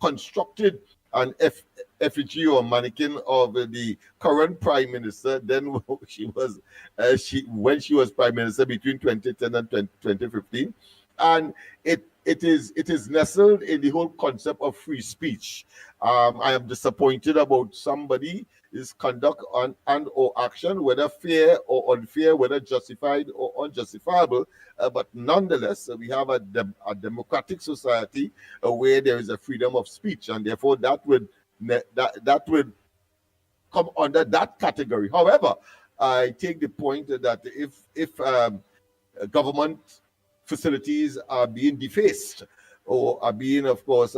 [SPEAKER 19] constructed an effigy or mannequin of the current prime minister. Then when she was prime minister between 2010 and 2015, and it is nestled in the whole concept of free speech. I am disappointed about somebody's conduct and or action, whether fair or unfair, whether justified or unjustifiable. But nonetheless, we have a democratic society where there is a freedom of speech, and therefore that would come under that category. However, I take the point that if government facilities are being defaced or are being, of course,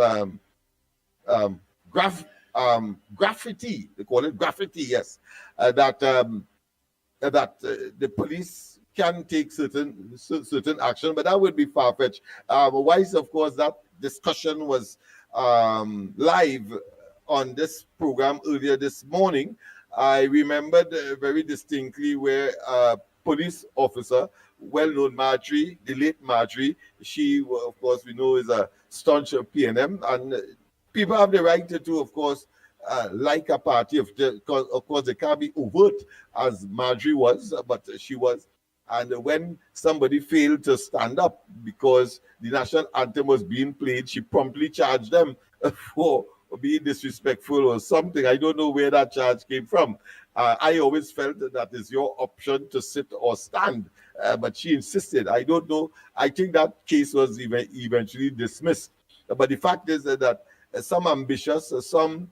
[SPEAKER 19] graffiti, they call it graffiti, yes, that the police can take certain action, but that would be far-fetched. Wise, of course, that discussion was live on this program earlier this morning. I remembered very distinctly where a police officer, well-known Marjorie, the late Marjorie, she, of course, we know is a staunch PNM, and people have the right to, of course, like a party. Of course, they can't be overt as Marjorie was, but she was. And when somebody failed to stand up because the national anthem was being played, she promptly charged them for being disrespectful or something. I don't know where that charge came from. I always felt that is your option to sit or stand, but she insisted. I don't know. I think that case was eventually dismissed. But the fact is that some ambitious, some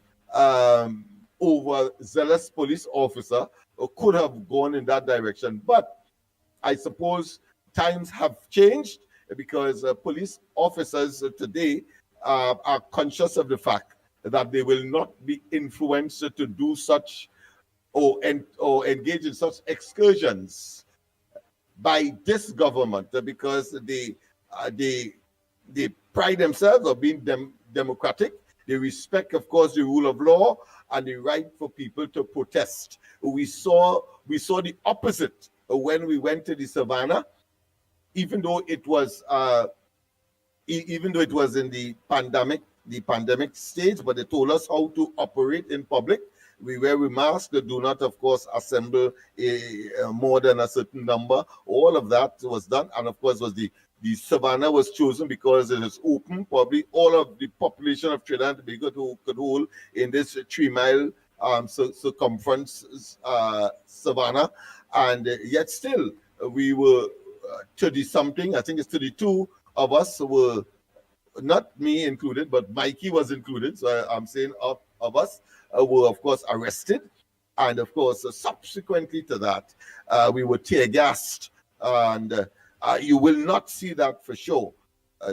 [SPEAKER 19] overzealous police officer could have gone in that direction. But I suppose times have changed because police officers today are conscious of the fact that they will not be influenced to do such or engage in such excursions by this government, because they pride themselves on being democratic. They respect, of course, the rule of law and the right for people to protest. We saw the opposite when we went to the savannah, even though it was in the pandemic stage, but they told us how to operate in public. We wear masks. Do not, of course, assemble more than a certain number. All of that was done, and of course, the savannah was chosen because it is open. Probably all of the population of Trinidad and Tobago could hold in this 3-mile circumference savannah, and yet still we were 30-something. I think it's 32 of us were, not me included, but Mickie was included. So I'm saying of us were, of course, arrested. And of course, subsequently to that, we were tear-gassed. And you will not see that for sure,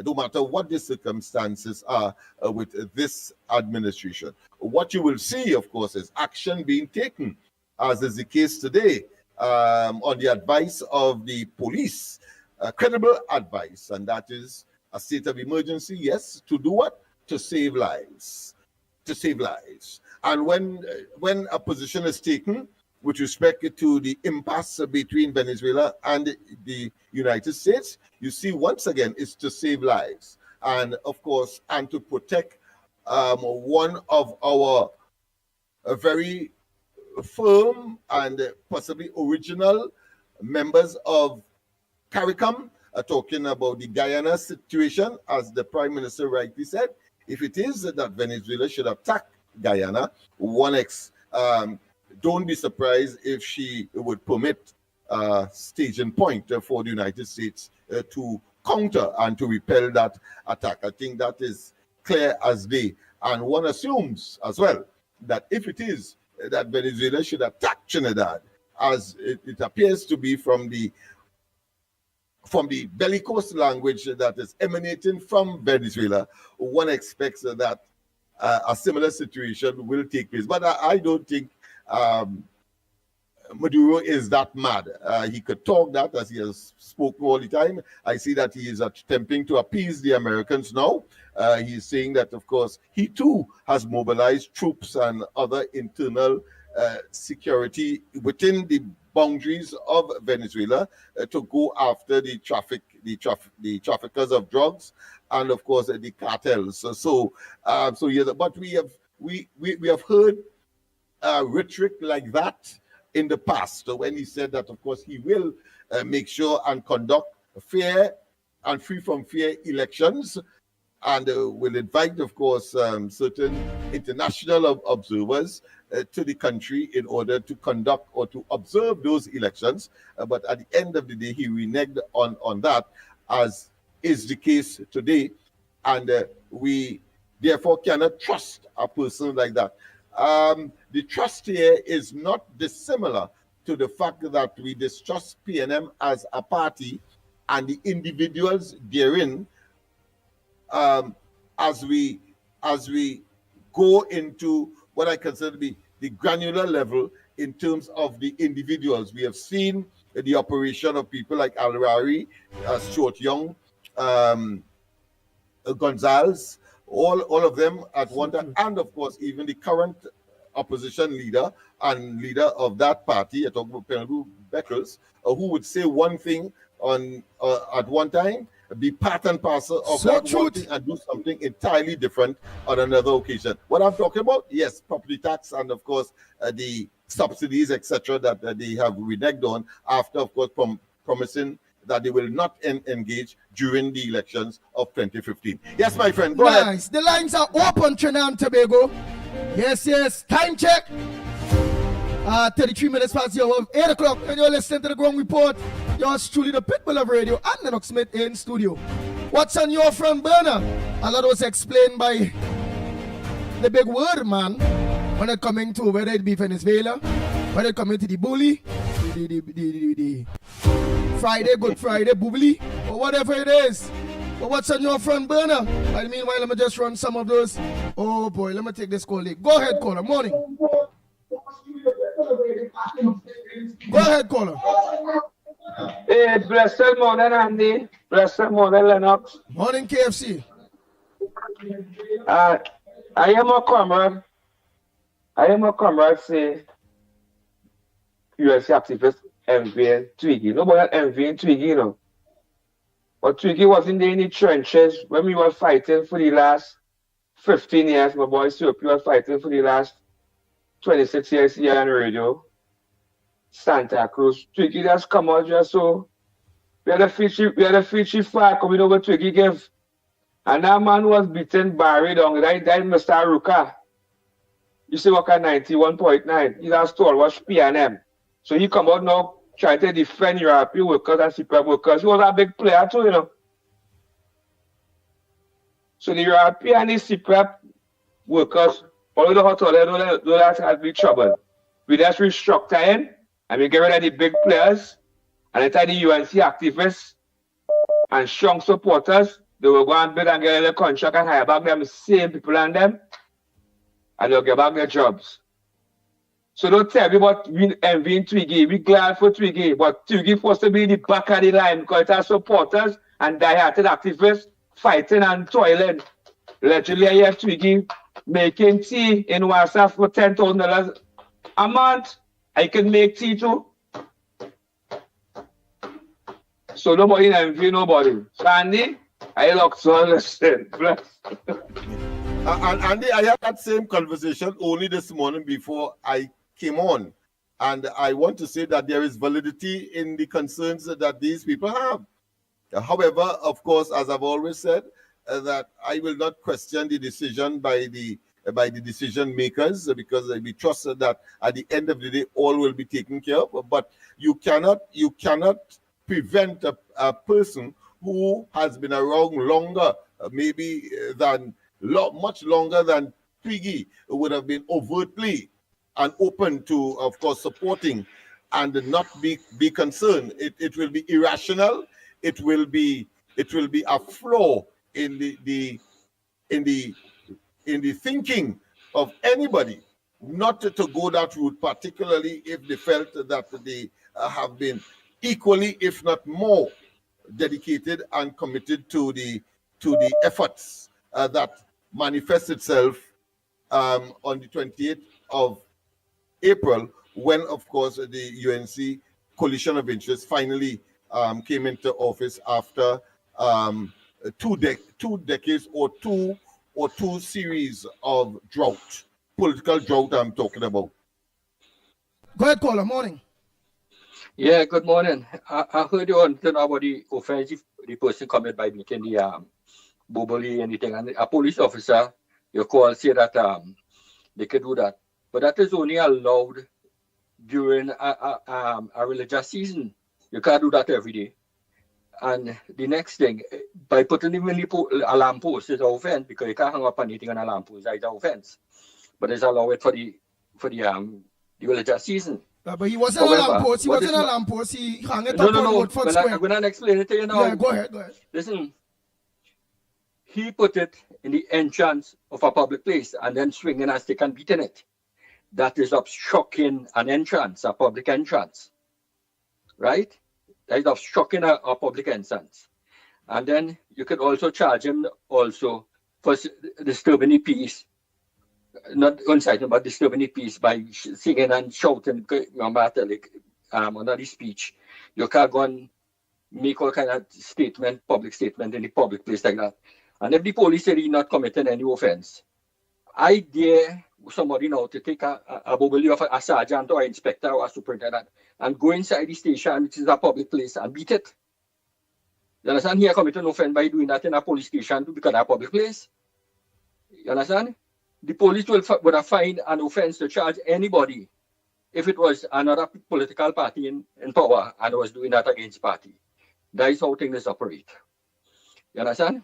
[SPEAKER 19] no matter what the circumstances are with this administration. What you will see, of course, is action being taken, as is the case today, on the advice of the police, credible advice, and that is a state of emergency, yes, to do what? To save lives. To save lives. And when a position is taken with respect to the impasse between Venezuela and the United States, you see, once again, it's to save lives and, of course, and to protect one of our very firm and possibly original members of CARICOM, talking about the Guyana situation, as the Prime Minister rightly said. If it is that Venezuela should attack Guyana, don't be surprised if she would permit staging point for the United States to counter and to repel that attack. I think that is clear as day. And one assumes as well that if it is that Venezuela should attack Trinidad, as it appears to be from the bellicose language that is emanating from Venezuela, one expects that a similar situation will take place. But I don't think Maduro is that mad. He could talk that, as he has spoken all the time. I see that he is attempting to appease the Americans now. He is saying that, of course, he too has mobilized troops and other internal security within the boundaries of Venezuela to go after the traffickers of drugs and, of course, the cartels. So yes, but we have heard rhetoric like that in the past, when he said that, of course, he will make sure and conduct fair and free from fear elections, and will invite, of course, certain international observers to the country in order to conduct or to observe those elections. But at the end of the day, he reneged on that, as is the case today, and we therefore cannot trust a person like that. The trust here is not dissimilar to the fact that we distrust PNM as a party and the individuals therein, as we go into what I consider to be the granular level in terms of the individuals. We have seen the operation of people like Al-Rari, Stuart Young, Gonzalez, all of them at one time, and of course even the current opposition leader and leader of that party, I talk about Penelope Beckles, who would say one thing at one time, be part and parcel of that one thing, and do something entirely different on another occasion. What I'm talking about, yes, property tax and of course the subsidies, etc., that they have reneged on after, of course, promising that they will not engage during the elections of 2015. Yes, my friend, go ahead.
[SPEAKER 5] The lines are open, Trinidad and Tobago. Yes. Time check. 33 minutes past the hour of 8 o'clock, and you're listening to the Ground Report. Yours truly, the Pitbull of Radio, and Lennox Smith in studio. What's on your front burner? A lot was explained by the big word man when it coming to whether it be Venezuela, whether it coming to the bully, the Friday, Good Friday, bubbly, or whatever it is. But what's on your front burner? I meanwhile, let me just run some of those. Oh boy, let me take this call. Go ahead, caller. Morning. Go ahead, caller.
[SPEAKER 20] Hey, blessed morning, Andy. Blessed morning, Lennox.
[SPEAKER 5] Morning, KFC.
[SPEAKER 20] I am a comrade, say, USC activist MV and Twiggy. Nobody MV and Twiggy, you know. But Twiggy wasn't there in the trenches when we were fighting for the last 15 years. My boy Soapy was fighting for the last 26 years here on the radio. Santa Cruz. Twiggy just come out just so. We had a fishy fire coming over Twiggy give. And that man was beaten Barry down. That Mr. Ruka. You see what kind 91.9. He's a stalwart PNM. So he come out now trying to defend European workers and CPAP workers. He was a big player too, you know. So the European and the CPAP workers, all of the hot oil, those have big trouble. We just restructure him and we get rid of the big players and enter the UNC activists and strong supporters. They will go and bid and get a contract and hire back them same people and them, and they'll get back their jobs. So don't tell me about envying Twiggy. We're glad for Twiggy, but Twiggy supposed to be in the back of the line because it has supporters and die-hearted activists fighting and toiling. Literally, I have Twiggy making tea in WhatsApp for $10,000 a month. I can make tea too. So nobody envy nobody. Sandy, I look so listen. Bless.
[SPEAKER 19] And Andy, I had that same conversation only this morning before I came on. And I want to say that there is validity in the concerns that these people have. However, of course, as I've always said, that I will not question the decision by the decision makers, because we trust that at the end of the day, all will be taken care of. But you cannot prevent a person who has been around longer, maybe much longer than Twiggy would have been overtly and open to, of course, supporting and not be concerned. It will be irrational. It will be a flaw in the thinking of anybody not to go that route, particularly if they felt that they have been equally, if not more, dedicated and committed to the efforts that manifest itself on the 28th of April, when, of course, the UNC coalition of interest finally came into office after two decades or two series of drought, political drought I'm talking about.
[SPEAKER 5] Go ahead, caller. Morning.
[SPEAKER 9] Yeah, good morning. I heard you on about the offensive, the person committed by making the bully anything, and a police officer, you call, say that they can do that. But that is only allowed during a religious season. You can't do that every day. And the next thing, by putting them in the alarm post is an offense, because you can't hang up anything on alarm post. That's an offense. But it's allowed for the religious season.
[SPEAKER 5] But he wasn't an alarm post. He wasn't an alarm post. He hung it up on Woodford Square.
[SPEAKER 9] I'm going to explain it to you now.
[SPEAKER 5] Yeah, go ahead.
[SPEAKER 9] Listen, he put it in the entrance of a public place and then swinging a stick and beating it. That is obstructing an entrance, a public entrance. Right? That is obstructing a public entrance. And then you could also charge him also for disturbing the peace. Not inciting, but disturbing the peace by singing and shouting under the speech. You can't go and make all kind of public statement in the public place like that. And if the police say he's not committing any offense, I dare somebody now to take a bubble of a sergeant or an inspector or a superintendent and go inside the station, which is a public place, and beat it. You understand? He committed an offense by doing that in a police station because it's a public place. You understand? The police would have fined an offense to charge anybody if it was another political party in power and was doing that against party. That is how things operate. You understand?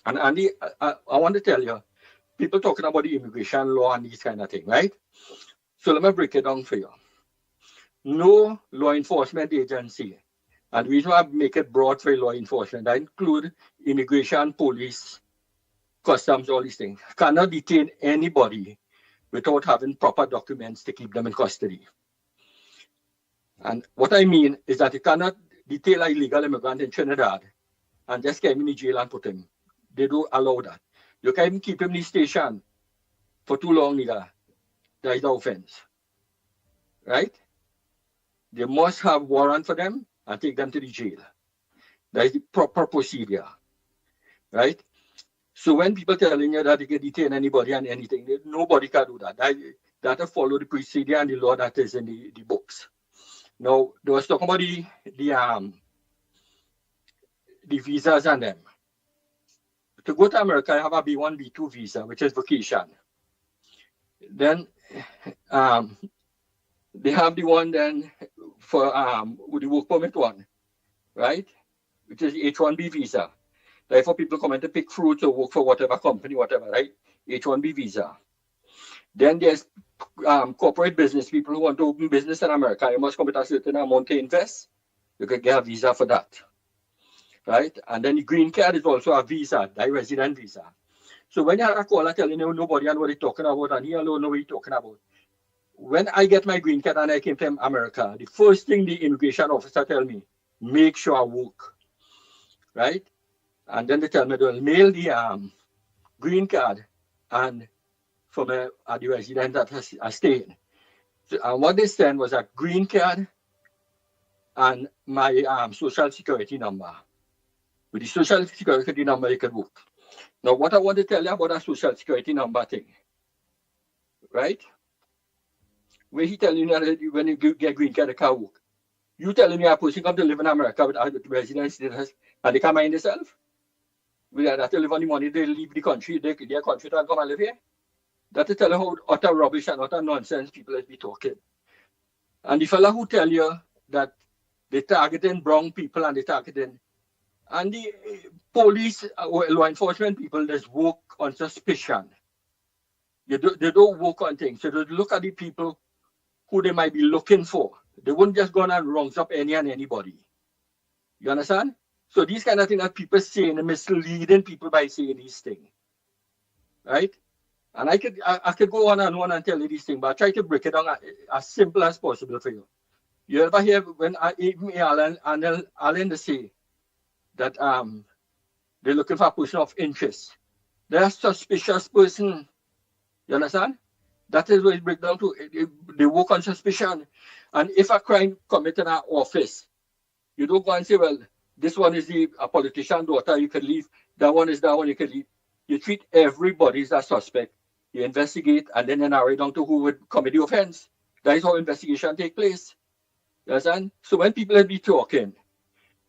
[SPEAKER 9] And Andy, I want to tell you, people talking about the immigration law and these kind of things, right? So let me break it down for you. No law enforcement agency, and the reason why I make it broad for law enforcement, that include immigration, police, customs, all these things, cannot detain anybody without having proper documents to keep them in custody. And what I mean is that you cannot detain an illegal immigrant in Trinidad and just get him in the jail and put him. They don't allow that. You can't even keep him in the station for too long either. That is the offense. Right? They must have warrant for them and take them to the jail. That is the proper procedure. Right? So when people telling you that they can detain anybody and anything, nobody can do that. That follow the procedure and the law that is in the books. Now, they was talking about the visas and them. To go to America, I have a B1, B2 visa, which is vacation. Then they have the one then for with the work permit one, right? Which is the H1B visa. Like for people coming to pick fruits or work for whatever company, whatever, right? H1B visa. Then there's corporate business people who want to open business in America. You must come with a certain amount to invest. You can get a visa for that, right? And then the green card is also a visa, the resident visa. So when you have a caller telling you nobody knows what they're talking about and he alone knows what he's talking about. When I get my green card and I came to America, the first thing the immigration officer tell me, make sure I work, right? And then they tell me they'll mail the green card and from the resident that has stayed. So, and what they sent was a green card and my social security number. With the social security number, you can work. Now, what I want to tell you about a social security number thing, right? Where he telling you that when you get green card, you can't work. You telling me a person come to live in America with a residence status and they can't mind themselves? We have to live on the money, they leave the country, their country to come and live here. That is telling how utter rubbish and utter nonsense people is be talking. And the fella who tell you that they're targeting brown people and they're targeting, and the police or law enforcement people just work on suspicion. They don't work on things. So they look at the people who they might be looking for. They wouldn't just go and round up any and anybody. You understand? So these kind of things that people say and misleading people by saying these things. Right? And I could go on and tell you these things, but I try to break it down as simple as possible for you. You ever hear when Alan say that they're looking for a person of interest? They're a suspicious person. You understand? That is what it breaks down to. They work on suspicion. And if a crime committed in our office, you don't go and say, well, this one is a politician daughter, you can leave. That one is that one, you can leave. You treat everybody as a suspect. You investigate, and then you narrow it down to who would commit the offense. That is how investigation take place. You understand? So when people be talking,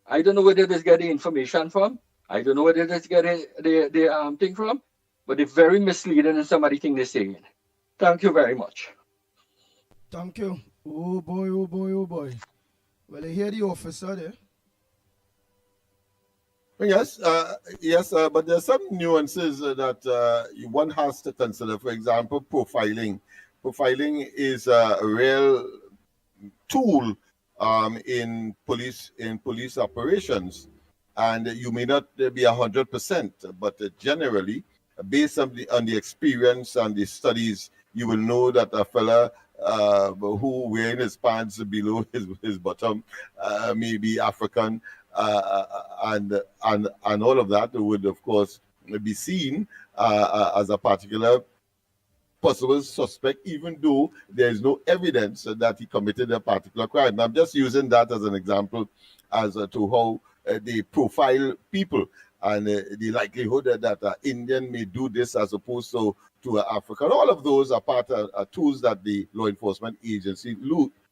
[SPEAKER 9] I don't know where they just get the information from. I don't know where they just get the thing from. But they're very misleading in some of the things they're saying. Thank you very much.
[SPEAKER 5] Thank you. Oh boy, oh boy, oh boy. Well, I hear the officer there.
[SPEAKER 19] Yes, but there's some nuances that one has to consider. For example, profiling. Profiling is a real tool in police operations, and you may not be 100%, but generally, based on the experience and the studies, you will know that a fella who wearing his pants below his bottom may be African. And all of that would, of course, be seen as a particular possible suspect, even though there is no evidence that he committed a particular crime. I'm just using that as an example as to how they profile people and the likelihood that an Indian may do this as opposed to an African. All of those are part of tools that the law enforcement agency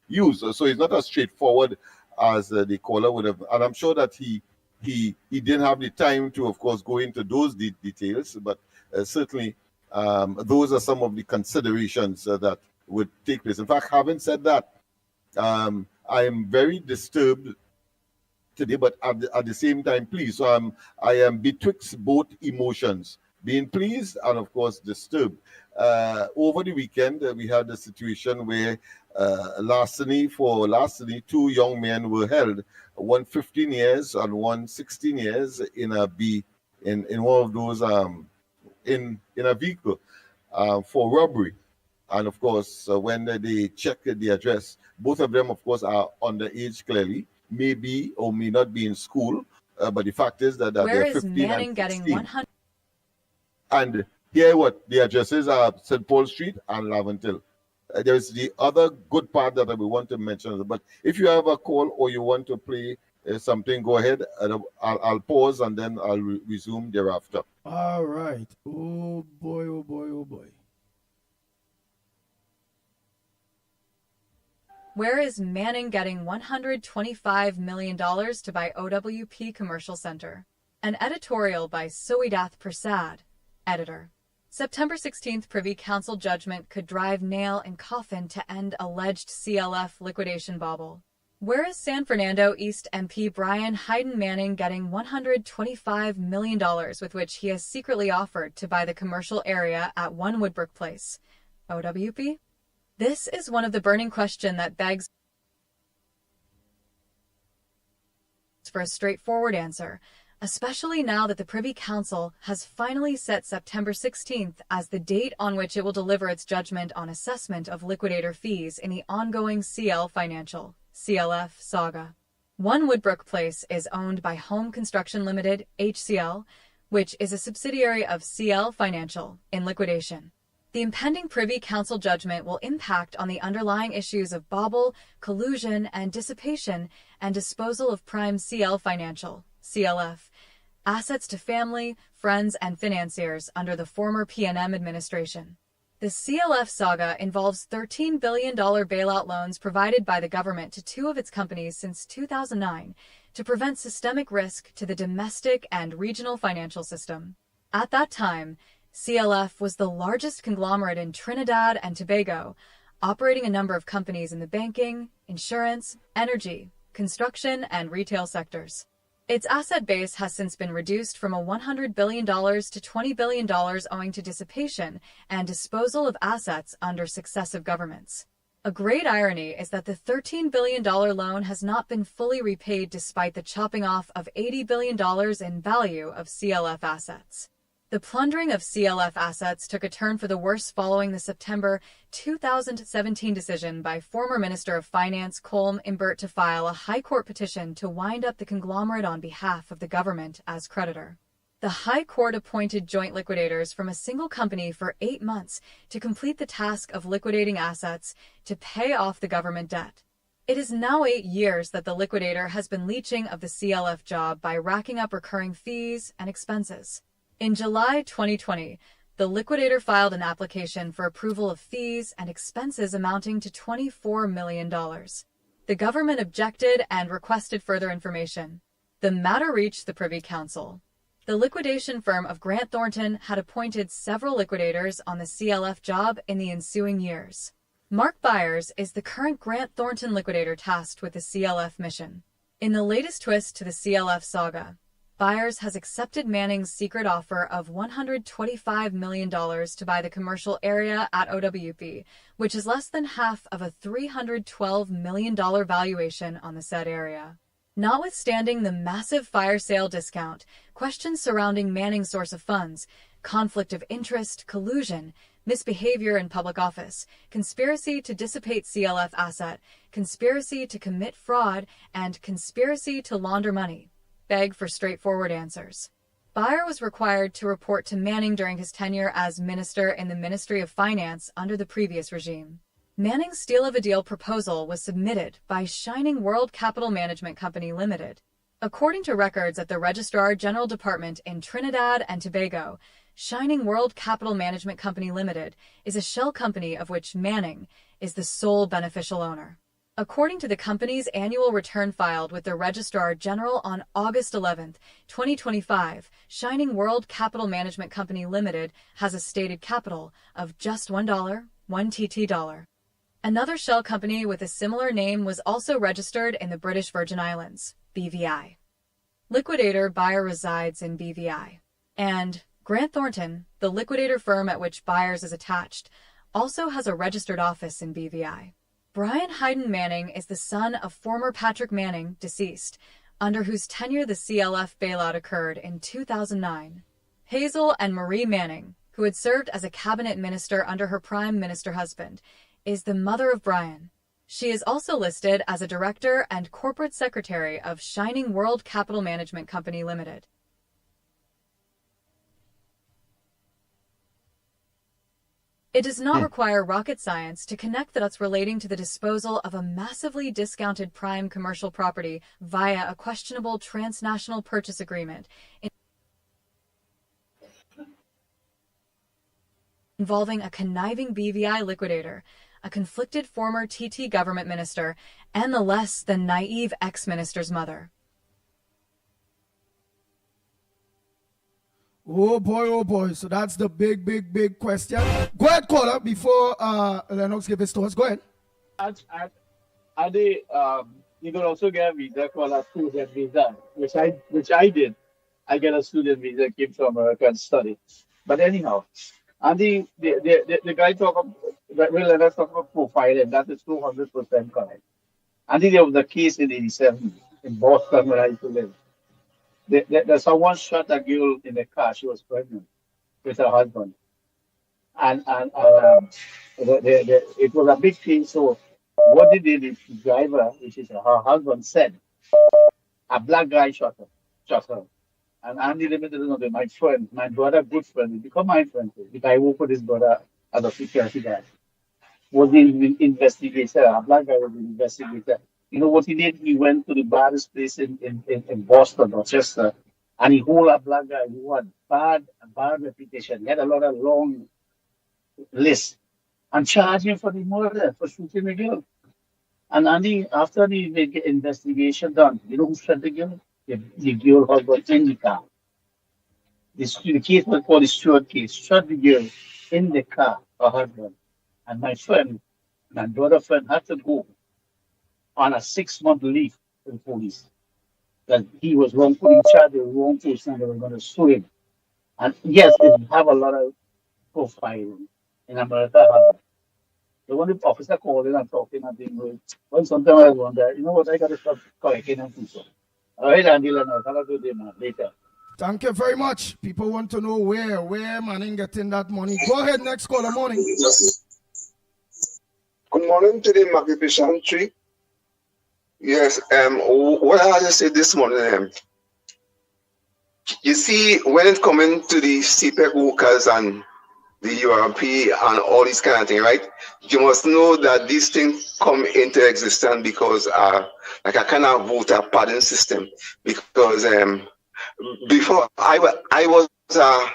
[SPEAKER 19] use. So it's not as straightforward as the caller would have, and I'm sure that he didn't have the time to, of course, go into those details, but certainly those are some of the considerations that would take place. In fact, having said that, I am very disturbed today, but at the same time pleased. So I am betwixt both emotions, being pleased and, of course, disturbed. Over the weekend, we had a situation where larceny, two young men were held, one 15 years and one 16 years in one of those in a vehicle for robbery. And of course, when they check the address, both of them, of course, are underage clearly, may be or may not be in school, but the fact is that they're 15 and 16. And here the addresses are St. Paul Street and Laventil. There's the other good part that we want to mention. But if you have a call or you want to play something, go ahead. I'll pause and then I'll resume thereafter.
[SPEAKER 5] All right. Oh boy, oh boy, oh boy.
[SPEAKER 21] Where is Manning getting $125 million to buy OWP Commercial Center? An editorial by Soidath Prasad, editor. September 16th Privy Council judgment could drive nail in coffin to end alleged CLF liquidation bauble. Where is San Fernando East MP Brian Hayden Manning getting $125 million with which he has secretly offered to buy the commercial area at 1 Woodbrook Place? OWP? This is one of the burning questions that begs for a straightforward answer, especially now that the Privy Council has finally set September 16th as the date on which it will deliver its judgment on assessment of liquidator fees in the ongoing CL Financial, CLF, saga. 1 Woodbrook Place is owned by Home Construction Limited, HCL, which is a subsidiary of CL Financial, in liquidation. The impending Privy Council judgment will impact on the underlying issues of bauble, collusion, and dissipation and disposal of prime CL Financial, CLF, assets to family, friends, and financiers under the former PNM administration. The CLF saga involves $13 billion bailout loans provided by the government to two of its companies since 2009 to prevent systemic risk to the domestic and regional financial system. At that time, CLF was the largest conglomerate in Trinidad and Tobago, operating a number of companies in the banking, insurance, energy, construction, and retail sectors. Its asset base has since been reduced from $100 billion to $20 billion owing to dissipation and disposal of assets under successive governments. A great irony is that the $13 billion loan has not been fully repaid despite the chopping off of $80 billion in value of CLF assets. The plundering of CLF assets took a turn for the worse following the September 2017 decision by former Minister of Finance Colm Imbert to file a High Court petition to wind up the conglomerate on behalf of the government as creditor. The High Court appointed joint liquidators from a single company for 8 months to complete the task of liquidating assets to pay off the government debt. It is now 8 years that the liquidator has been leeching of the CLF job by racking up recurring fees and expenses. In July 2020, the liquidator filed an application for approval of fees and expenses amounting to $24 million. The government objected and requested further information. The matter reached the Privy Council. The liquidation firm of Grant Thornton had appointed several liquidators on the CLF job in the ensuing years. Mark Byers is the current Grant Thornton liquidator tasked with the CLF mission. In the latest twist to the CLF saga, Byers has accepted Manning's secret offer of $125 million to buy the commercial area at OWP, which is less than half of a $312 million valuation on the said area. Notwithstanding the massive fire sale discount, questions surrounding Manning's source of funds, conflict of interest, collusion, misbehavior in public office, conspiracy to dissipate CLF asset, conspiracy to commit fraud, and conspiracy to launder money beg for straightforward answers. Byers was required to report to Manning during his tenure as minister in the Ministry of Finance under the previous regime. Manning's Steal of a Deal proposal was submitted by Shining World Capital Management Company Limited. According to records at the Registrar General Department in Trinidad and Tobago, Shining World Capital Management Company Limited is a shell company of which Manning is the sole beneficial owner. According to the company's annual return filed with the Registrar General on August 11, 2025, Shining World Capital Management Company Limited has a stated capital of just $1 TT. Another shell company with a similar name was also registered in the British Virgin Islands, BVI. Liquidator Byers resides in BVI. And Grant Thornton, the liquidator firm at which Byers is attached, also has a registered office in BVI. Brian Hayden Manning is the son of former Patrick Manning, deceased, under whose tenure the CLF bailout occurred in 2009. Hazel and Marie Manning, who had served as a cabinet minister under her prime minister husband, is the mother of Brian. She is also listed as a director and corporate secretary of Shining World Capital Management Company Limited. It does not require rocket science to connect the dots relating to the disposal of a massively discounted prime commercial property via a questionable transnational purchase agreement involving a conniving BVI liquidator, a conflicted former TT government minister, and the less than naive ex-minister's mother.
[SPEAKER 5] Oh boy. So that's the big question. Go ahead, caller, before Lennox give his thoughts. Go ahead.
[SPEAKER 3] You can also get a visa called a student visa, which I did. I get a student visa, came to America and studied. But anyhow, and the guy Lennox talk about profiling, that is 200% correct. I think there was a case in 87 in Boston where I used to live. There's someone shot a girl in the car. She was pregnant with her husband, and it was a big thing. So, what did the driver, which is her husband, said? A black guy shot her, and Andy Limited, my friend, my brother, good friend, he become my friend. Because I work with his brother as a security guard. Was the investigator, a black guy was the investigator. You know what he did? He went to the baddest place in Boston, Rochester, and he hold a black guy who had a bad reputation. He had a lot of long lists and charged him for the murder, for shooting the girl. And after the investigation done, you know who shot the girl? The girl husband in the car. The case was called the Stewart case. Shot the girl in the car, her husband. And my friend, my brother friend, had to go on a 6-month leave to the police. That he was wrongfully charged, the wrong person, they were going to sue him. And yes, they have a lot of profiling in America. The one the officer calling and talking and being well, sometimes I wonder, you know what, I got to stop correcting them people. All right, Andy Lennox, I'll do them later.
[SPEAKER 5] Thank you very much. People want to know where Manning getting that money. Go ahead, next caller, morning.
[SPEAKER 4] Good morning to the magnificent tree. Yes, what I had to say this morning, you see, when it coming to the CPEC workers and the URP and all these kind of things, right? You must know that these things come into existence because like a kind of voter pardon system. Because before I was a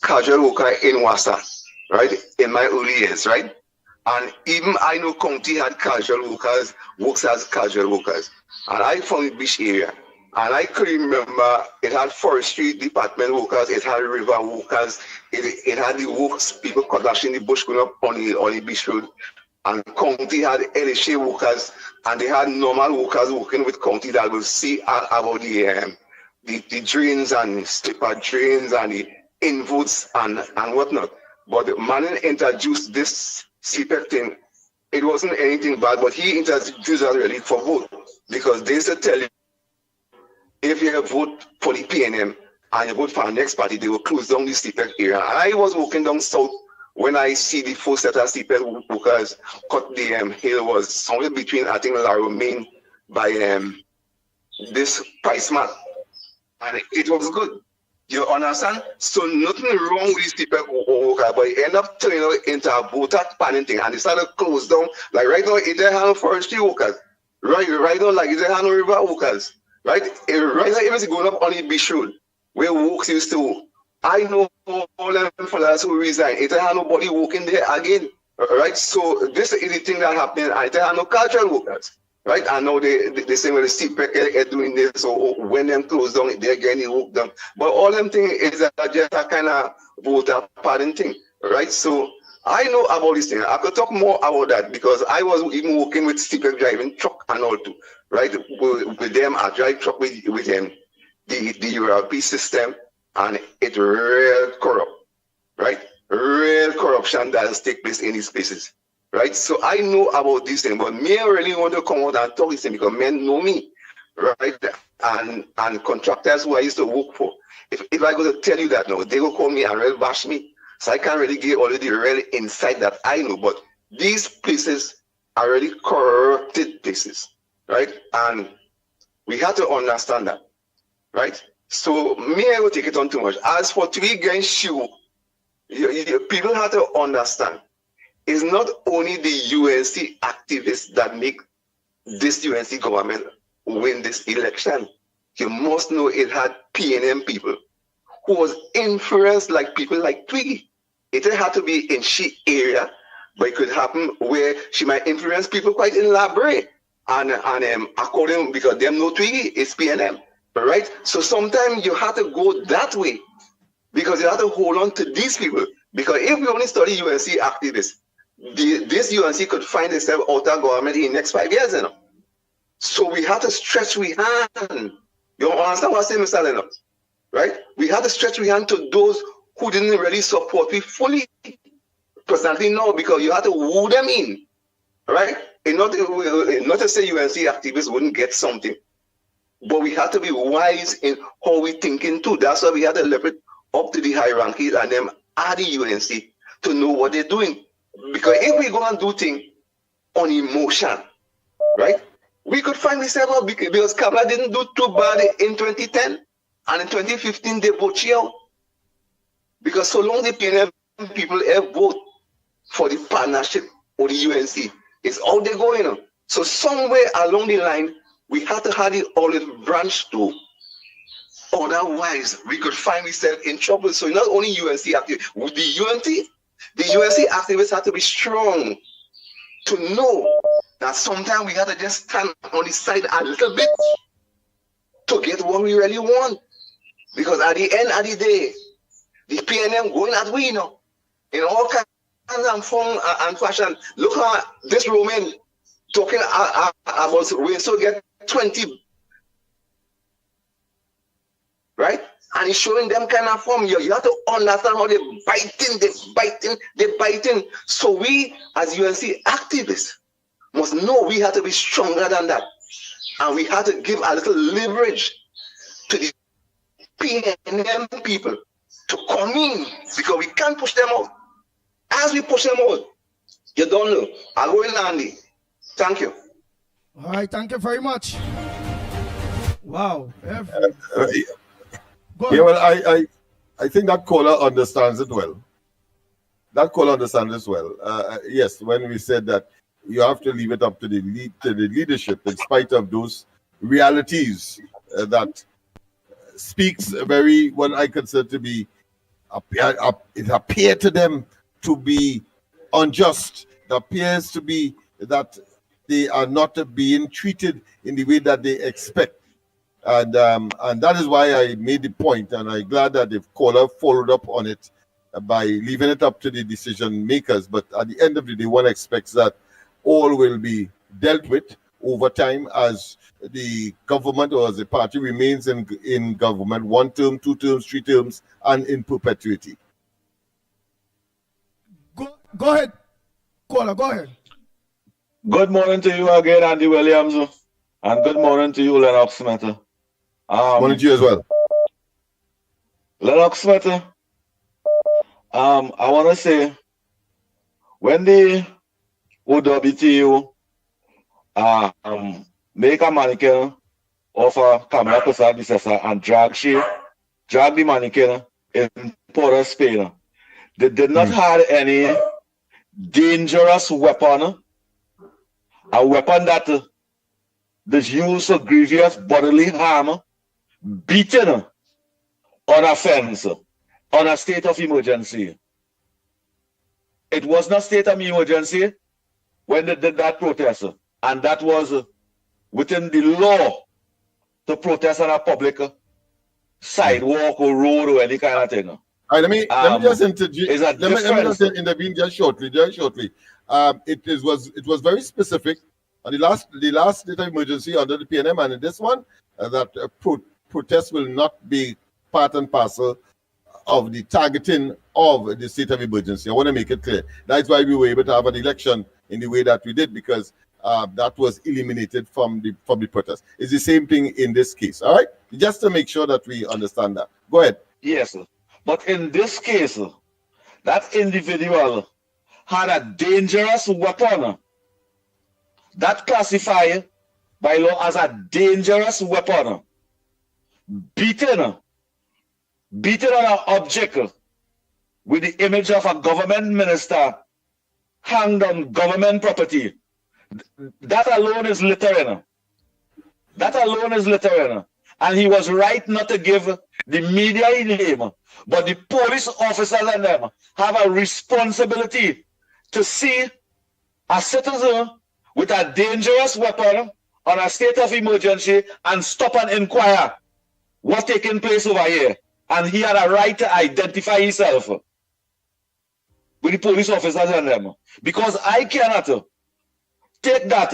[SPEAKER 4] casual worker in Wassa, right? In my early years, right? And even I know county had casual workers, works as casual workers. And I from the beach area. And I could remember it had forestry department workers, it had river workers, it had the works, people collecting the bush going up on the beach road. And county had LHA workers, and they had normal workers working with county that will see about the drains and slipper drains and the inputs and whatnot. But the man introduced this CPEC thing. It wasn't anything bad, but he introduced it really for vote. Because they used to tell you, if you vote for the PNM and you vote for the next party, they will close down the CPEC area. And I was walking down south when I see the first set of CPEC workers cut the hill was somewhere between, I think, La Romaine by this price mat. And it was good. You understand? So nothing wrong with these CPEC workers, but it ended up turning out into a voter panning thing. And they started to close down. Like right now, it's a forestry workers. Right now, like it's a river workers. Right now, everything's going up on the beach road where works used to. I know all them fellas who resign. It ain't nobody working there again. Right? So this is the thing that happened. I tell no cultural workers. Right? I know they say when the CPEC are doing this, so when them close down, they're getting work done. But all them things is just a kind of voter pardon thing. Right? So I know about this thing. I could talk more about that because I was even working with CPEC driving truck and all too. Right, with them, I drive truck with them, the URP system, and it's real corrupt, right? Real corruption that has taken place in these places, right? So I know about this thing, but me, I really want to come out and talk this thing because men know me, right? And contractors who I used to work for. If I go to tell you that now, they will call me and really bash me. So I can't really give all the real insight that I know, but these places are really corrupted places. Right? And we have to understand that. Right? So me, I will take it on too much. As for three against you, people have to understand. It's not only the UNC activists that make this UNC government win this election. You must know it had PNM people who was influenced like people like Twiggy. It didn't have to be in she area, but it could happen where she might influence people quite in La Brea. And according, because them no Twiggy, it's PNM, right? So sometimes you have to go that way because you have to hold on to these people. Because if we only study UNC activists, this UNC could find itself out of government in the next 5 years, you know. So we have to stretch we hand. You understand what I'm saying, Mr. Lennox? Right? We have to stretch we hand to those who didn't really support we fully. Personally, no, because you have to woo them in, right? And not to say UNC activists wouldn't get something, but we have to be wise in how we thinking too. That's why we have to leave it up to the hierarchy and them at the UNC to know what they're doing. Because if we go and do things on emotion, right, we could find ourselves out because Kamala didn't do too bad in 2010, and in 2015 they vote you out. Because so long the PNM people have vote, for the partnership with the UNC. It's out there going. So somewhere along the line, we had to have the olive branch too. Otherwise, we could find ourselves in trouble. So not only UNC active, with the UNC activists have to be strong to know that sometimes we have to just stand on the side a little bit to get what we really want. Because at the end of the day, the PNM going at we, in all kinds of form and fashion. Look at this Roman talking about we still get 20, right? And he's showing them kind of form. You have to understand how they're biting. So we, as UNC activists, must know we have to be stronger than that. And we have to give a little leverage to the PNM people to come in, because we can't push them out. As we push them out, you don't know. I'll go in, Andy. Thank you.
[SPEAKER 5] All right, thank you very much. Wow.
[SPEAKER 19] Yeah, well, I think that caller understands it well. That caller understands it well. Yes, when we said that you have to leave it up to the leadership, in spite of those realities that speaks very, what I consider to be, it appeared to them to be unjust. It appears to be that they are not being treated in the way that they expect. And that is why I made the point, and I'm glad that the caller followed up on it by leaving it up to the decision makers. But at the end of the day, one expects that all will be dealt with over time as the government or as the party remains in government, 1 term, 2 terms, 3 terms, and in perpetuity.
[SPEAKER 5] Go ahead, caller, go ahead.
[SPEAKER 15] Good morning to you again, Andy Williams, and good morning to you, Lennox Smith.
[SPEAKER 19] Morning to you as well.
[SPEAKER 15] Lennox Smith, I want to say, when the OWTU make a mannequin of a Camera Persad Vicessa and drag the mannequin in Port Spain, they did not have any dangerous weapon, a weapon that is used for grievous bodily harm, beaten on a fence, on a state of emergency. It was not state of emergency when they did that protest, and that was within the law to protest on a public sidewalk or road or any kind of thing.
[SPEAKER 19] All right, let me just intervene just shortly. It was very specific on the last state of emergency under the PNM, and in this one, that protest will not be part and parcel of the targeting of the state of emergency. I want to make it clear. That's why we were able to have an election in the way that we did, because that was eliminated from the protest. It's the same thing in this case. All right, just to make sure that we understand that. Go ahead.
[SPEAKER 15] Yes, but in this case, that individual had a dangerous weapon that classified by law as a dangerous weapon, beaten on an object with the image of a government minister hanged on government property. That alone is littering. That alone is littering. And he was right not to give the media a name, but the police officers and them have a responsibility to see a citizen with a dangerous weapon on a state of emergency and stop and inquire what's taking place over here. And he had a right to identify himself with the police officers and them. Because I cannot take that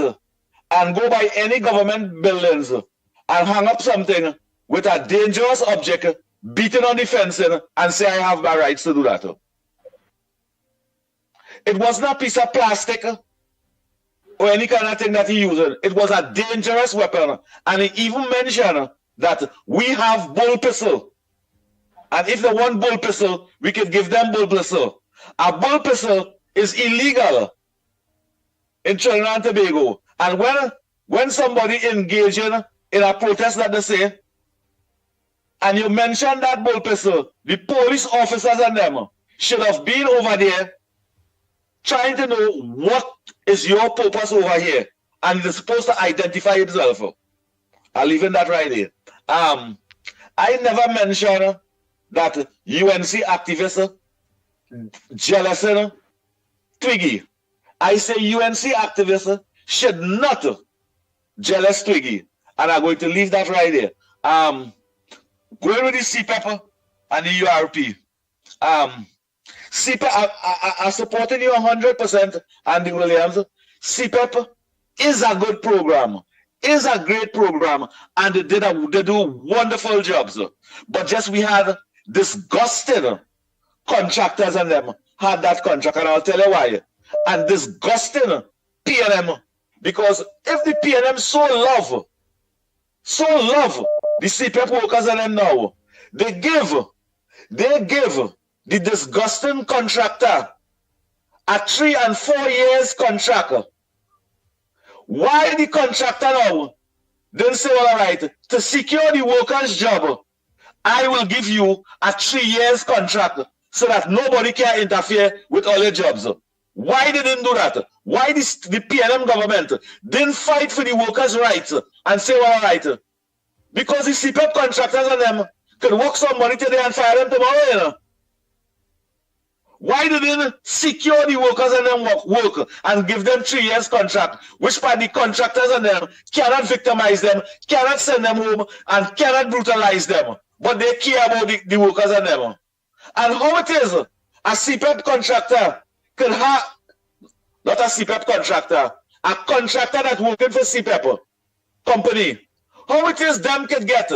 [SPEAKER 15] and go by any government buildings and hang up something with a dangerous object, beating on the fencing, and say I have my rights to do that. It was not a piece of plastic or any kind of thing that he used. It was a dangerous weapon. And he even mentioned that we have bull pistol. And if they want bull pistol, we can give them bull pistol. A bull pistol is illegal in Trinidad and Tobago. And when somebody engaging in a protest that they say, and you mention that bull pistol, the police officers and them should have been over there trying to know what is your purpose over here, and you're supposed to identify yourself. I'll leave in that right there. I never mentioned that UNC activists jealous Twiggy. I say UNC activists should not jealous Twiggy, and I'm going to leave that right there. Going with the CPEP and the URP. CPEP, I'm supporting you 100%, Andy Williams. CPEP is a good program, is a great program, and they do wonderful jobs. But just we had disgusting contractors and them had that contract, and I'll tell you why. And disgusting PNM, because if the PNM so love the CPEP workers and them now, they give the disgusting contractor a 3 and 4 years contract. Why the contractor now then say, all right, to secure the worker's job, I will give you a 3 years contract so that nobody can interfere with all your jobs. Why they didn't do that? Why the PNM government didn't fight for the workers' rights and say, well, all right, because the CPEP contractors and them could work some money today and fire them tomorrow, you know? Why didn't secure the workers and them work and give them 3 years contract, which by the contractors and them cannot victimize them, cannot send them home, and cannot brutalize them, but they care about the workers and them? And how it is a CPEP contractor could have, not a CPEP contractor, a contractor that's working for CPEP company, how it is them could get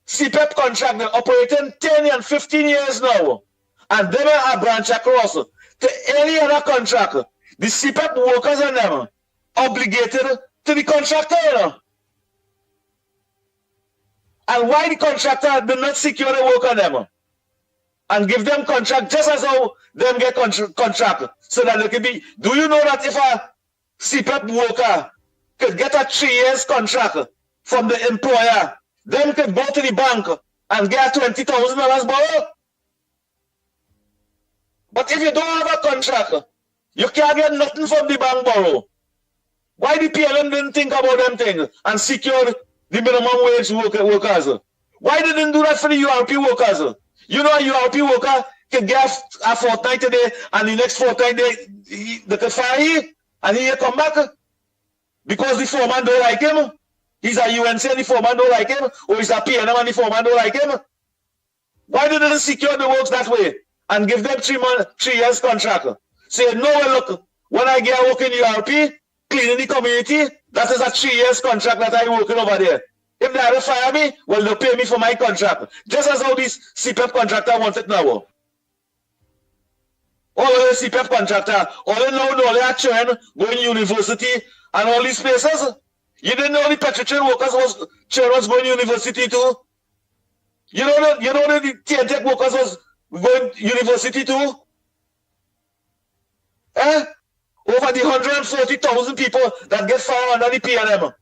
[SPEAKER 15] CPEP contract operating 10 and 15 years now, and they may have branch across to any other contract. The CPEP workers and them obligated to the contractor, you know? And why the contractor did not secure the work on them and give them contract just as how them get contract so that they can be? Do you know that if a CPEP worker could get a 3 years contract from the employer, them could go to the bank and get $20,000 borrow? But if you don't have a contract, you can't get nothing from the bank borrow. Why the PLM didn't think about them things and secure the minimum wage workers? Why they didn't do that for the URP workers? You know, a URP worker can get a fortnight today, and the next fortnight they can fire you, and he come back because the foreman don't like him. He's a UNC and the foreman don't like him, or he's a PNM and the foreman don't like him. Why didn't they secure the works that way and give them 3 years contract? Say, no, well, look, when I get work in URP, cleaning the community, that is a 3 years contract that I working over there. If they ever fire me, well, they'll pay me for my contract. Just as how this CPEP contractor wants it now. All the CPEP contractor, all they know, all their children going to university and all these places. You didn't know the petroleum workers children was going to university too? You know the TNTech workers was going to university too? Over the 140,000 people that get fired under the PNM.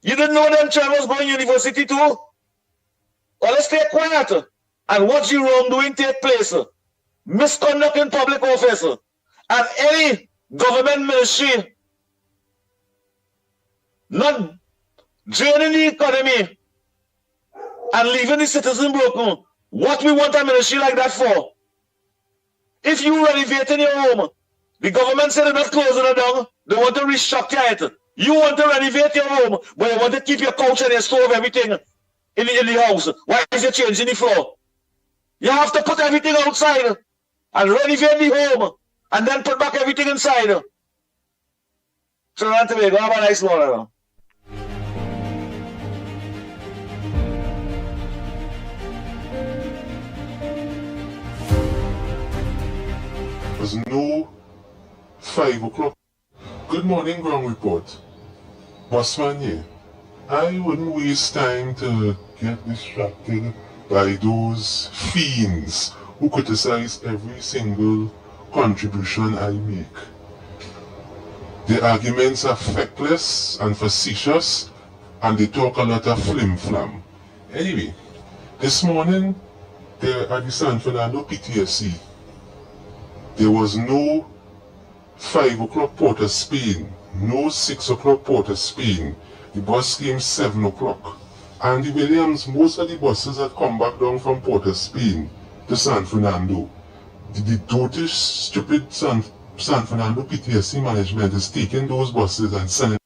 [SPEAKER 15] You didn't know them children was going to university too? Well, let's stay quiet and watch the wrongdoing take place. Misconduct in public office. And any government ministry not draining the economy and leaving the citizen broken. What we want a ministry like that for? If you renovating your home, the government said they're not closing it down, they want to restructure it. You want to renovate your home, but you want to keep your couch and your stove, everything in the house. Why is it changing the floor? You have to put everything outside and renovate the home and then put back everything inside. Trinidad and Tobago, have a nice morning.
[SPEAKER 6] There's no 5 o'clock. Good morning, ground report. Bossman here. I wouldn't waste time to get distracted by those fiends who criticize every single contribution I make. Their arguments are feckless and facetious, and they talk a lot of flim-flam. Anyway, this morning, there at the San Fernando PTSC, there was no 5 o'clock Port of Spain, no 6 o'clock Port of Spain. The bus came 7 o'clock. Andy Williams, most of the buses had come back down from Port of Spain to San Fernando. The dotish, stupid San Fernando PTSC management is taking those buses and sending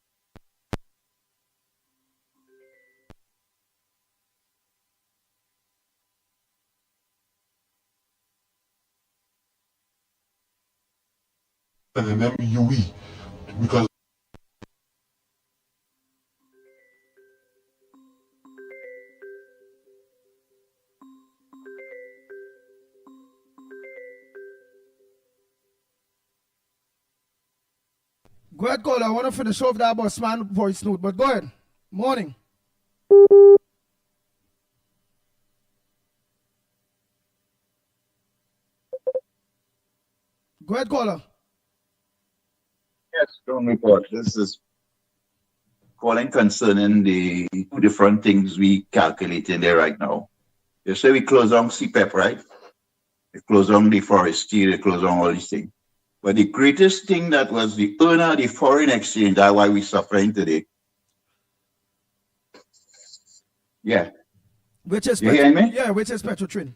[SPEAKER 6] them UE because
[SPEAKER 5] Go ahead, caller. I want to finish off that busman voice note, but go ahead. Morning. Go ahead, caller.
[SPEAKER 7] Yes, ground report. This is calling concerning the two different things we calculating there right now. You say we close on CPEP, right? We close on the forestry, we close on all these things. But the greatest thing that was the earner, the foreign exchange, that's why we're suffering today. Yeah.
[SPEAKER 5] Which is
[SPEAKER 7] you hear me?
[SPEAKER 5] Yeah, which is Petrotrin.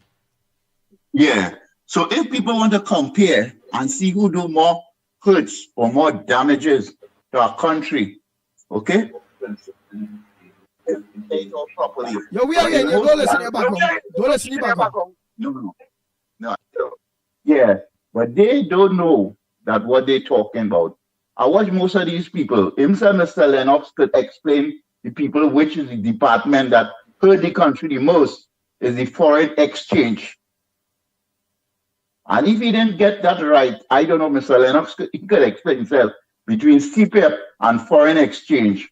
[SPEAKER 7] Yeah. So if people want to compare and see who do more hurts or more damages to our country, okay? Properly.
[SPEAKER 5] Yo, we are here. Don't listen to your background. Don't listen to your background.
[SPEAKER 7] No. Yeah, but they don't know that what they're talking about. I watch most of these people. Himself, Mr. Lennox, could explain the people which is the department that hurt the country the most is the foreign exchange. And if he didn't get that right, I don't know, Mr. Lennox, he could explain himself between CPEP and foreign exchange.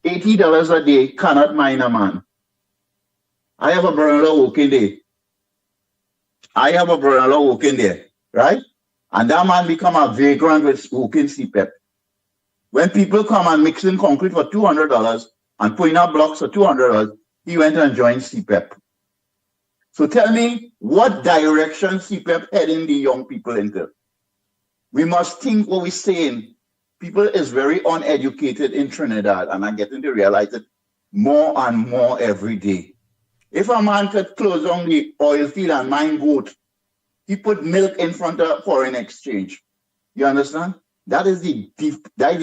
[SPEAKER 7] $80 a day cannot mind a man. I have a brother-in-law working there. Right? And that man become a vagrant with working CPEP. When people come and mixing concrete for $200 and putting up blocks for $200, he went and joined CPEP. So tell me what direction CPEP heading the young people into. We must think what we're saying. People is very uneducated in Trinidad, and I'm getting to realize it more and more every day. If a man could close on the oil field and mine goat, he put milk in front of foreign exchange. You understand? That is the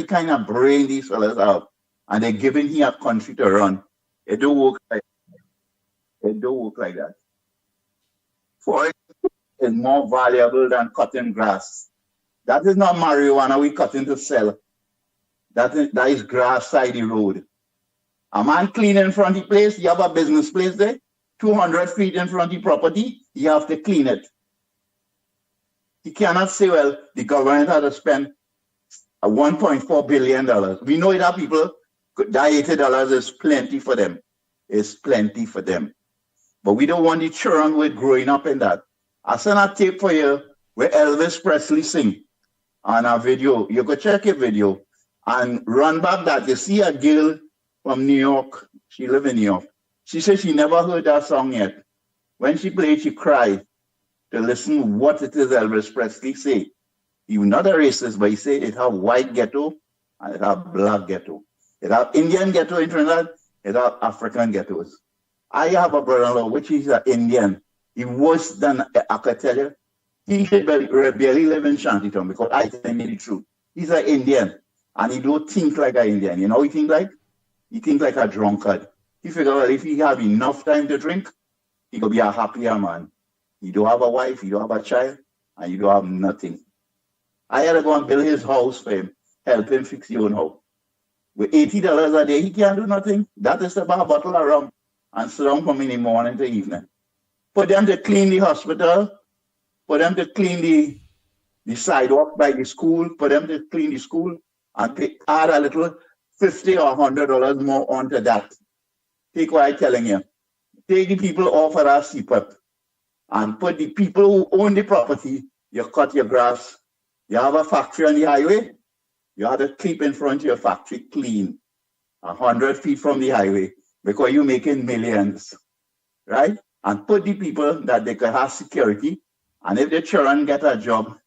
[SPEAKER 7] kind of brain these fellas have, and they're giving here a country to run. It don't work like that. Foreign is more valuable than cutting grass. That is not marijuana we cutting to sell. That is grass side the road. A man clean in front of the place, you have a business place there, 200 feet in front of the property, you have to clean it. You cannot say, well, the government had to spend $1.4 billion. We know that people, that $80 is plenty for them. It's plenty for them. But we don't want the children with growing up in that. I sent a tape for you where Elvis Presley sing on a video. You could check a video and run back that. You see a girl from New York. She live in New York. She said she never heard that song yet. When she played, she cried to listen what it is Elvis Presley say. He was not a racist, but he said it have white ghetto and it have black ghetto. It have Indian ghetto in Trinidad, it have African ghettos. I have a brother-in-law, which is an Indian. He worse than, I could tell you, he should barely live in Shantytown because I tell you the truth. He's an Indian and he don't think like an Indian. You know what he think like? He think like a drunkard. He figure, well, if he have enough time to drink, he could be a happier man. He don't have a wife, he don't have a child, and you don't have nothing. I had to go and build his house for him, help him fix his own house. With $80 a day, he can't do nothing. That is about a bottle of rum and sit down from in the morning to evening. For them to clean the hospital, for them to clean the sidewalk by the school, for them to clean the school, and add a little $50 or $100 more onto that. Take what I'm telling you. Take the people off of that CPEP and put the people who own the property, you cut your grass. You have a factory on the highway, you have to keep in front of your factory clean, 100 feet from the highway, because you're making millions, right? And put the people that they could have security, and if the children get a job,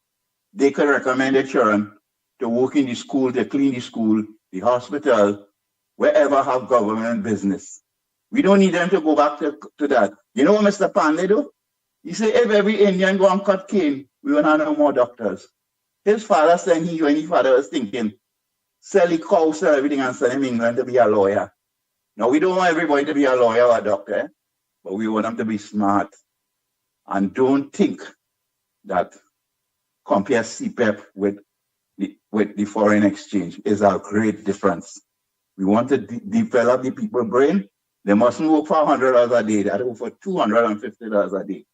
[SPEAKER 7] they could recommend the children to work in the school, to clean the school, the hospital, wherever have government business. We don't need them to go back to that. You know what Mr. Pandey do? He said, if every Indian go and cut cane, we won't have no more doctors. His father said when his father was thinking, sell the cow, sell everything, and send him England to be a lawyer. Now, we don't want everybody to be a lawyer or a doctor, but we want them to be smart. And don't think that compare CPEP with the foreign exchange is a great difference. We want to develop the people's brain. They mustn't work for $100 a day. They have to work for $250 a day.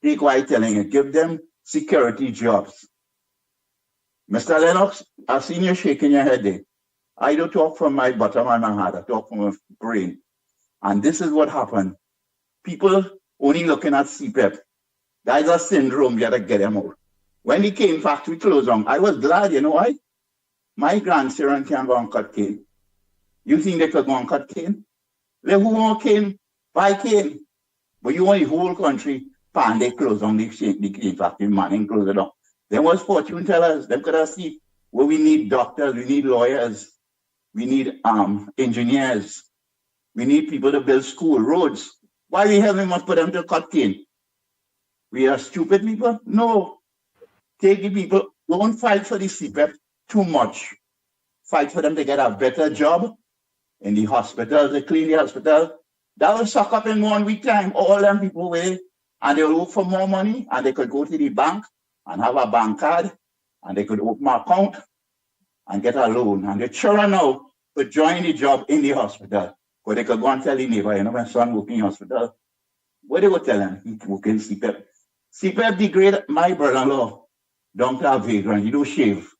[SPEAKER 7] Take what I'm telling you. Give them security jobs. Mr. Lennox, I've seen you shaking your head there. I don't talk from my bottom of my heart. I talk from my brain. And this is what happened. People only looking at CPEP. That is a syndrome. You got to get them out. When the cane factory closed down, I was glad, you know why? My grandchildren can go and cut cane. You think they could go and cut cane? They who want cane, buy cane. But you want the whole country, they close down the cane factory, Manning close it down. There was fortune tellers. They could have seen where we need doctors, we need lawyers, we need engineers, we need people to build school, roads. Why we have must put them to cut cane? We are stupid people? No. Take the people, don't fight for the CPEP too much. Fight for them to get a better job in the hospital, to clean the hospital. That will suck up in 1 week time, all them people will, and they will look for more money, and they could go to the bank and have a bank card, and they could open an account and get a loan. And the children now could join the job in the hospital, because they could go and tell the neighbor, you know, my son working in hospital. What they would tell him? He working CPEP. CPEP degrade my brother-in-law down to a vagrant. You don't shave,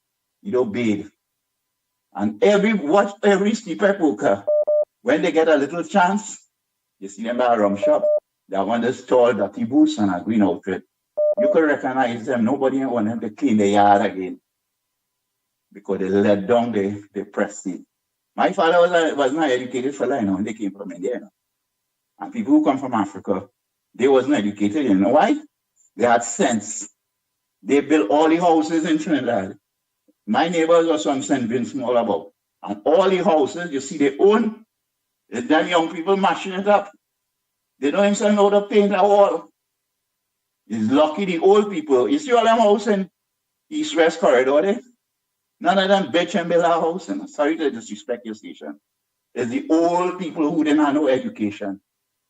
[SPEAKER 7] you don't bathe. And every CPEP worker, when they get a little chance, you see them at a rum shop, they want this tall, dirty boots and a green outfit. You could recognize them. Nobody want them to clean the yard again because they let down the prestige. My father was not educated fella, you know, when they came from India. You know. And people who come from Africa, they wasn't educated. You know why? They had sense. They built all the houses in Trinidad. My neighbors are some St. Vincent small about. And all the houses, you see, they own. It's them young people mashing it up. They don't even know how to paint a wall. It's lucky the old people. You see all them houses in East-West Corridor there? None of them bitch and build a house. And sorry to disrespect your station. It's the old people who didn't have no education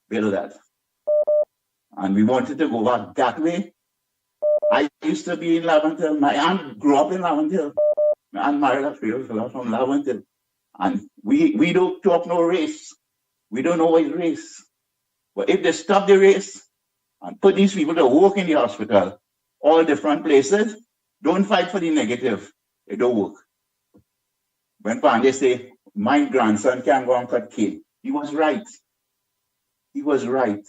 [SPEAKER 7] build that. And we wanted to go back that way. I used to be in Laventille. My aunt grew up in Laventille. My aunt married a fellow from Laventille. And we don't talk no race. We don't know what is race. But if they stop the race and put these people to work in the hospital, all different places, don't fight for the negative. It don't work. When Pandey say, my grandson can't go and cut cane, he was right. He was right.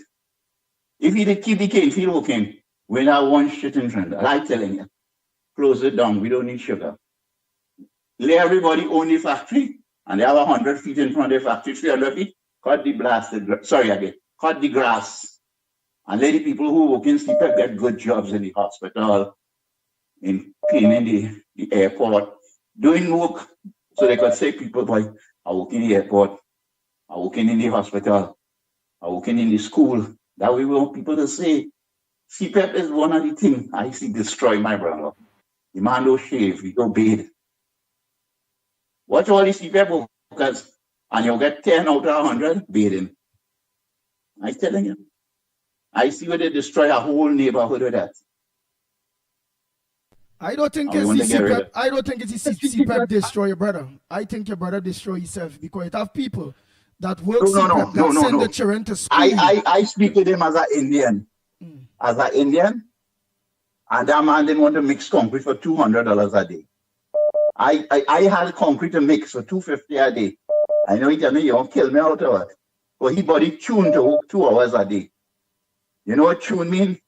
[SPEAKER 7] If he did keep the cane field working, we're not one shit in Trinidad. I'm telling you. Close it down. We don't need sugar. Let everybody own the factory, and they have 100 feet in front of the factory, 300 feet. Cut the cut the grass. And let the people who work in CPEP get good jobs in the hospital, in cleaning the airport, doing work so they could say people, boy, are working in the airport, are working in the hospital, are working in the school. That way we want people to say, CPEP is one of the things I see destroy my brother. The man don't shave, he don't bathe. Watch all these CPEP workers, and you'll get 10 out of 100 bathing. I'm telling you. I see where they destroy a whole neighborhood with that.
[SPEAKER 5] I don't think it's the CPEP. I don't think it's the CPEP destroy your brother. I think your brother destroy himself because it have people that work CPEP that send the children to school.
[SPEAKER 7] I speak to them as an Indian. As an Indian, and that man didn't want to mix concrete for $200 a day. I had concrete to mix for $250 a day. I know he tell me, you won't kill me out of it. But he body tuned to work 2 hours a day. You know what tune mean?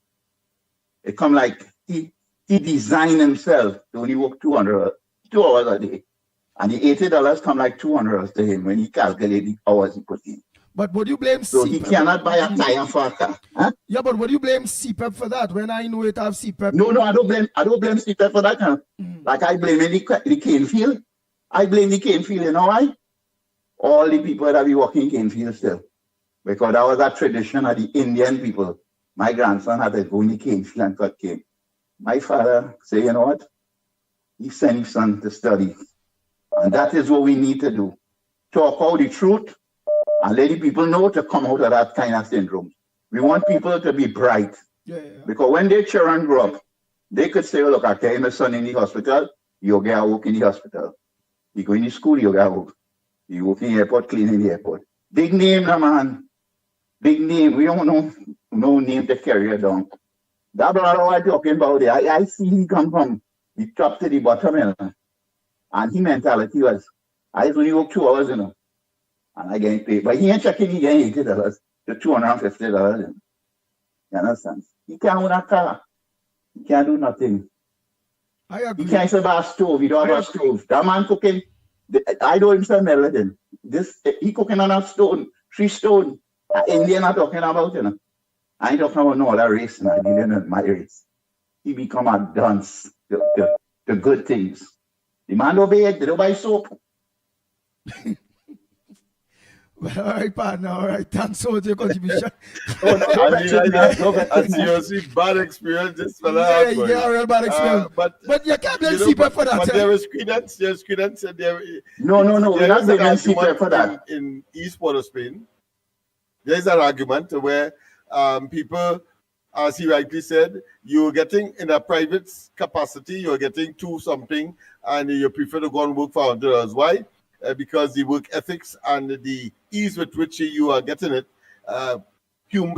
[SPEAKER 7] It come like he designed himself to only work 2 hours a day. And the $80 come like $200 to him when he calculate the hours he put in.
[SPEAKER 5] But would you blame
[SPEAKER 7] So he
[SPEAKER 5] CPEP?
[SPEAKER 7] cannot buy a tire for a car. Huh?
[SPEAKER 5] Yeah, but would you blame CPEP for that when I know it have CPEP?
[SPEAKER 7] No, I don't blame CPEP for that. Huh? Like I blame the cane field. I blame the cane field, you know why? All the people that be working cane field still. Because that was a tradition of the Indian people. My grandson had to go in the cane field and cut cane. My father said, you know what? He sent his son to study. And that is what we need to do. Talk out the truth and let the people know to come out of that kind of syndrome. We want people to be bright. Because when their children grow up, they could say, oh, look, I carry my son in the hospital, you get a work in the hospital. You go in the school, you get a work. You work in the airport, clean in the airport. Big name, no, man. Big name. We don't know no name to carry it down. That brother I was talking about there, I see he come from the top to the bottom, you know. And his mentality was, I only work 2 hours, you know. And I get paid. But he ain't checking, he getting $80 to $250, you know. You understand? He can't own a car. He can't do nothing.
[SPEAKER 5] I agree.
[SPEAKER 7] He can't say about a stove, he don't have a stove. That man cooking, I don't even sell melody. He cooking on a stone, 3 stone. Indian are talking about, you know. I ain't talking about no other race, man. Indian is my race. He become a dunce, the good things. The man don't buy it, they don't buy soap.
[SPEAKER 5] Well, all right, partner. All right, thanks for your contribution.
[SPEAKER 19] I seriously bad experience this fella.
[SPEAKER 5] Yeah, real bad experience. But you can't blame CPEP for that.
[SPEAKER 19] But there is credence.
[SPEAKER 7] No, we're not blaming CPEP for that.
[SPEAKER 19] In East Port of Spain, there is an argument where people, as he rightly said, you're getting in a private capacity, you're getting 2 something, and you prefer to go and work for $100. Why? Because the work ethics and the ease with which you are getting it,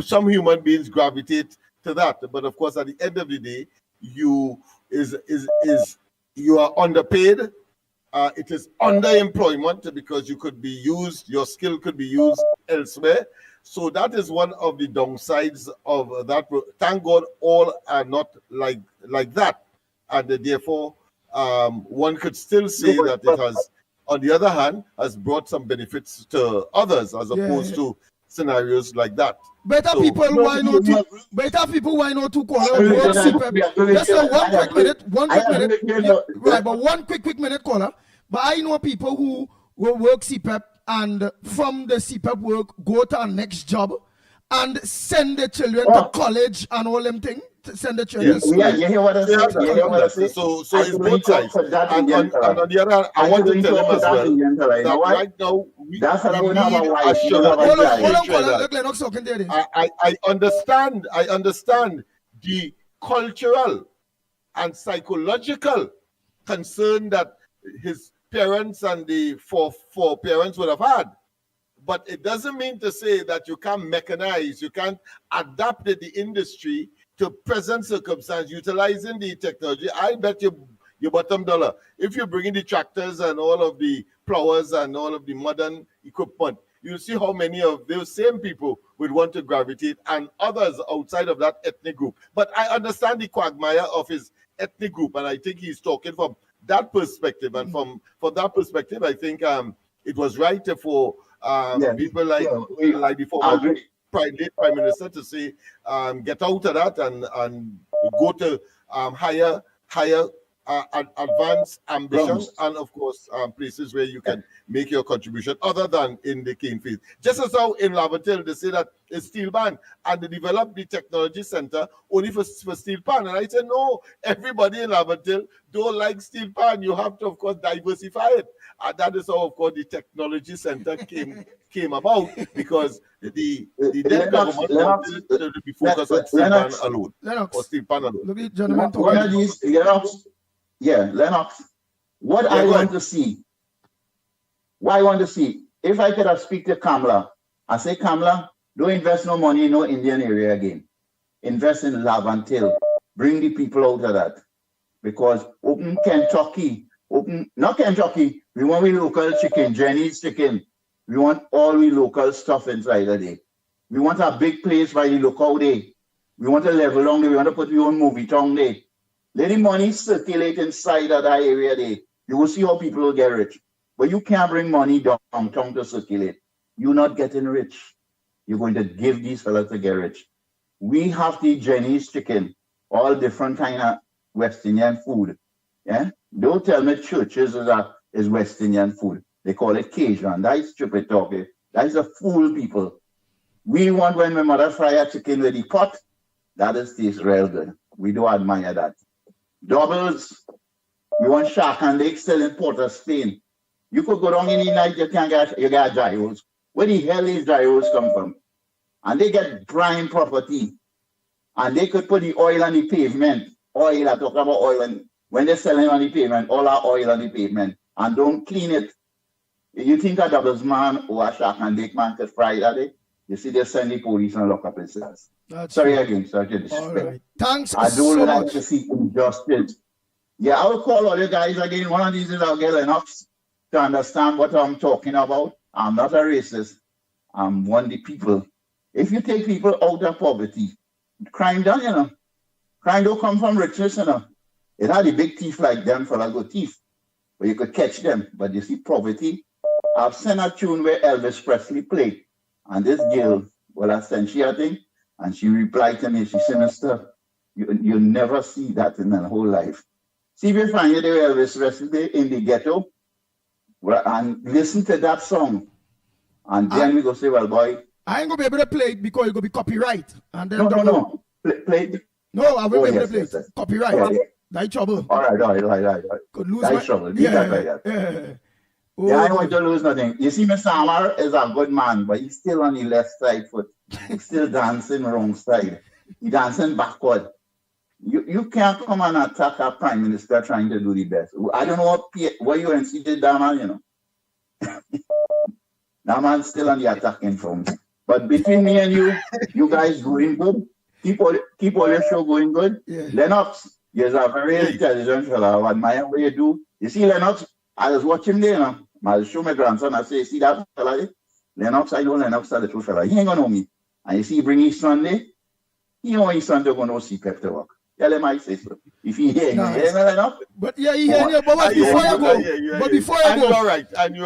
[SPEAKER 19] some human beings gravitate to that. But of course, at the end of the day, you are underpaid. It is underemployment because you could be used, your skill could be used elsewhere. So that is one of the downsides of that. Thank God all are not like that. And therefore, one could still say that it has, on the other hand, has brought some benefits to others as opposed to scenarios like that.
[SPEAKER 5] Better people why not to call her work CPEP. Just a 1 quick minute, 1 quick minute. Yeah, right, but 1 quick minute caller. But I know people who will work CPEP and from the CPEP work go to our next job and send the children to college and all them things. Send the children to school.
[SPEAKER 7] Yeah, you hear what I say?
[SPEAKER 19] So it's both sides. And on the other hand, I want to tell him as well that right now we need assurance. I understand the cultural and psychological concern that his parents and the four parents would have had. But it doesn't mean to say that you can't mechanize, you can't adapt the industry to present circumstance, utilizing the technology. I bet you bottom dollar, if you bring in the tractors and all of the plowers and all of the modern equipment, you'll see how many of those same people would want to gravitate and others outside of that ethnic group. But I understand the quagmire of his ethnic group, and I think he's talking from that perspective. And from that perspective, I think it was right for people like the former late Prime Minister to say, get out of that and go to higher advanced ambitions and of course places where you can make your contribution other than in the cane field. Just as how in Laventille they say that it's steel pan and they developed the technology center only for steel pan, and I said no, everybody in Laventille don't like steel pan. You have to of course diversify it, and that is how of course the technology center came about, because the then government wanted to be focused on steel pan alone.
[SPEAKER 5] Lennox.
[SPEAKER 19] Or steel pan alone.
[SPEAKER 5] Look at gentlemen
[SPEAKER 7] one of these, Lennox, what I want to see, if I could have speak to Kamala, I say, Kamala, don't invest no money in no Indian area again. Invest in Laventille. Bring the people out of that. Because open Kentucky, not Kentucky, we want we local chicken, Jenny's chicken. We want all we local stuff inside of there. We want a big place by the local there. We want to level down there. We want to put your own movie town there. Let the money circulate inside of that area there. You will see how people will get rich. But you can't bring money downtown to circulate. You're not getting rich. You're going to give these fellas to get rich. We have the Jenny's chicken, all different kind of West Indian food. Yeah? Don't tell me churches is West Indian food. They call it Cajun. That is stupid talking. That is a fool, people. We want when my mother fry a chicken with the pot, that is tastes real good. We do admire that. Doubles, we want shark and lake still in Port of Spain. You could go down any night, you get dry rolls. Where the hell these dry rolls come from? And they get prime property. And they could put the oil on the pavement. Oil, I talk about oil. And when they're selling on the pavement, all our oil on the pavement. And don't clean it. You think a doubles man or a shark and lake man could fry that day? You see, they send the police and lock up his cells. Sorry again, sorry to disrespect.
[SPEAKER 5] All right. Thanks
[SPEAKER 7] I don't
[SPEAKER 5] so
[SPEAKER 7] like
[SPEAKER 5] much.
[SPEAKER 7] to see injustice. Yeah, I will call all you guys again. One of these days I'll get Lennox to understand what I'm talking about. I'm not a racist. I'm one of the people. If you take people out of poverty, crime done, you know. Crime don't come from richness, you know. It had a big thief like them for a good thief. But you could catch them. But you see, poverty. I've sent a tune where Elvis Presley played. And this girl, well, I sent she a thing. And she replied to me, she said, Mister, you never see that in her whole life. See if you find you there Elvis Presley in the ghetto, and listen to that song. And then we go say, well, boy.
[SPEAKER 5] I ain't going to be able to play it because it's going to be copyright. And then
[SPEAKER 7] No. Play it.
[SPEAKER 5] No, I will be able to play
[SPEAKER 7] yes,
[SPEAKER 5] it.
[SPEAKER 7] yes.
[SPEAKER 5] Copyright.
[SPEAKER 7] Yeah.
[SPEAKER 5] That's trouble.
[SPEAKER 7] All right.
[SPEAKER 5] Could lose
[SPEAKER 7] That's trouble. Leave that like that.
[SPEAKER 5] Yeah.
[SPEAKER 7] Yeah, I don't want to lose nothing. You see, Mr. Amar is a good man, but he's still on the left side foot. He's still dancing wrong side. He's dancing backward. You can't come and attack a prime minister trying to do the best. I don't know what UNC did that man, you know. That man's still on the attacking front. But between me and you guys doing good. Keep all your show going good.
[SPEAKER 5] Yeah.
[SPEAKER 7] Lennox, you're a very intelligent fellow. I admire what you do. You see, Lennox, I was watching there, you know. I show my grandson, I say, see that fella there? Lennox, I know Lennox is a little fella. He ain't gonna know me. And you see, he bring his son there. He know his son to go no see Pep to work. Tell him I say so. If he hear,
[SPEAKER 5] Nice.
[SPEAKER 7] you hear me, Lennox?
[SPEAKER 5] But yeah, he hear you. But before you go, before you go,
[SPEAKER 19] You're right, and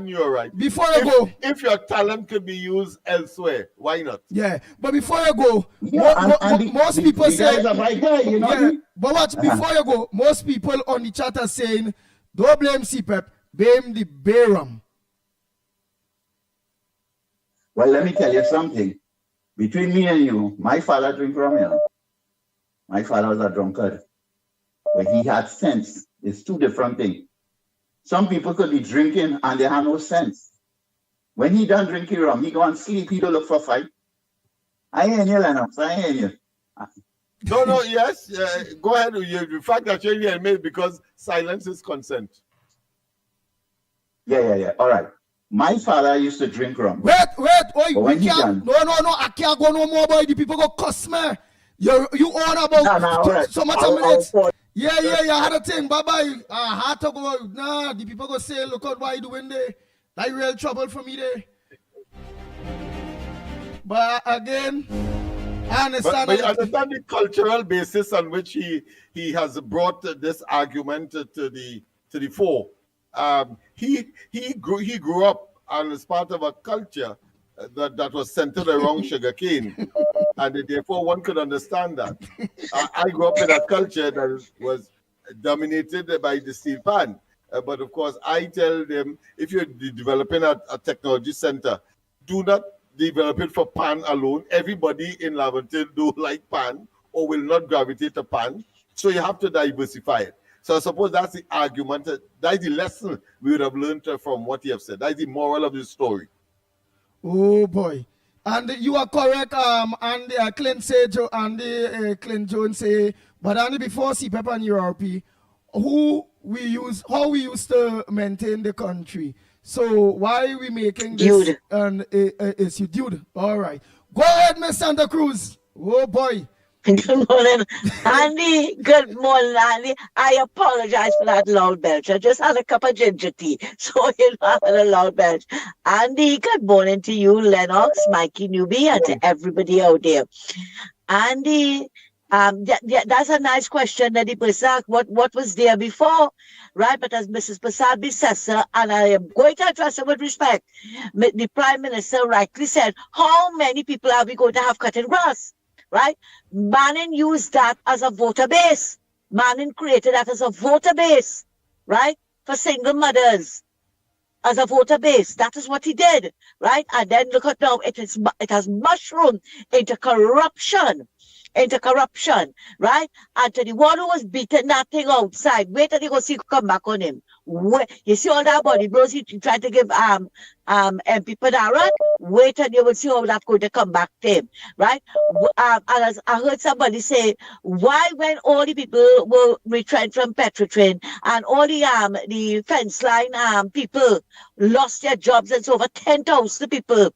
[SPEAKER 19] you're right.
[SPEAKER 5] Before you go,
[SPEAKER 19] if your talent could be used elsewhere, why not?
[SPEAKER 5] yeah. But before you go, most people
[SPEAKER 7] the
[SPEAKER 5] say,
[SPEAKER 7] guy's a bright guy, you know.
[SPEAKER 5] yeah. But watch, before you go, most people on the chat are saying, don't blame CPEP, blame the Bayram.
[SPEAKER 7] Well, let me tell you something. Between me and you, my father drink rum, you know. My father was a drunkard. But he had sense. It's two different things. Some people could be drinking and they have no sense. When he done drinking rum, he go and sleep, he don't look for fight. I hear you, Lennox. I hear you.
[SPEAKER 19] No, yes. Go ahead. The fact that you're here made because silence is consent.
[SPEAKER 7] Yeah. All right. My father used to drink rum.
[SPEAKER 5] Wait,
[SPEAKER 7] But when he done,
[SPEAKER 5] no, I can't go no more, boy. The people go cuss me. You on about
[SPEAKER 7] right.
[SPEAKER 5] so much
[SPEAKER 7] I'll
[SPEAKER 5] minutes.
[SPEAKER 7] pause.
[SPEAKER 5] Yeah, I had a thing. Bye-bye. I had to go. Nah, the people go say, look at what you doing there. That real trouble for me there. But again, I understand.
[SPEAKER 19] But you understand the cultural basis on which he has brought this argument to the fore. He grew up and is part of a culture that was centered around sugarcane, and therefore one could understand that. I grew up in a culture that was dominated by the steel pan, but of course I tell them, if you're developing a technology center, do not develop it for pan alone. Everybody in Laventille do like pan or will not gravitate to pan, so you have to diversify it. So I suppose that's the argument, that's the lesson we would have learned from what you have said. That's the moral of the story.
[SPEAKER 5] Oh boy. And you are correct, and Clint said, Clint Jones say, but only before CPEP and URP, how we used to maintain the country. So why are we making this an issue? Dude, all right. Go ahead, Miss Santa Cruz. Oh boy.
[SPEAKER 8] Good morning, Andy. Good morning, Andy. I apologize for that loud belch. I just had a cup of ginger tea, so you know I had a loud belch. Andy, good morning to you, Lennox, Mikey Newbie, and to everybody out there. Andy, That's a nice question that the person asked, what was there before, right? But as Mrs. Prasad says, and I am going to address her with respect, the Prime Minister rightly said, how many people are we going to have cutting grass, right? Manning used that as a voter base. Manning created that as a voter base, right? For single mothers, as a voter base. That is what he did, right? And then look at now, it has mushroomed into corruption, right? And to the one who was beating that thing outside, wait till you go see come back on him. You see all that body blows he tried to give MP Padarat, wait till you will see how that's going to come back to him, right? And as I heard somebody say, why when all the people were retrenched from Petrotrain and all the fence line people lost their jobs, and so over 10,000 people,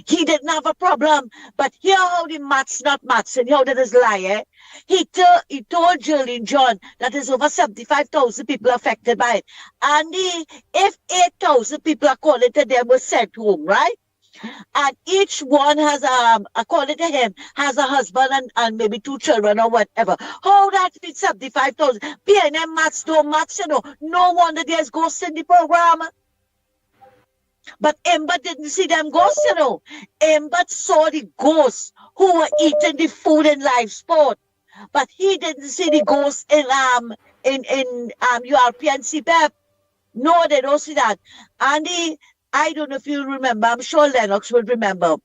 [SPEAKER 8] he didn't have a problem. But here how the maths not maths, and how that is lie, eh? He told Jolene John that there's over 75,000 people affected by it. And if 8,000 people, according to them, were sent home, right? And each one has, according to him, has a husband and maybe 2 children or whatever. How that fits 75,000? PNM maths, no maths, you know. No wonder there's ghosts in the program. But Ember didn't see them ghosts, you know. Ember saw the ghosts who were eating the food in live sport. But he didn't see the ghosts in URP and CPEP. No, they don't see that. And I don't know if you remember, I'm sure Lennox would remember.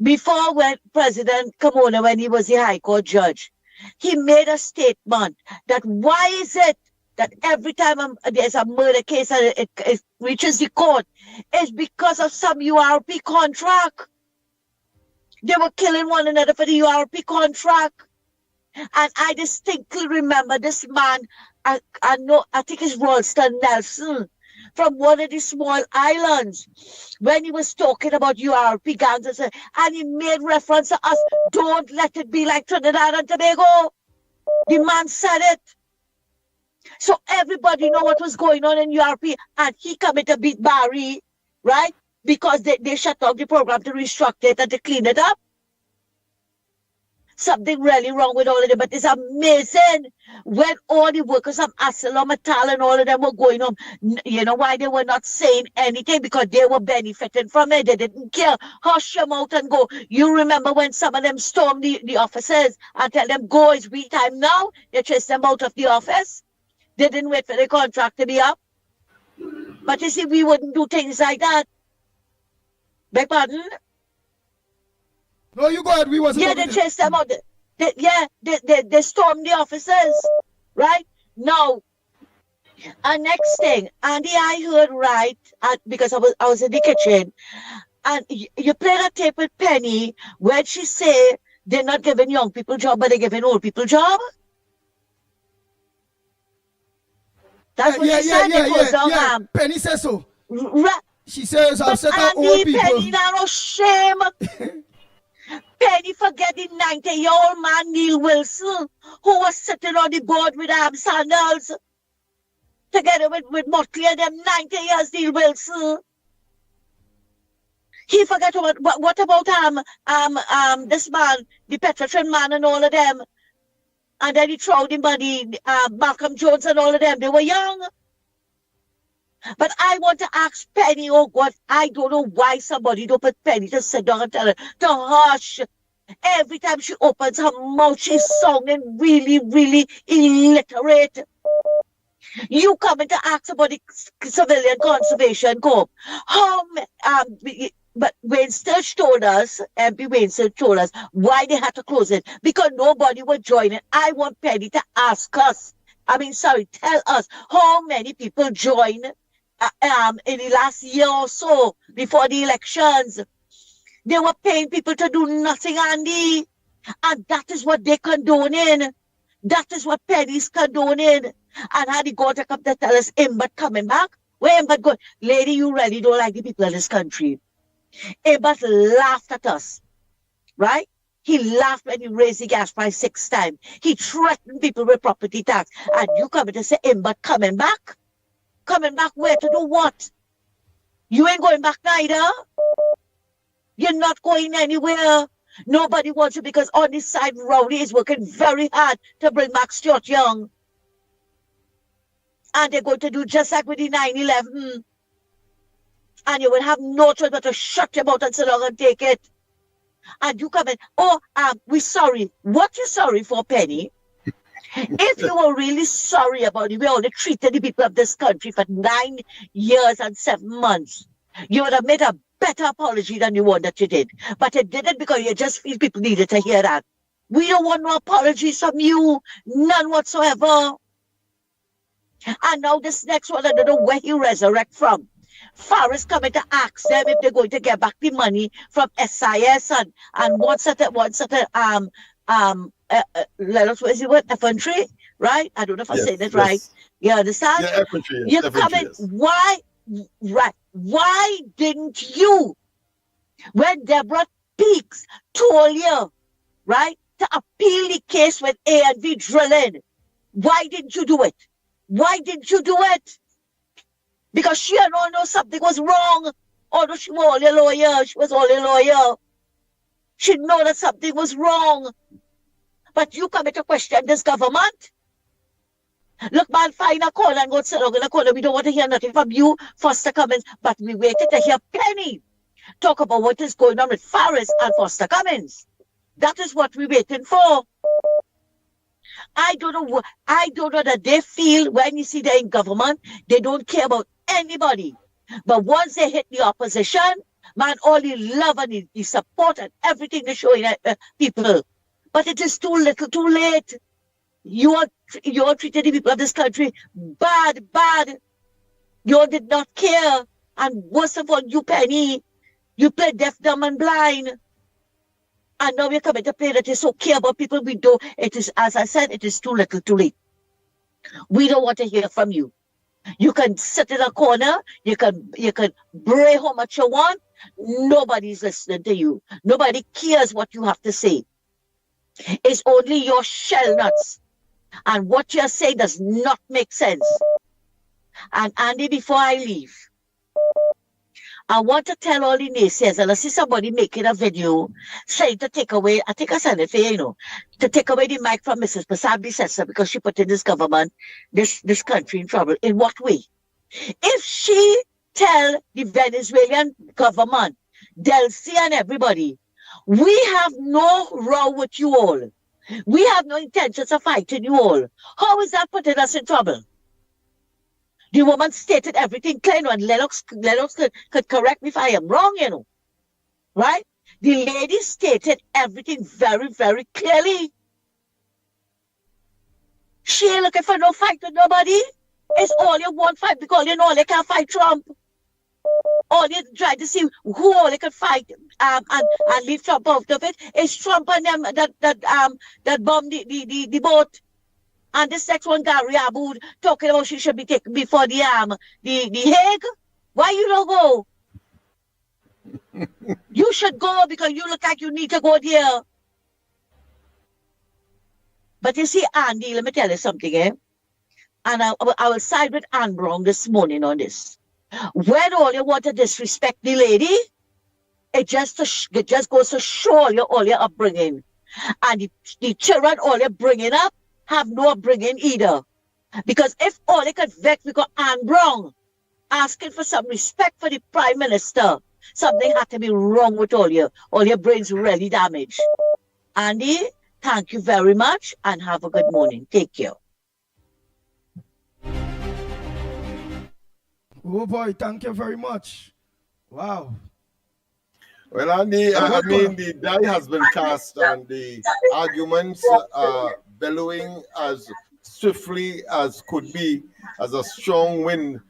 [SPEAKER 8] Before when President Kamona, when he was the High Court judge, he made a statement that why is it that every time there's a murder case and it reaches the court, it's because of some URP contract. They were killing one another for the URP contract. And I distinctly remember this man, I think it's Ralston Nelson, from one of the small islands, when he was talking about URP gangs, and he made reference to us, don't let it be like Trinidad and Tobago. The man said it. So everybody know what was going on in URP, and he coming to beat Barry, right? Because they shut down the program to restructure it and to clean it up. Something really wrong with all of them, but it's amazing when all the workers of ArcelorMittal and all of them were going home. You know why they were not saying anything? Because they were benefiting from it. They didn't care. Hush them out and go. You remember when some of them stormed the offices and tell them, go, it's we time now? They chased them out of the office. They didn't wait for the contract to be up. But you see, we wouldn't do things like that. Beg pardon?
[SPEAKER 5] No, you go ahead. We wasn't.
[SPEAKER 8] Yeah, they chased them out. They stormed the offices, right? Now, next thing, Andy, I heard right because I was in the kitchen, and you played a tape with Penny where she say they're not giving young people job, but they're giving old people job. That's what she said.
[SPEAKER 5] Yeah. Penny says so. She says I'll set up old people.
[SPEAKER 8] Penny, now no shame. Penny forget the 90-year-old man Neil Wilson, who was sitting on the board with Sandals, together with Motley and them 90 years Neil Wilson. He forgot what about this man, the Petrotrain man and all of them. And then he threw the money, Malcolm Jones and all of them. They were young. But I want to ask Penny, oh God, I don't know why somebody don't put Penny to sit down and tell her to hush. Every time she opens her mouth, she's sounding really, really illiterate. You coming to ask about the Civilian Conservation Corps. But Wayne Sturge told us, MP Wayne Sturge told us why they had to close it. Because nobody would join it. I want Penny to ask us, tell us how many people joined in the last year or so before the elections. They were paying people to do nothing, Andy. And that is what they condoning. That is what Penny's condoning. And how they go to come to tell us, Imbert coming back? Where Imbert going? Lady, you really don't like the people in this country. Imbert laughed at us, right? He laughed when he raised the gas price 6 times. He threatened people with property tax. And you coming to say, Imbert coming back? Coming back where to do what? You ain't going back neither. You're not going anywhere. Nobody wants you because on this side, Rowley is working very hard to bring back Stuart Young. And they're going to do just like with the 9/11. And you will have no choice but to shut your mouth and sit down and take it. And you come in, we're sorry. What you sorry for, Penny? If you were really sorry about it, we only treated the people of this country for 9 years and 7 months. You would have made a better apology than the one that you did. But you did it because you just feel people needed to hear that. We don't want no apologies from you. None whatsoever. And now this next one, I don't know where he resurrect from. Farris coming to ask them if they're going to get back the money from SIS and one certain Lennox, what is it, infantry, right? I don't know if I said that right. You understand?
[SPEAKER 19] Yeah, infantry, yes.
[SPEAKER 8] You're coming, why, right, why didn't you, when Deborah Peaks told you, right, to appeal the case with A&V drilling, why didn't you do it? Why didn't you do it? Because she and all know something was wrong. Although she was only a lawyer, she was only a lawyer. She know that something was wrong. But you come to question this government? Look, man, find a corner and go sit down in a corner. We don't want to hear nothing from you, Foster Cummins, but we waited to hear Penny talk about what is going on with Farris and Foster Cummins. That is what we're waiting for. I don't know that they feel when you see they're in government, they don't care about anybody. But once they hit the opposition, man, all the love and the support and everything they're showing people. But it is too little, too late. You all treated the people of this country bad. You all did not care. And worst of all, you, Penny, you played deaf, dumb, and blind. And now we're coming to play that you so care about people we do. It is, as I said, it is too little, too late. We don't want to hear from you. You can sit in a corner. You can bray how much you want. Nobody's listening to you. Nobody cares what you have to say. It's only your shell nuts. And what you're saying does not make sense. And Andy, before I leave, I want to tell all the naysayers, and I see somebody making a video saying to take away, I think I said it for you, to take away the mic from Mrs. Pasabi Sessa because she put in this government, this country in trouble. In what way? If she tell the Venezuelan government, Delcy and everybody, we have no row with you all. We have no intentions of fighting you all. How is that putting us in trouble? The woman stated everything clear, and Lennox could correct me if I am wrong, right? The lady stated everything very, very clearly. She ain't looking for no fight with nobody. It's all you want fight because you know they can't fight Trump. All you try to see who all they can fight and leave Trump out of it. It's Trump and them that bombed the boat. And this next one, Gary Aboud, talking about she should be taken before the Hague. Why you don't go? You should go because you look like you need to go there. But you see, Andy, let me tell you something, And I will side with Ann Brown this morning on this. When all you want to disrespect the lady, it just goes to show you all your upbringing. And the children all you're bringing up have no upbringing either. Because if all they could vex because Ann Brown asking for some respect for the Prime Minister, something had to be wrong with all your brains really damaged. Andy, thank you very much and have a good morning. Take care.
[SPEAKER 5] Oh boy, thank you very much. Wow.
[SPEAKER 19] Well, Andy, I mean, the die has been cast and the arguments are bellowing as swiftly as could be, as a strong wind.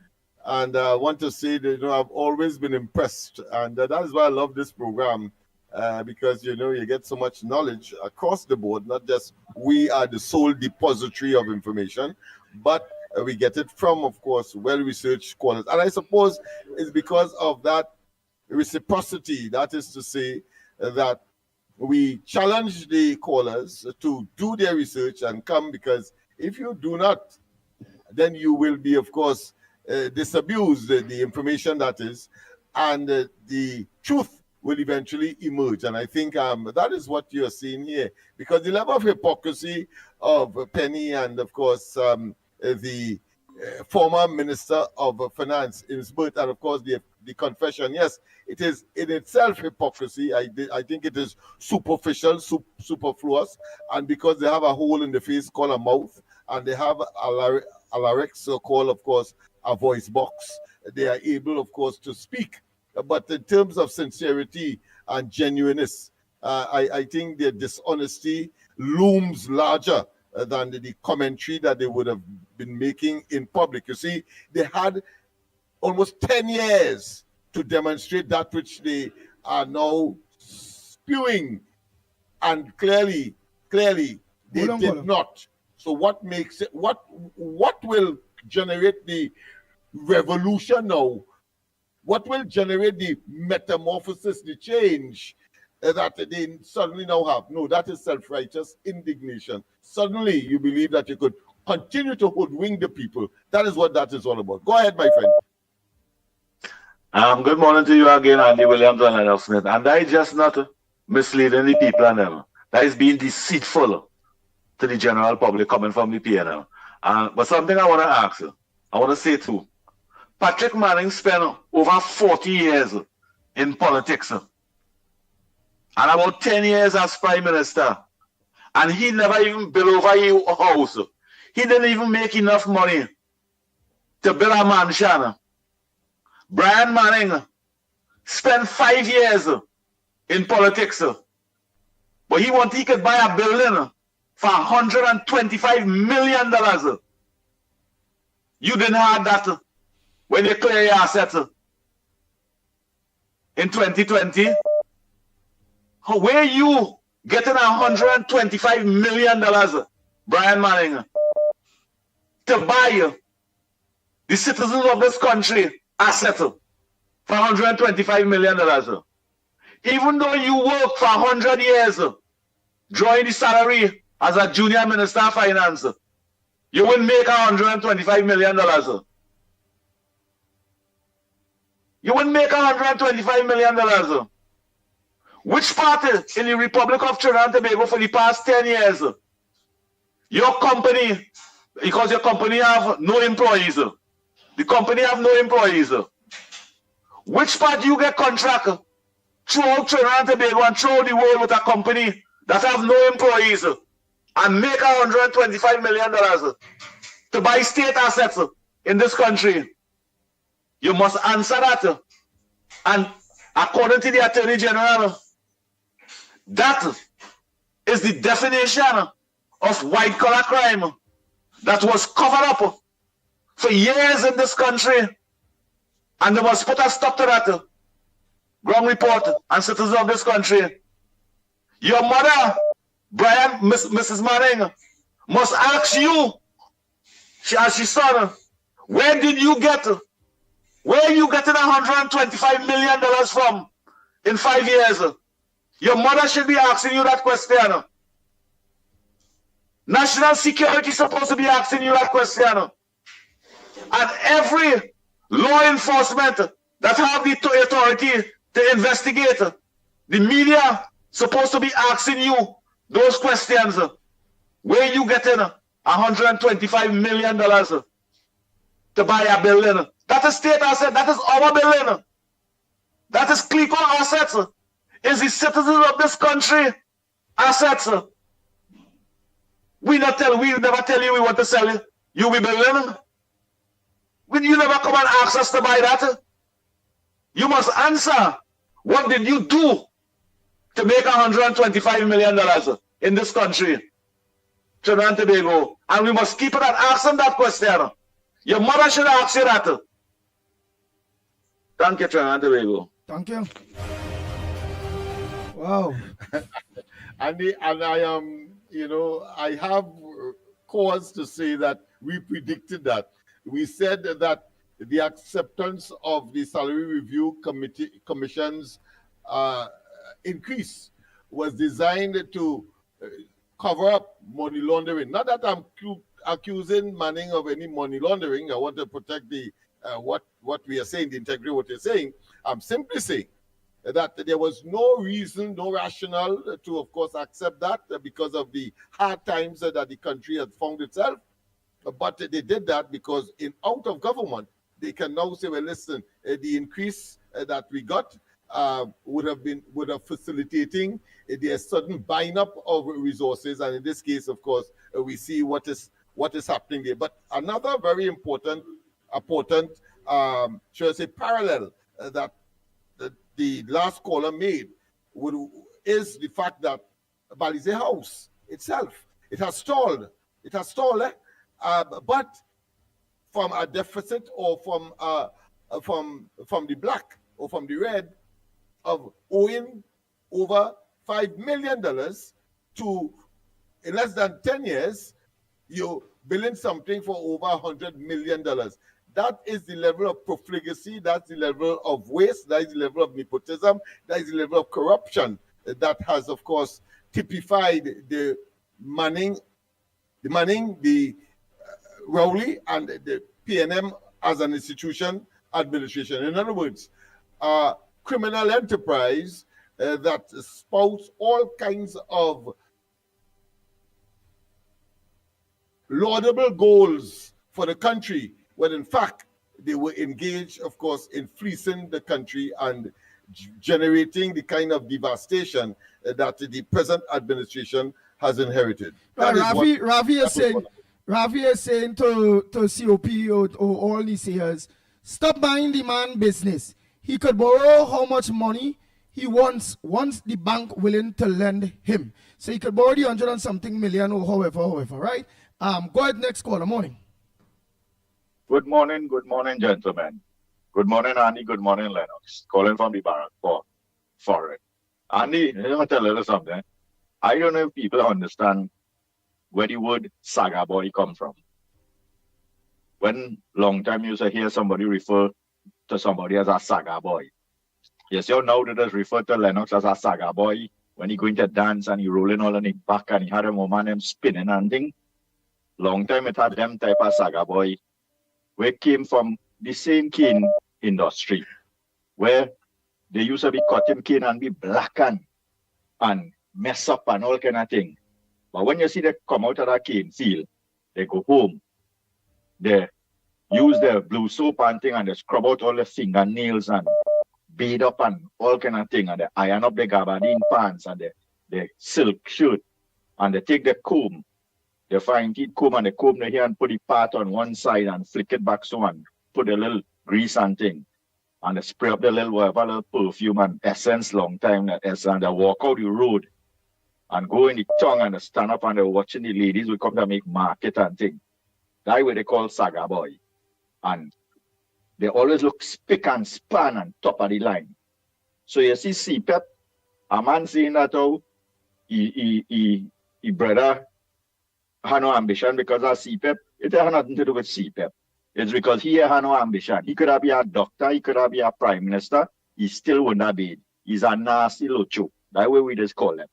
[SPEAKER 19] And I want to say that, I've always been impressed. And that is why I love this program, because, you get so much knowledge across the board, not just we are the sole depository of information, but we get it from, of course, well-researched callers. And I suppose it's because of that reciprocity, that is to say that we challenge the callers to do their research and come, because if you do not, then you will be, of course, disabused the information that is, and the truth will eventually emerge. And I think that is what you're seeing here, because the level of hypocrisy of Penny and, of course, the former Minister of Finance in his birth, and, of course, the confession, yes, it is in itself hypocrisy. I think it is superficial, superfluous, and because they have a hole in the face called a mouth, and they have a larynx called, of course, a voice box, they are able, of course, to speak. But in terms of sincerity and genuineness, I think their dishonesty looms larger than the commentary that they would have been making in public. You see, they had almost 10 years to demonstrate that which they are now spewing, and clearly they did not. So what makes it, what will generate the revolution now? What will generate the metamorphosis, the change that they suddenly now have? No, that is self-righteous indignation. Suddenly you believe that you could continue to hoodwink the people. That is what that is all about. Go ahead, my friend.
[SPEAKER 15] Good morning to you again, Andy Williams and Lennox Smith. And that is just not misleading the people and them. That is being deceitful to the general public coming from the PNL. But something I want to ask you, I want to say too, Patrick Manning spent over 40 years in politics and about 10 years as Prime Minister. And he never even built over a house. He didn't even make enough money to build a mansion. Brian Manning spent 5 years in politics, but he could buy a building for $125 million. You didn't have that when you clear your assets in 2020. Where you getting $125 million, Brian Manning, to buy the citizens of this country assets for $125 million? Even though you work for 100 years, drawing the salary as a junior minister of finance, you wouldn't make $125 million. You wouldn't make $125 million. Which party in the Republic of Trinidad and Tobago for the past 10 years, your company, because your company have no employees, the company have no employees, which part do you get contract throughout Trinidad and Tobago and throughout the world with a company that have no employees and make $125 million to buy state assets in this country? You must answer that. And according to the Attorney General, that is the definition of white-collar crime that was covered up for years in this country. And they must put a stop to that. Ground report and citizens of this country. Your mother, Mrs. Manning, must ask you, as she son, where did you get, where are you getting $125 million from in 5 years? Your mother should be asking you that question. National security is supposed to be asking you that question. And every law enforcement that have the authority to investigate, the media supposed to be asking you those questions. Where you getting $125 million to buy a building? That is state asset. That is our building. That is Clico assets. Is the citizens of this country assets. We never tell you we want to sell it. You be building. You never come and ask us to buy that. You must answer. What did you do to make $125 million in this country, Trinidad and Tobago? And we must keep it and ask them that question. Your mother should ask you that. Thank you, Trinidad and Tobago.
[SPEAKER 5] Thank you. Wow.
[SPEAKER 19] And I am, I have cause to say that we predicted that. We said that the acceptance of the Salary Review Commission's increase was designed to cover up money laundering. Not that I'm accusing Manning of any money laundering. I want to protect the what we are saying, the integrity of what you're saying. I'm simply saying that there was no reason, no rationale to, of course, accept that because of the hard times that the country had found itself. But they did that because out of government, they can now say, well, listen, the increase that we got would have facilitating the sudden buying up of resources. And in this case, of course, we see what is happening there. But another very important, should I say, parallel that the last caller made is the fact that Balize House itself, it has stalled. It has stalled, but from a deficit or from the black or from the red of owing over $5 million to, in less than 10 years, you're billing something for over $100 million. That is the level of profligacy, that's the level of waste, that is the level of nepotism, that is the level of corruption that has, of course, typified the Manning, the Rowley, and the PNM as an institution administration. In other words, criminal enterprise that spouts all kinds of laudable goals for the country, when in fact they were engaged, of course, in fleecing the country and generating the kind of devastation that the present administration has inherited.
[SPEAKER 5] Ravi is saying to COP or all these years, stop buying the man business. He could borrow how much money he wants once the bank willing to lend him. So he could borrow the 100 and something million or however, right? Go ahead, next caller. Morning.
[SPEAKER 10] Good morning, gentlemen. Good morning, Andy. Good morning, Lennox. Calling from the Barrack for it. Andy, let me tell you something. I don't know if people understand where the word Saga Boy come from. When long time you used to hear somebody refer to somebody as a Saga Boy. Yes, you now that is referred to Lennox as a Saga Boy when he going to dance and he rolling all on his back and he had a woman him spinning and thing. Long time it had them type of Saga Boy. We came from the same cane industry where they used to be cutting cane and be blackened and mess up and all kind of thing. But when you see them come out of that cane field, they go home. They use their blue soap and thing and they scrub out all the fingernails and bead up and all kind of thing. And they iron up the gabardine pants and the silk shirt. And they take the comb. They find teeth comb and they comb the hair and put the part on one side and flick it back so and put a little grease and thing. And they spray up the little whatever little perfume and essence long time that essence and they walk out the road and go in the tongue and they stand up and they're watching the ladies who come to make market and thing. That's what they call Saga Boy. And they always look spick and span and top of the line. So you see CPEP, a man saying that how he brother had no ambition because of CPEP. It has nothing to do with CPEP. It's because he had no ambition. He could have been a doctor, he could have been a prime minister, he still wouldn't have been. He's a nasty locho. That's what we just call him.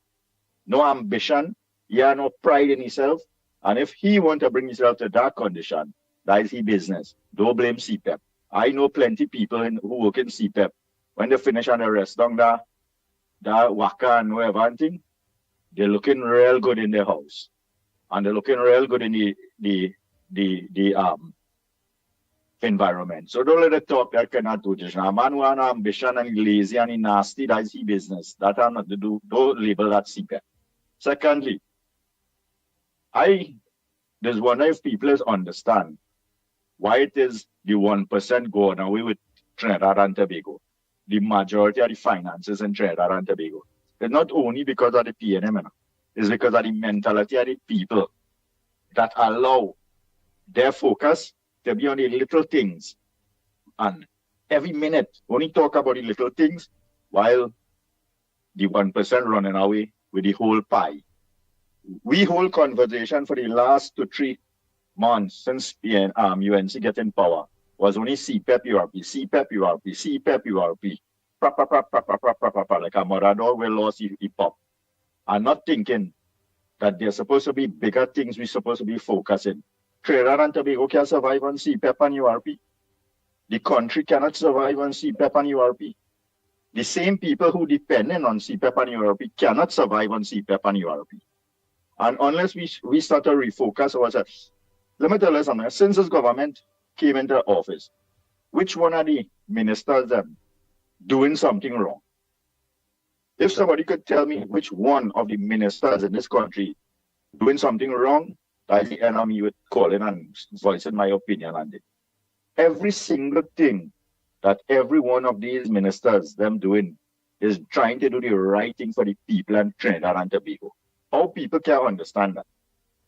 [SPEAKER 10] No ambition, he has no pride in himself. And if he want to bring himself to that condition, that is his business. Don't blame CPEP. I know plenty people who work in CPEP. When they finish on the rest down that waka and whatever and thing, they're looking real good in their house. And they're looking real good in the environment. So don't let it talk that cannot do this. A man who has ambition and lazy and nasty, that's his business. That has nothing to do. Don't label that CPEP. Secondly, there's wonder if people understand why it is the 1% going away with Trinidad and Tobago. The majority of the finances in Trinidad and Tobago. It's not only because of the PNM, it's because of the mentality of the people that allow their focus to be on the little things. And every minute, only talk about the little things while the 1% running away with the whole pie. We hold conversation for the last 2 to 3 months since UNC get in power was only CPEP, URP, CPEP, URP, CPEP, URP. Like a mother dog will lost hip hop. I'm not thinking that there's supposed to be bigger things we're supposed to be focusing. Trinidad and Tobago can survive on CPEP and URP. The country cannot survive on CPEP and URP. the same people who depending on CPAP and URP cannot survive on CPAP and URP. And unless we start to refocus ourselves, let me tell you something. Since this government came into office, which one of the ministers doing something wrong? If somebody could tell me which one of the ministers in this country doing something wrong, that's the enemy with calling and voicing my opinion on it. Every single thing that every one of these ministers them doing is trying to do the right thing for the people in Trinidad and Tobago. How people can understand that?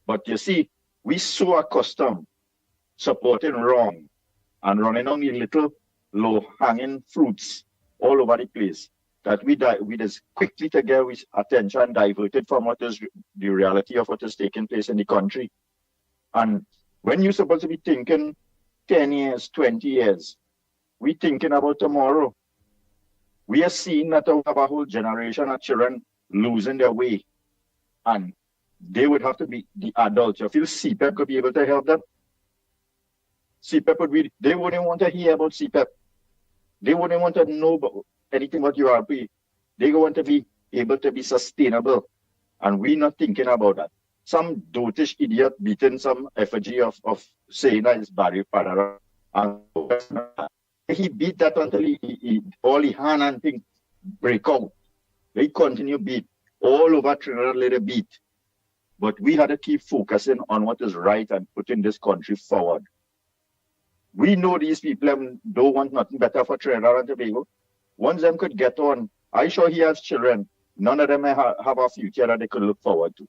[SPEAKER 10] But you see, we so accustomed supporting wrong and running on the little low-hanging fruits all over the place that we just quickly to get with attention diverted from what is the reality of what is taking place in the country. And when you're supposed to be thinking 10 years, 20 years, we thinking about tomorrow. We are seeing that we have a whole generation of children losing their way. And they would have to be the adults. You feel CPAP could be able to help them? CPAP would be, they wouldn't want to hear about CPAP. They wouldn't want to know about anything about URP. They want to be able to be sustainable. And we're not thinking about that. Some dotish idiot beating some effigy of saying that it's Barry Padara. And he beat that until all the hand and thing break out. They continue beat. All over Trinidad, let it beat. But we had to keep focusing on what is right and putting this country forward. We know these people don't want nothing better for Trinidad and Tobago. Once them could get on, I sure he has children. None of them have a future that they could look forward to.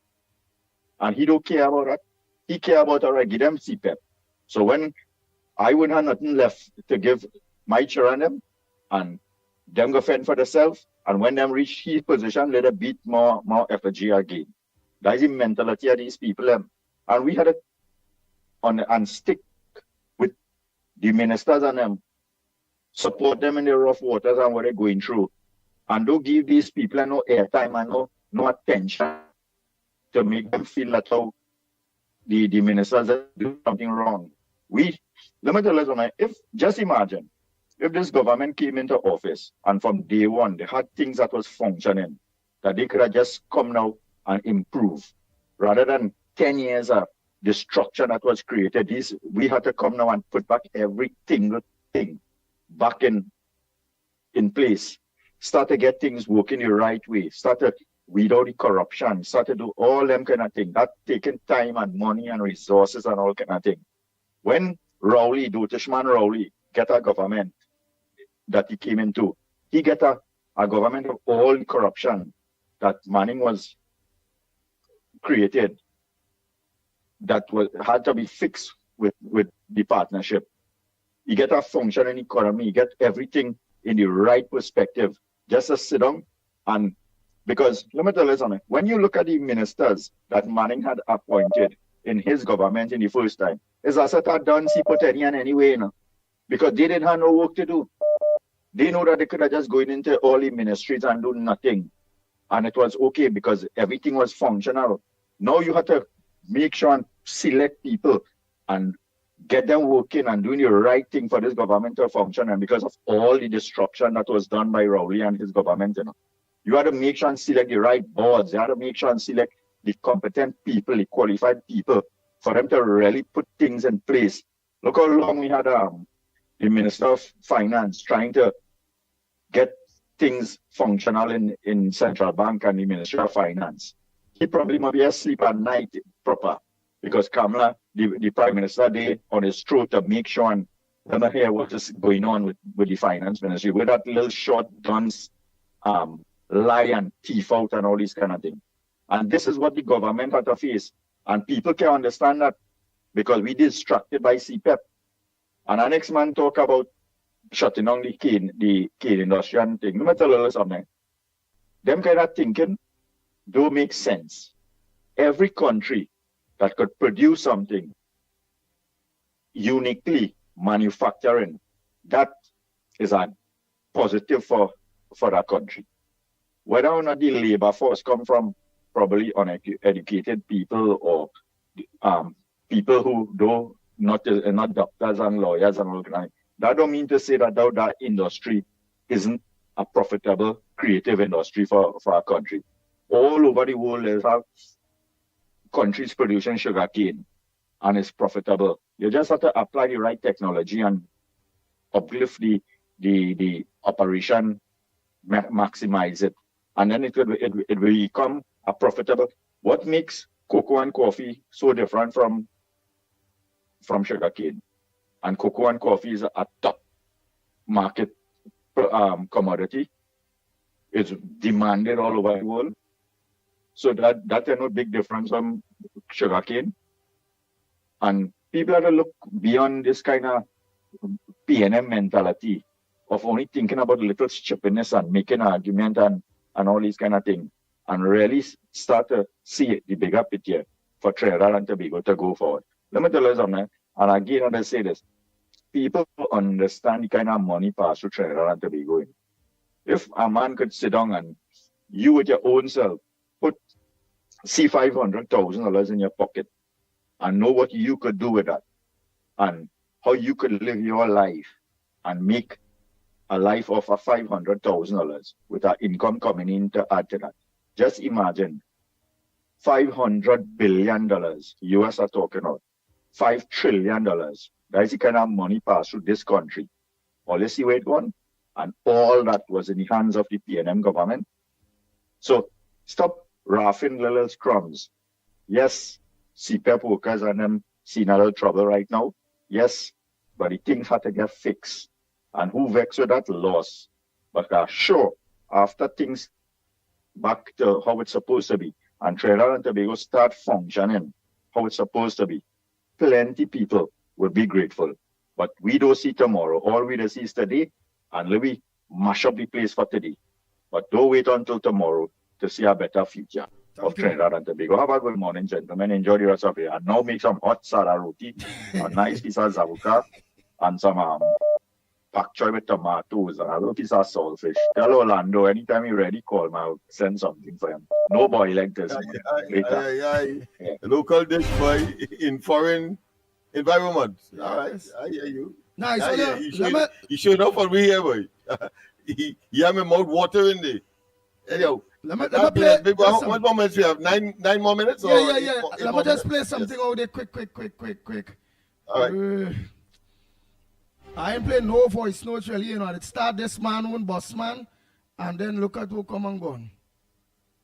[SPEAKER 10] And he don't care about that. He care about give them CPAP. So when I wouldn't have nothing left to give my children them, and them go fend for themselves, and when them reach his position, let them beat more effigy again. That's the mentality of these people. And we had to and stick with the ministers and them, support them in the rough waters and what they're going through. And don't give these people no airtime and no attention to make them feel that how the ministers are doing something wrong. Let me tell you something, just imagine, if this government came into office and from day one they had things that was functioning, that they could have just come now and improve, rather than 10 years of destruction that was created. We had to come now and put back every single thing back in place, start to get things working the right way, start to weed out the corruption, start to do all them kind of things. That taking time and money and resources and all kind of thing. When Dotishman Rowley get a government that he came into, he get a government of all the corruption that Manning was created, that had to be fixed with the partnership. You get a functioning economy, you get everything in the right perspective. Just to sit down and, because let me tell you something, when you look at the ministers that Manning had appointed in his government in the first time, it's as if done Sipotenian anyway, you know, because they didn't have no work to do. They know that they could have just going into all the ministries and do nothing. And it was okay because everything was functional. Now you have to make sure and select people and get them working and doing the right thing for this government to function. And because of all the destruction that was done by Rowley and his government, you know, you have to make sure and select the right boards. You have to make sure and select the competent people, the qualified people, for them to really put things in place. Look how long we had the Minister of Finance trying to get things functional in Central Bank and the Ministry of Finance. He probably might be asleep at night proper, because Kamala, the Prime Minister, they on his throat to make sure and let me hear what is going on with the Finance Ministry, with that little short guns, lie and thief out and all these kind of things. And this is what the government had to face. And people can understand that because we distracted by CPAP. And our next man talk about shutting down the cane industry and thing. Let me tell you something. Them kind of thinking don't make sense. Every country that could produce something uniquely manufacturing, that is a positive for that country. Whether or not the labor force come from probably uneducated people or people who do not doctors and lawyers and all that don't mean to say that that industry isn't a profitable creative industry for our country. All over the world, there's have countries producing sugarcane, and it's profitable. You just have to apply the right technology and uplift the operation, maximize it, and then it will become a profitable. What makes cocoa and coffee so different from sugarcane? And cocoa and coffee is a top market commodity. It's demanded all over the world. So that's a big difference from sugarcane. And people have to look beyond this kind of P&M mentality of only thinking about little stupidness and making an argument and all these kind of things, and really start to see the bigger picture for Trinidad and Tobago to go forward. Let me tell you something, and again, I say this, people understand the kind of money passed through Trinidad and Tobago. If a man could sit down and you with your own self put $500,000 in your pocket and know what you could do with that and how you could live your life and make a life of $500,000 with our income coming in to add to that. Just imagine $500 billion, US are talking about, $5 trillion. That's the kind of money passed through this country. All you see where it gone? And all that was in the hands of the P&M government. So stop raffing little crumbs. Yes, CPEP workers and them seeing a little trouble right now. Yes, but the things had to get fixed. And who vexed with that? Loss. But sure, after things back to how it's supposed to be, and Trinidad and Tobago start functioning how it's supposed to be, plenty people will be grateful. But we don't see tomorrow. All we do see is today, and let me mash up the place for today. But don't wait until tomorrow to see a better future of Trinidad and Tobago. Have a good morning, gentlemen. Enjoy the rest of it. And now make some hot sada roti, a nice piece of zabuka, and some pak choy with tomatoes and a little piece of saltfish. Tell Orlando, anytime you're ready, call me. I'll send something for him. No boiling this morning. Later.
[SPEAKER 19] Yeah. Local dish boy in foreign environment. All right, I hear you.
[SPEAKER 5] Nice.
[SPEAKER 19] You showed up for me here, boy. You have my mouth watering there. Anyhow,
[SPEAKER 5] let me play.
[SPEAKER 19] What more minutes we have? Nine more minutes?
[SPEAKER 5] Yeah. Let me just play something out there quick.
[SPEAKER 19] All right.
[SPEAKER 5] I ain't playing no voice notes really, It start this man, one boss man, and then look at who come and gone.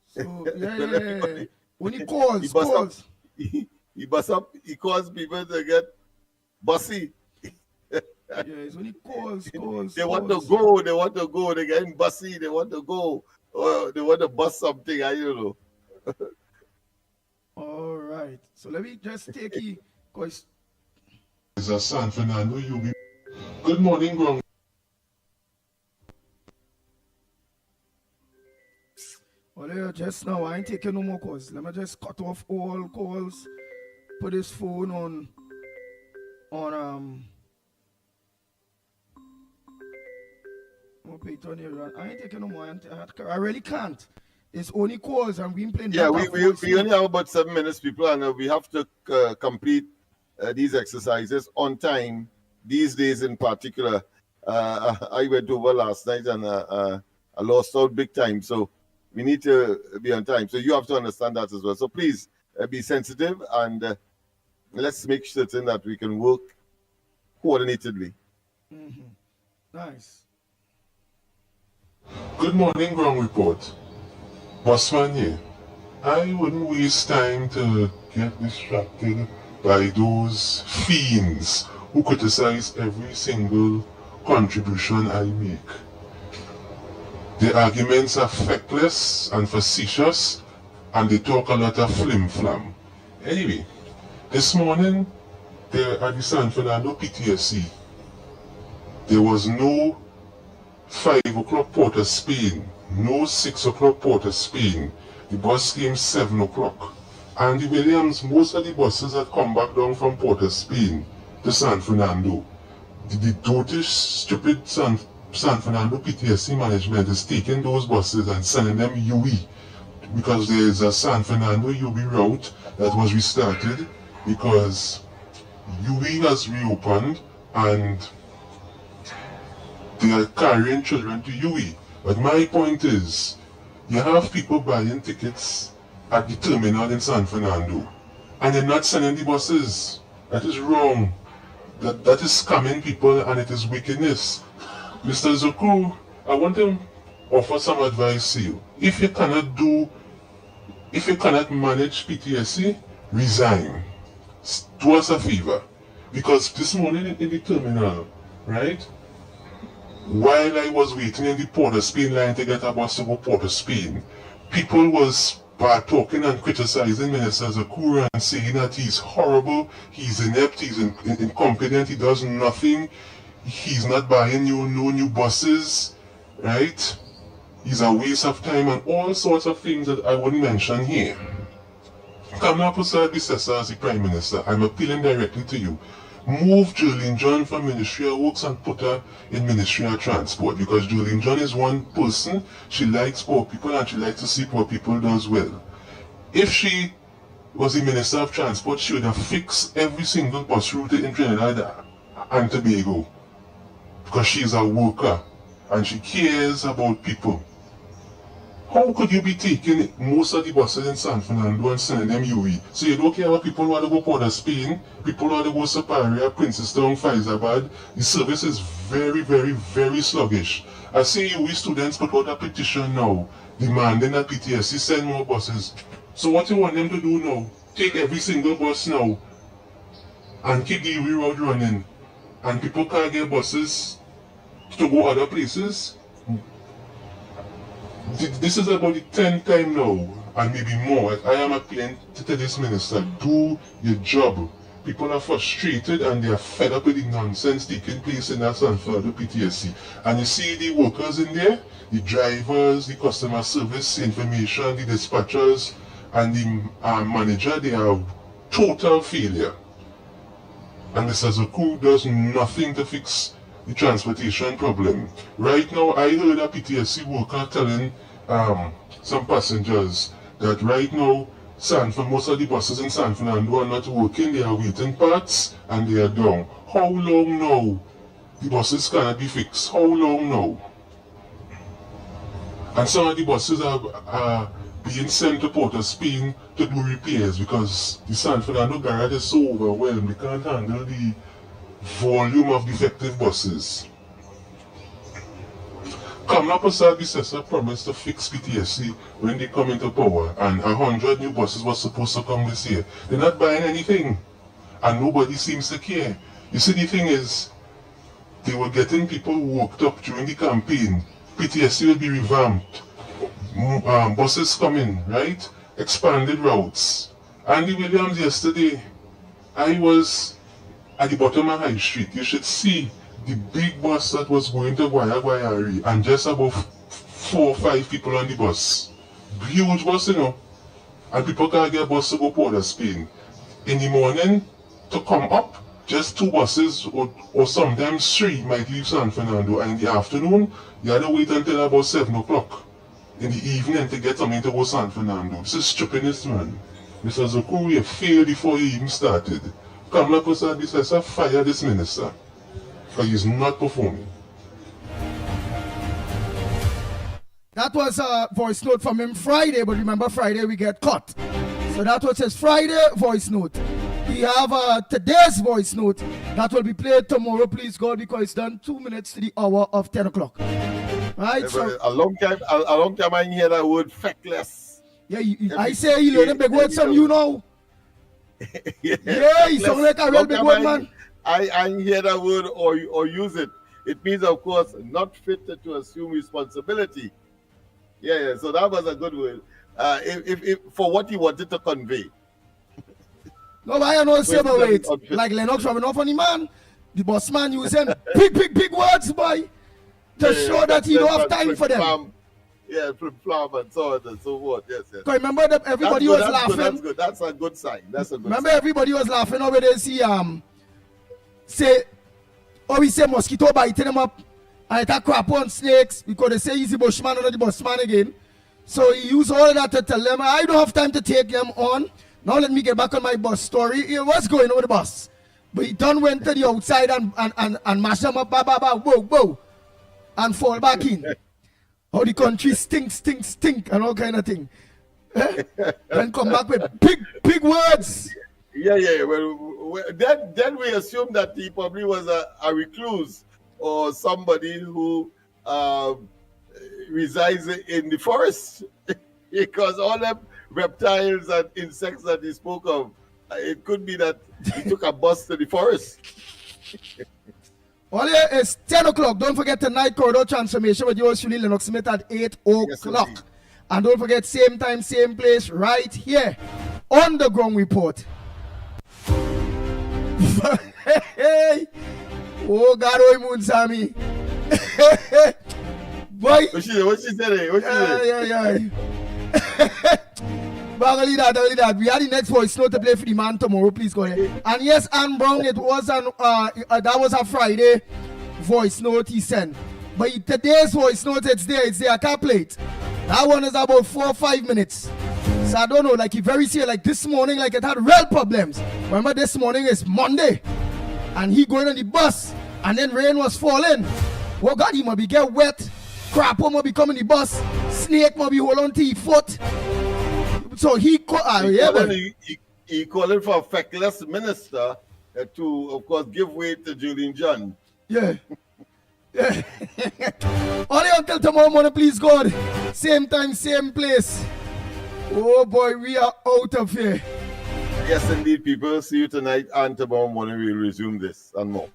[SPEAKER 5] So, yeah. When he calls.
[SPEAKER 19] He bust up, he calls people to get bossy.
[SPEAKER 5] Yes, when he calls.
[SPEAKER 19] They want to go, they're getting bossy, they want to go. Or they want to bust something, I don't know.
[SPEAKER 5] All right. So let me just take you, because
[SPEAKER 6] It's a San Fernando, you be. Good morning, Grong.
[SPEAKER 5] Well, just now, I ain't taking no more calls. Let me just cut off all calls. Put this phone on I ain't taking no more. I really can't. It's only calls and we playing.
[SPEAKER 19] Yeah, we only have about 7 minutes, people, and we have to complete these exercises on time. These days in particular, I went over last night and I lost out big time. So we need to be on time. So you have to understand that as well. So please be sensitive and let's make certain that we can work coordinatedly.
[SPEAKER 5] Mm-hmm. Nice.
[SPEAKER 6] Good morning, Ground Report. Bossman here. I wouldn't waste time to get distracted by those fiends who criticize every single contribution I make. The arguments are feckless and facetious, and they talk a lot of flim-flam. Anyway, this morning, there at the San Fernando PTSC, there was no 5 o'clock Port of Spain, no 6 o'clock Port of Spain. The bus came 7 o'clock. And the Williams, most of the buses had come back down from Port of Spain to San Fernando. The dotish, stupid San Fernando PTSC management is taking those buses and sending them UE, because there is a San Fernando UE route that was restarted because UE has reopened and they are carrying children to UE. But my point is, you have people buying tickets at the terminal in San Fernando, and they're not sending the buses. That is wrong. That is scamming people, and it is wickedness. Mr. Zuku, I want to offer some advice to you. If you cannot manage PTSD, resign. Do us a favor. Because this morning in the terminal, right, while I was waiting in the Port of Spain line to get a bus to go Port of Spain, people was talking and criticizing Minister Zakura and saying that he's horrible, he's inept, he's incompetent, he does nothing, he's not buying no new buses, right? He's a waste of time and all sorts of things that I wouldn't mention here. Kamala Persad-Bissessar as the Prime Minister, I'm appealing directly to you. Move Jolene John from Ministry of Works and put her in Ministry of Transport, because Jolene John is one person, she likes poor people and she likes to see poor people does well. If she was the Minister of Transport, she would have fixed every single bus route in Trinidad and Tobago, because she's a worker and she cares about people. How could you be taking most of the buses in San Fernando and sending them UE? So you don't care about people who want to go Port of Spain, people who want to go Superior, Princestown, Faizabad. The service is very, very, very sluggish. I see UE students put out a petition now demanding that PTSD send more buses. So what you want them to do now? Take every single bus now and keep the UE road running, and people can't get buses to go other places? This is about the 10th time now, and maybe more. I am appealing to this minister, do your job. People are frustrated and they are fed up with the nonsense taking place in that San Fernando PTSD. And you see the workers in there, the drivers, the customer service information, the dispatchers, and the manager, they are total failure. And Mr. Zuku does nothing to fix the transportation problem. Right now, I heard a PTSD worker telling some passengers that right now, most of the buses in San Fernando are not working, they are waiting parts and they are down. How long now? The buses cannot be fixed. How long now? And some of the buses are being sent to Port of Spain to do repairs because the San Fernando garage is so overwhelmed, they can't handle the volume of defective buses. Kamala Persad-Bissessar promised to fix PTSD when they come into power, and 100 new buses were supposed to come this year. They're not buying anything, and nobody seems to care. You see, the thing is, they were getting people worked up during the campaign. PTSD will be revamped. Buses coming, right? Expanded routes. Andy Williams yesterday, I was at the bottom of High Street. You should see the big bus that was going to Guayari, and just about 4 or 5 people on the bus. Huge bus, you know. And people can't get a bus to go Port of Spain. In the morning, to come up, just 2 buses or sometimes 3 might leave San Fernando. And in the afternoon, you had to wait until about 7 o'clock in the evening to get something to go San Fernando. This is stupidness, man. Mr. Zuku, you failed before you even started. Kamala Persad-Bissessar, fire this minister, because he's not performing.
[SPEAKER 5] That was a voice note from him Friday, but remember Friday we get cut. So that was his Friday voice note. We have today's voice note that will be played tomorrow, please God, because it's done 2 minutes to the hour of 10 o'clock. Right? So
[SPEAKER 19] a long time I hear that word feckless.
[SPEAKER 5] Yeah, I say he learned a big word from you now. Yeah, he sound like a real big word, man.
[SPEAKER 19] I hear that word or use it. It means, of course, not fit to assume responsibility. Yeah, so that was a good word. If for what he wanted to convey.
[SPEAKER 5] No, but I know say about it. Like Lennox rubbing off on the man. The boss man using big words, boy. To show that he don't have time for them.
[SPEAKER 19] Yeah, flip-flop and so on and so forth. Yes.
[SPEAKER 5] Because remember that everybody was laughing.
[SPEAKER 19] That's good. That's a good sign.
[SPEAKER 5] Remember everybody was laughing over there. See, we say mosquito biting them up. And attack crap on snakes because they say he's the bushman or the bushman again. So he used all of that to tell them, I don't have time to take them on. Now let me get back on my bus story. Here, what's going on with the bus? But he done went to the outside and mash them up, whoa, and fall back in. how the country stink, and all kind of thing. Then come back with big words.
[SPEAKER 19] Yeah. Well, then we assume that he probably was a recluse or somebody who resides in the forest, because all them reptiles and insects that he spoke of, it could be that he took a bus to the forest.
[SPEAKER 5] Well, yeah, it's 10 o'clock. Don't forget tonight, Corridor Transformation with yours truly, Lennox Smith at 8 o'clock. Yes, and don't forget, same time, same place, right here on the Ground Report. Hey. Oh, God, oh, Moon Sammy. Boy.
[SPEAKER 19] What she said?
[SPEAKER 5] Yeah. But only that. We had the next voice note to play for the man tomorrow. Please go ahead. And yes, Ann Brown, it was that was a Friday voice note he sent. But today's voice note, it's there. I can't play it. That one is about 4 or 5 minutes. So I don't know, like he very serious. Like this morning, like it had real problems. Remember, this morning is Monday, and he going on the bus, and then rain was falling. Oh God, he might be get wet. Crap might be coming the bus. Snake might be hold on to his foot. So he
[SPEAKER 19] calling for a feckless minister to, of course, give way to Julian John.
[SPEAKER 5] Yeah. Only until tomorrow morning, please God. Same time, same place. Oh boy, we are out of here.
[SPEAKER 19] Yes, indeed, people. See you tonight, and tomorrow morning we'll resume this and more.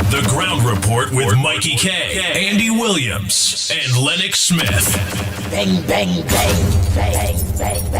[SPEAKER 1] The Ground Report with Mikey K, Andy Williams, and Lennox Smith.
[SPEAKER 17] Bang, bang, bang, bang, bang, bang.